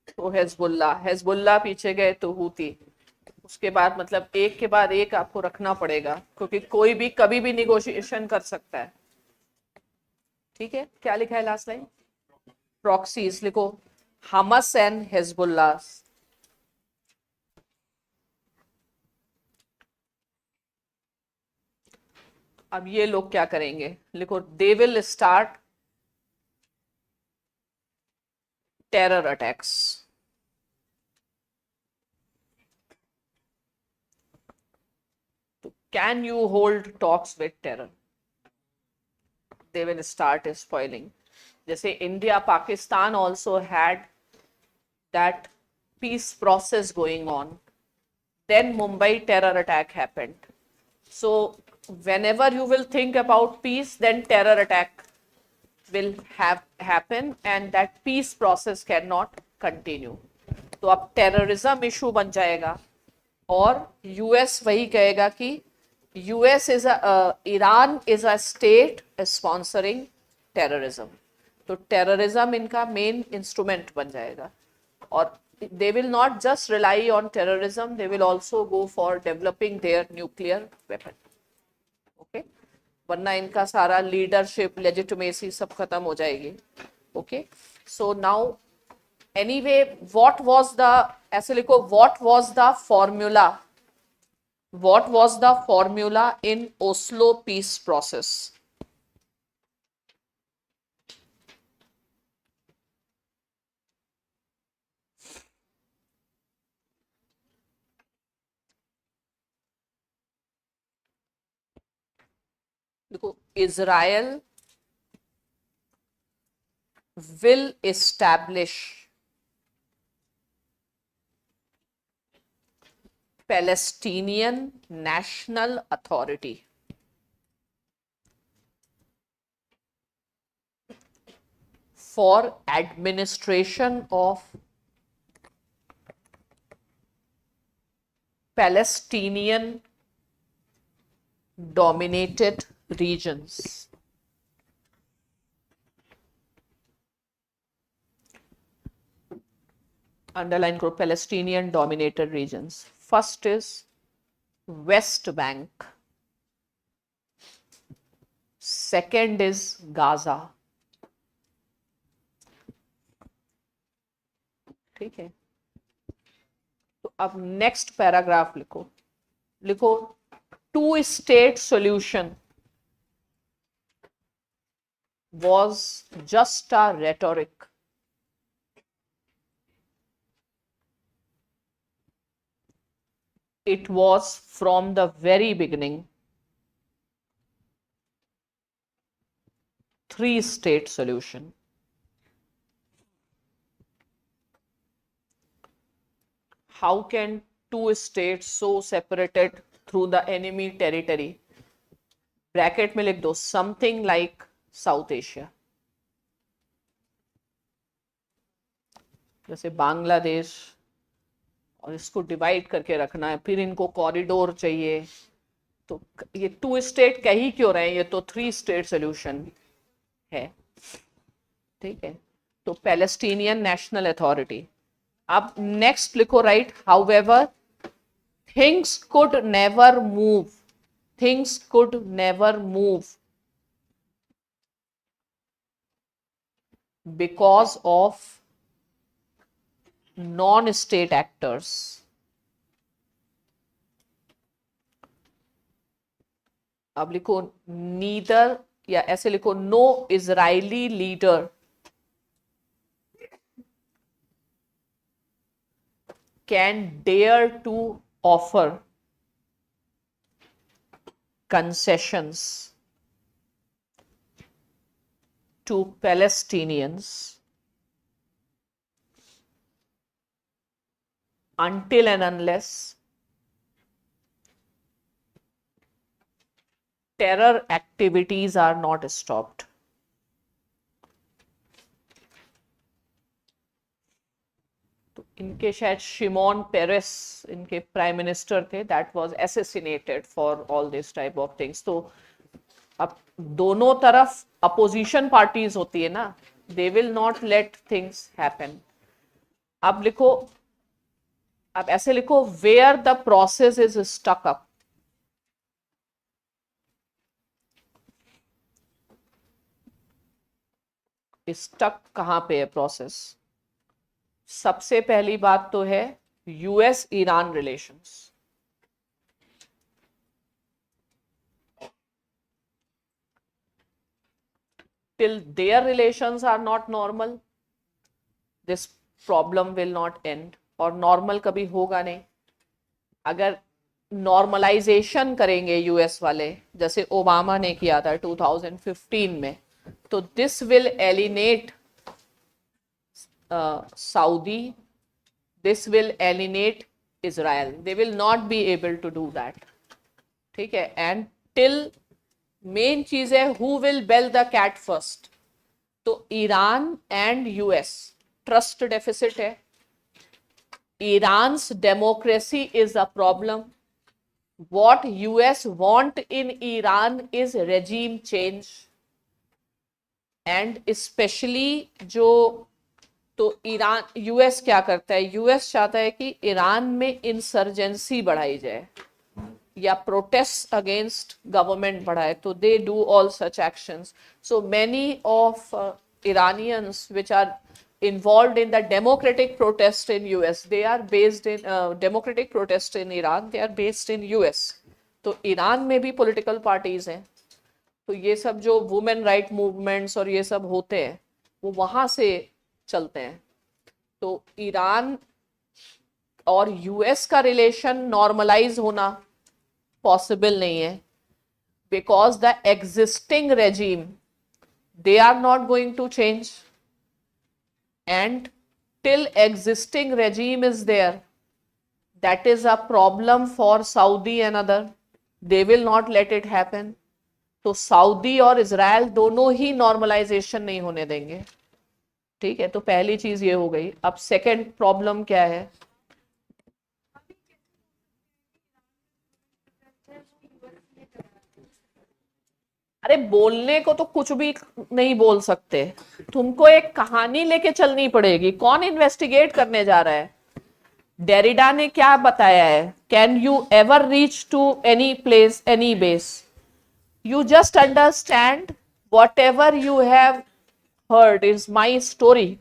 तो हिजबुल्लाह पीछे गए तो हूती. उसके बाद मतलब एक के बाद एक आपको रखना पड़ेगा क्योंकि कोई भी कभी भी निगोशिएशन कर सकता है. ठीक है, क्या लिखा है लास्ट लाइन, प्रॉक्सीज लिखो, हमास एंड हिजबुल्लाह. अब ये लोग क्या करेंगे, लिखो they will start terror attacks. Can you hold talks with terror? They will start spoiling. जैसे India, Pakistan also had that peace process going on. Then Mumbai terror attack happened. So whenever you will think about peace, then terror attack will happen and that peace process cannot continue. तो अब terrorism issue बन जाएगा और US वही कहेगा कि US is Iran is a state sponsoring terrorism. तो terrorism इनका main instrument बन जाएगा. और they will not just rely on terrorism, they will also go for developing their nuclear weapon. Okay? वरना इनका सारा leadership, legitimacy सब खत्म हो जाएगी. Okay? So now, anyway, what was the, ऐसे लिखो, what was the formula? What was the formula in Oslo peace process? देखो, Israel will establish Palestinian National Authority for administration of Palestinian dominated regions. Underline karo, Palestinian dominated regions. First is West Bank. Second is Gaza. ठीक है. तो अब नेक्स्ट पैराग्राफ लिखो. लिखो, two state solution was just a rhetoric. It was from the very beginning three-state solution. How can two states so separated through the enemy territory? Bracket में लिख दो, something like South Asia. जैसे बांग्लादेश, और इसको डिवाइड करके रखना है, फिर इनको कॉरिडोर चाहिए. तो ये टू स्टेट कह ही क्यों रहे हैं, ये तो थ्री स्टेट सोल्यूशन है. ठीक है. तो पैलेस्टीनियन नेशनल अथॉरिटी. अब नेक्स्ट लिखो, right, however things could never move, things could never move because of non-state actors. अब लिखो, neither, या ऐसे लिखो, no Israeli leader can dare to offer concessions to Palestinians until and unless terror activities are not stopped. तो इनके शायद शिमोन पेरेस इनके प्राइम मिनिस्टर थे, that was assassinated for all this type of things. तो अब दोनों तरफ अपोजिशन पार्टीज होती है ना, they will not let things happen. अब लिखो, अब ऐसे लिखो, where the process is stuck up. Stuck कहां पे है प्रोसेस? सबसे पहली बात तो है US Iran relations. till their relations are not normal, this problem will not end. और नॉर्मल कभी होगा नहीं. अगर नॉर्मलाइजेशन करेंगे यूएस वाले, जैसे ओबामा ने किया था 2015 में, तो this will एलिनेट Saudi, this will alienate Israel. They will not be able to do that. ठीक है. And till main चीज है, who will bell the cat first? तो Iran and US trust deficit है. Iran's democracy is a problem. what US want in Iran is regime change, and especially जो तो ईरान यूएस क्या करता है, यूएस चाहता है कि ईरान में इंसर्जेंसी बढ़ाई जाए या प्रोटेस्ट अगेंस्ट गवर्नमेंट बढ़ाए, तो they do all such actions. So many of Iranians which are involved in the democratic protest in US, they are based in democratic protest in Iran, they are based in US. तो ईरान में भी पॉलिटिकल पार्टीज हैं, तो ये सब जो वुमेन राइट मूवमेंट्स और ये सब होते हैं वो वहां से चलते हैं. तो ईरान और यूएस का रिलेशन नॉर्मलाइज होना पॉसिबल नहीं है, because the existing regime they are not going to change, and till existing regime is there, that is a problem for Saudi and other. They will not let it happen. तो सऊदी और इजराइल दोनों ही नॉर्मलाइजेशन नहीं होने देंगे. ठीक है, तो पहली चीज ये हो गई. अब सेकंड प्रॉब्लम क्या है? अरे बोलने को तो कुछ भी नहीं बोल सकते, तुमको एक कहानी लेके चलनी पड़ेगी. कौन इन्वेस्टिगेट करने जा रहा है? डेरिडा ने क्या बताया है? Can you ever reach to any place, any base? You just understand whatever you have heard is my story.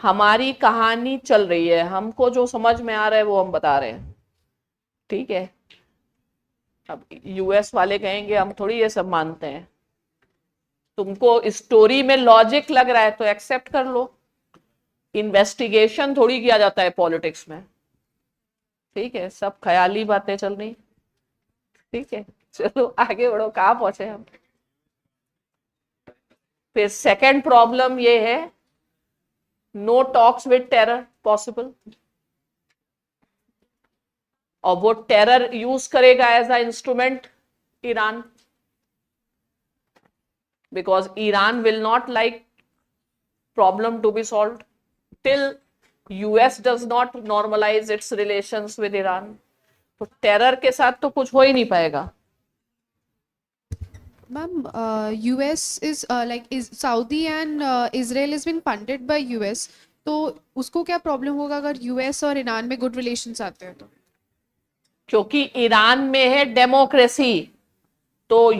हमारी कहानी चल रही है, हमको जो समझ में आ रहा है वो हम बता रहे हैं. ठीक है, अब यूएस वाले कहेंगे हम थोड़ी ये सब मानते हैं. तुमको स्टोरी में लॉजिक लग रहा है तो एक्सेप्ट कर लो. इन्वेस्टिगेशन थोड़ी किया जाता है पॉलिटिक्स में. ठीक है, सब ख्याली बातें चल रही. ठीक है, चलो आगे बढ़ो. कहाँ पहुंचे हम? फिर सेकंड प्रॉब्लम ये है, no talks with terror possible. और वो टेरर यूज करेगा as a instrument Iran, because Iran will not like problem to be solved till US does not normalise its relations with Iran. तो टेरर के साथ तो कुछ हो ही नहीं पाएगा. Ma'am, US is Saudi and Israel is being funded by US. तो उसको क्या प्रॉब्लम होगा अगर US और ईरान में गुड रिलेशंस आते हैं तो? क्योंकि ईरान में है डेमोक्रेसी, तो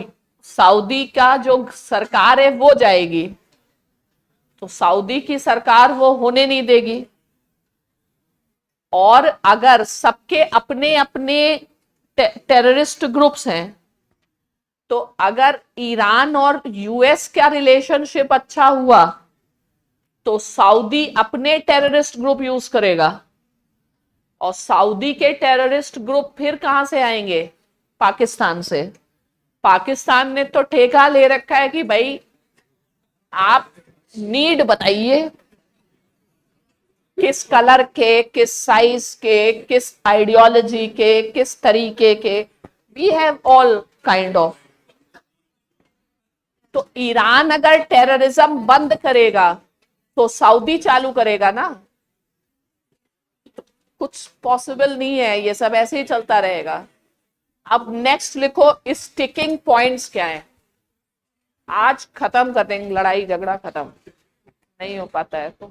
सऊदी का जो सरकार है वो जाएगी, तो सऊदी की सरकार वो होने नहीं देगी. और अगर सबके अपने अपने टेररिस्ट ग्रुप्स हैं, तो अगर ईरान और यूएस का रिलेशनशिप अच्छा हुआ तो सऊदी अपने टेररिस्ट ग्रुप यूज करेगा, और सऊदी के टेररिस्ट ग्रुप फिर कहां से आएंगे? पाकिस्तान से. पाकिस्तान ने तो ठेका ले रखा है कि भाई आप नीड बताइए, किस कलर के, किस साइज के, किस आइडियोलॉजी के, किस तरीके के. We have all kind of. तो ईरान अगर टेररिज्म बंद करेगा तो सऊदी चालू करेगा ना. कुछ पॉसिबल नहीं है, ये सब ऐसे ही चलता रहेगा. अब नेक्स्ट लिखो, स्टिकिंग पॉइंट्स क्या है. आज खत्म कर देंगे, लड़ाई झगड़ा खत्म नहीं हो पाता है तो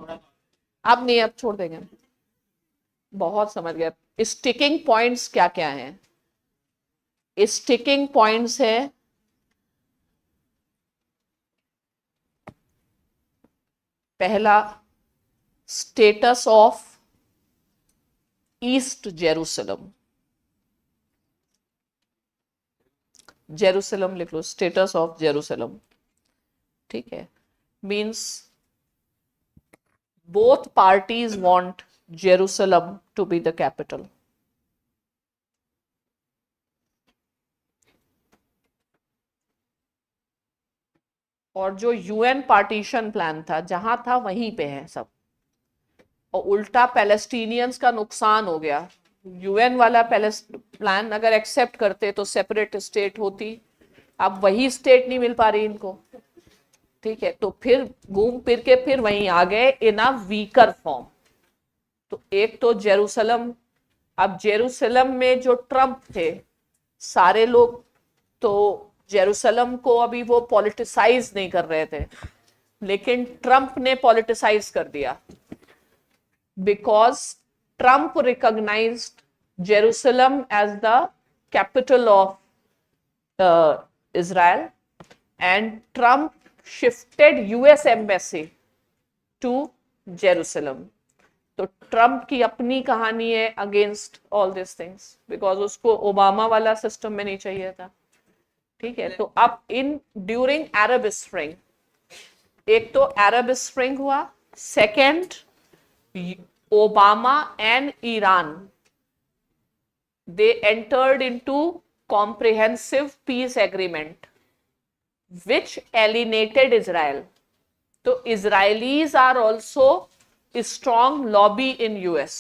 अब नहीं, अब छोड़ देंगे, बहुत समझ गया. स्टिकिंग पॉइंट्स क्या क्या है? स्टिकिंग पॉइंट्स है, पहला status of east Jerusalem. Jerusalem लिख लो, स्टेटस ऑफ जेरूसलम. ठीक है, means both parties want Jerusalem to be the capital. और जो यूएन पार्टीशन प्लान था, जहां था वहीं पे है सब, और उल्टा पैलेस्टीनियंस का नुकसान हो गया. यूएन वाला प्लान अगर एक्सेप्ट करते तो सेपरेट स्टेट होती, अब वही स्टेट नहीं मिल पा रही इनको. ठीक है, तो फिर घूम फिर के फिर वहीं आ गए इन अ वीकर फॉर्म. तो एक तो जेरूसलम अब जेरूसलम में जो ट्रम्प थे, सारे लोग तो जेरूसलम को अभी वो पॉलिटिसाइज नहीं कर रहे थे, लेकिन ट्रम्प ने पॉलिटिसाइज कर दिया, because Trump recognised Jerusalem as the capital of Israel, and Trump shifted US embassy to Jerusalem. तो ट्रम्प की अपनी कहानी है against all this things, because उसको ओबामा वाला सिस्टम में नहीं चाहिए था, ठीक है। तो अब इन ड्यूरिंग अरब स्प्रिंग, एक तो अरब स्प्रिंग हुआ, second Obama and Iran, they entered into comprehensive peace agreement which alienated Israel. तो Israelis are also a strong lobby in US.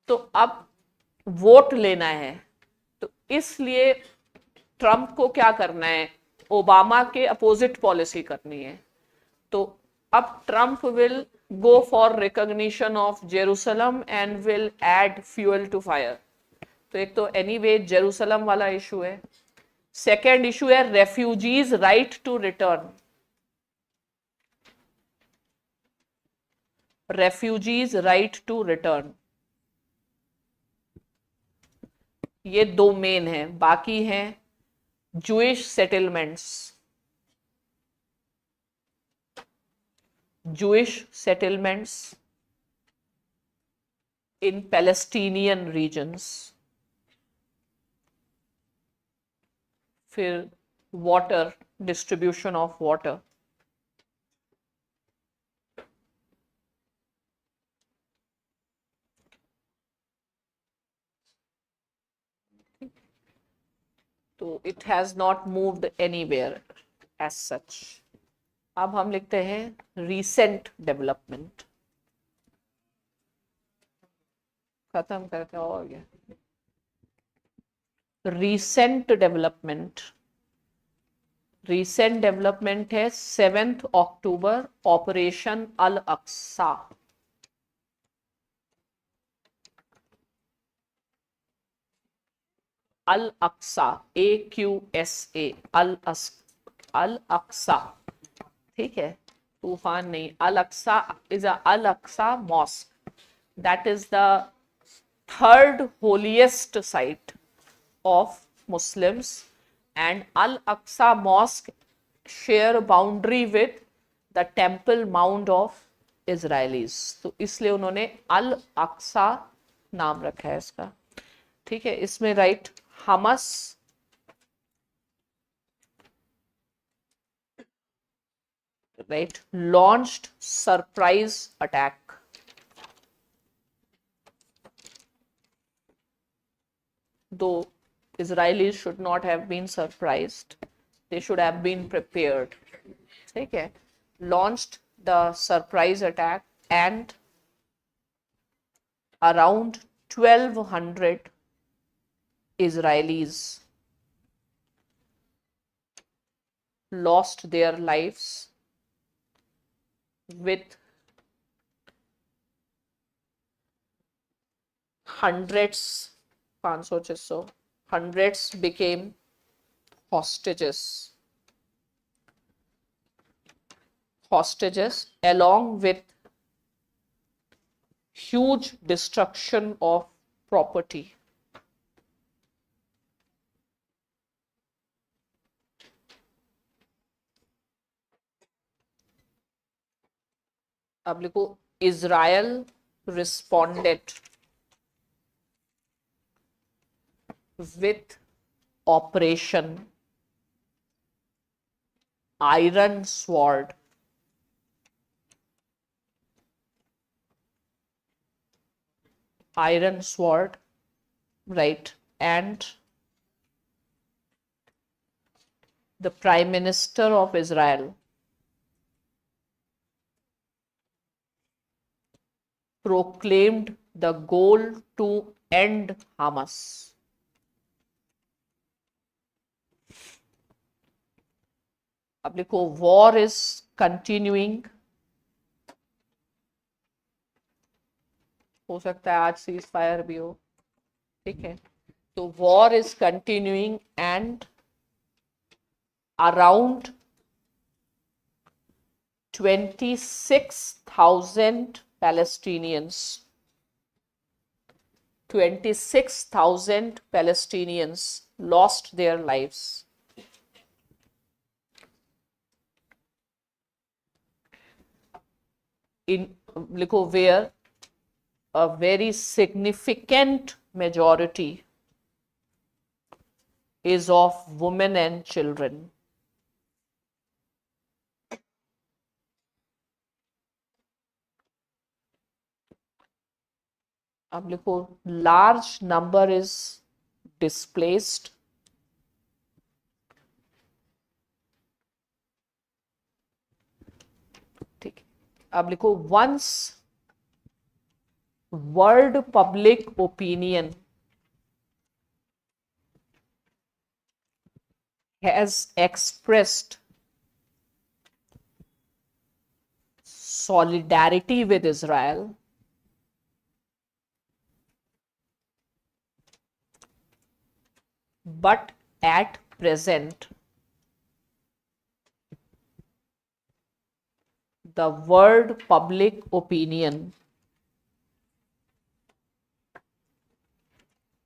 तो अब वोट लेना है, तो इसलिए ट्रम्प को क्या करना है, ओबामा के अपोजिट पॉलिसी करनी है। तो अब Trump will go for recognition of Jerusalem and will add fuel to fire. तो एक तो एनीवे जेरूसलम वाला इशू है, सेकेंड इशू है refugees right to return, refugees right to return, ये दो मेन हैं। बाकी हैं Jewish settlements, Jewish settlements in Palestinian regions, फिर वाटर, डिस्ट्रीब्यूशन ऑफ वाटर, तो it has not moved anywhere as such. अब हम लिखते हैं रीसेंट डेवलपमेंट, खत्म करके हो गया। रीसेंट डेवलपमेंट, रीसेंट डेवलपमेंट है 7 अक्टूबर, operation al Aqsa. Al Aqsa, AQSA, al Aqsa, ठीक है, तूफान नहीं, al Aqsa is al Aqsa mosque, that is the third holiest site of Muslims, and Al-Aqsa Mosque share boundary with the Temple Mount of Israelis, तो इसलिए उन्होंने Al-Aqsa नाम रखा है इसका, ठीक है। इसमें राइट हमस राइट लॉन्च्ड सरप्राइज अटैक, दो Israelis should not have been surprised. They should have been prepared. ठीक है, launched the surprise attack and around 1200 Israelis lost their lives, with hundreds, 500-600 hundreds became hostages, along with huge destruction of property. अब लिखो Israel responded with Operation Iron Sword, right, and the Prime Minister of Israel proclaimed the goal to end Hamas. अब लिखो वॉर इज कंटिन्यूइंग, हो सकता है आज सीज फायर भी हो, ठीक है, तो war is continuing and around 26,000 Palestinians 26,000 Palestinians lost their lives. In लिखो where a very significant majority is of women and children. अब लिखो large number is displaced. ठीक है, अब लिखो once world public opinion has expressed solidarity with Israel, but at present the world public opinion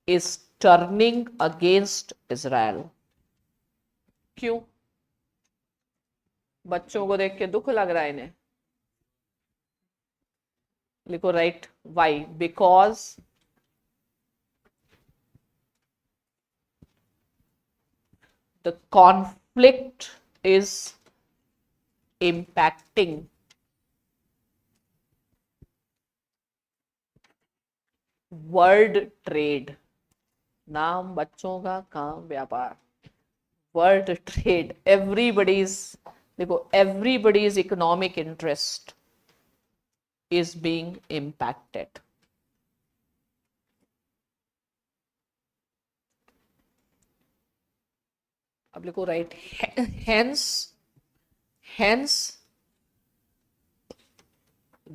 is turning against Israel. क्यों? बच्चों को देख के दुख लग रहा है इन्हें? लिखो right why, because the conflict is impacting world trade. नाम बच्चों का काम व्यापार, world trade, everybody's, देखो everybody's economic interest is being impacted. अब लिखो right, hence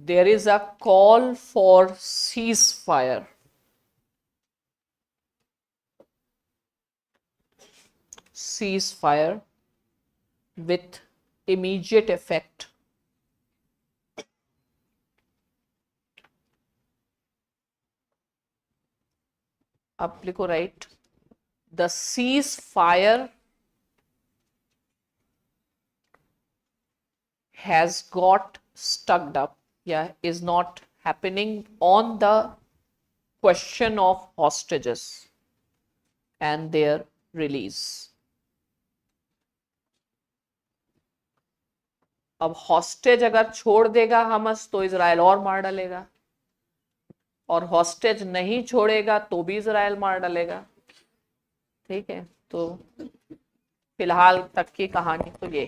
there is a call for ceasefire. Ceasefire with immediate effect. अब लिखो right, the ceasefire has got stuck up, yeah, is not happening on the question of hostages and their release. अब हॉस्टेज अगर छोड़ देगा हमस तो इजराइल और मार डालेगा, और हॉस्टेज नहीं छोड़ेगा तो भी इजराइल मार डालेगा. ठीक है, तो फिलहाल तक की कहानी तो ये है.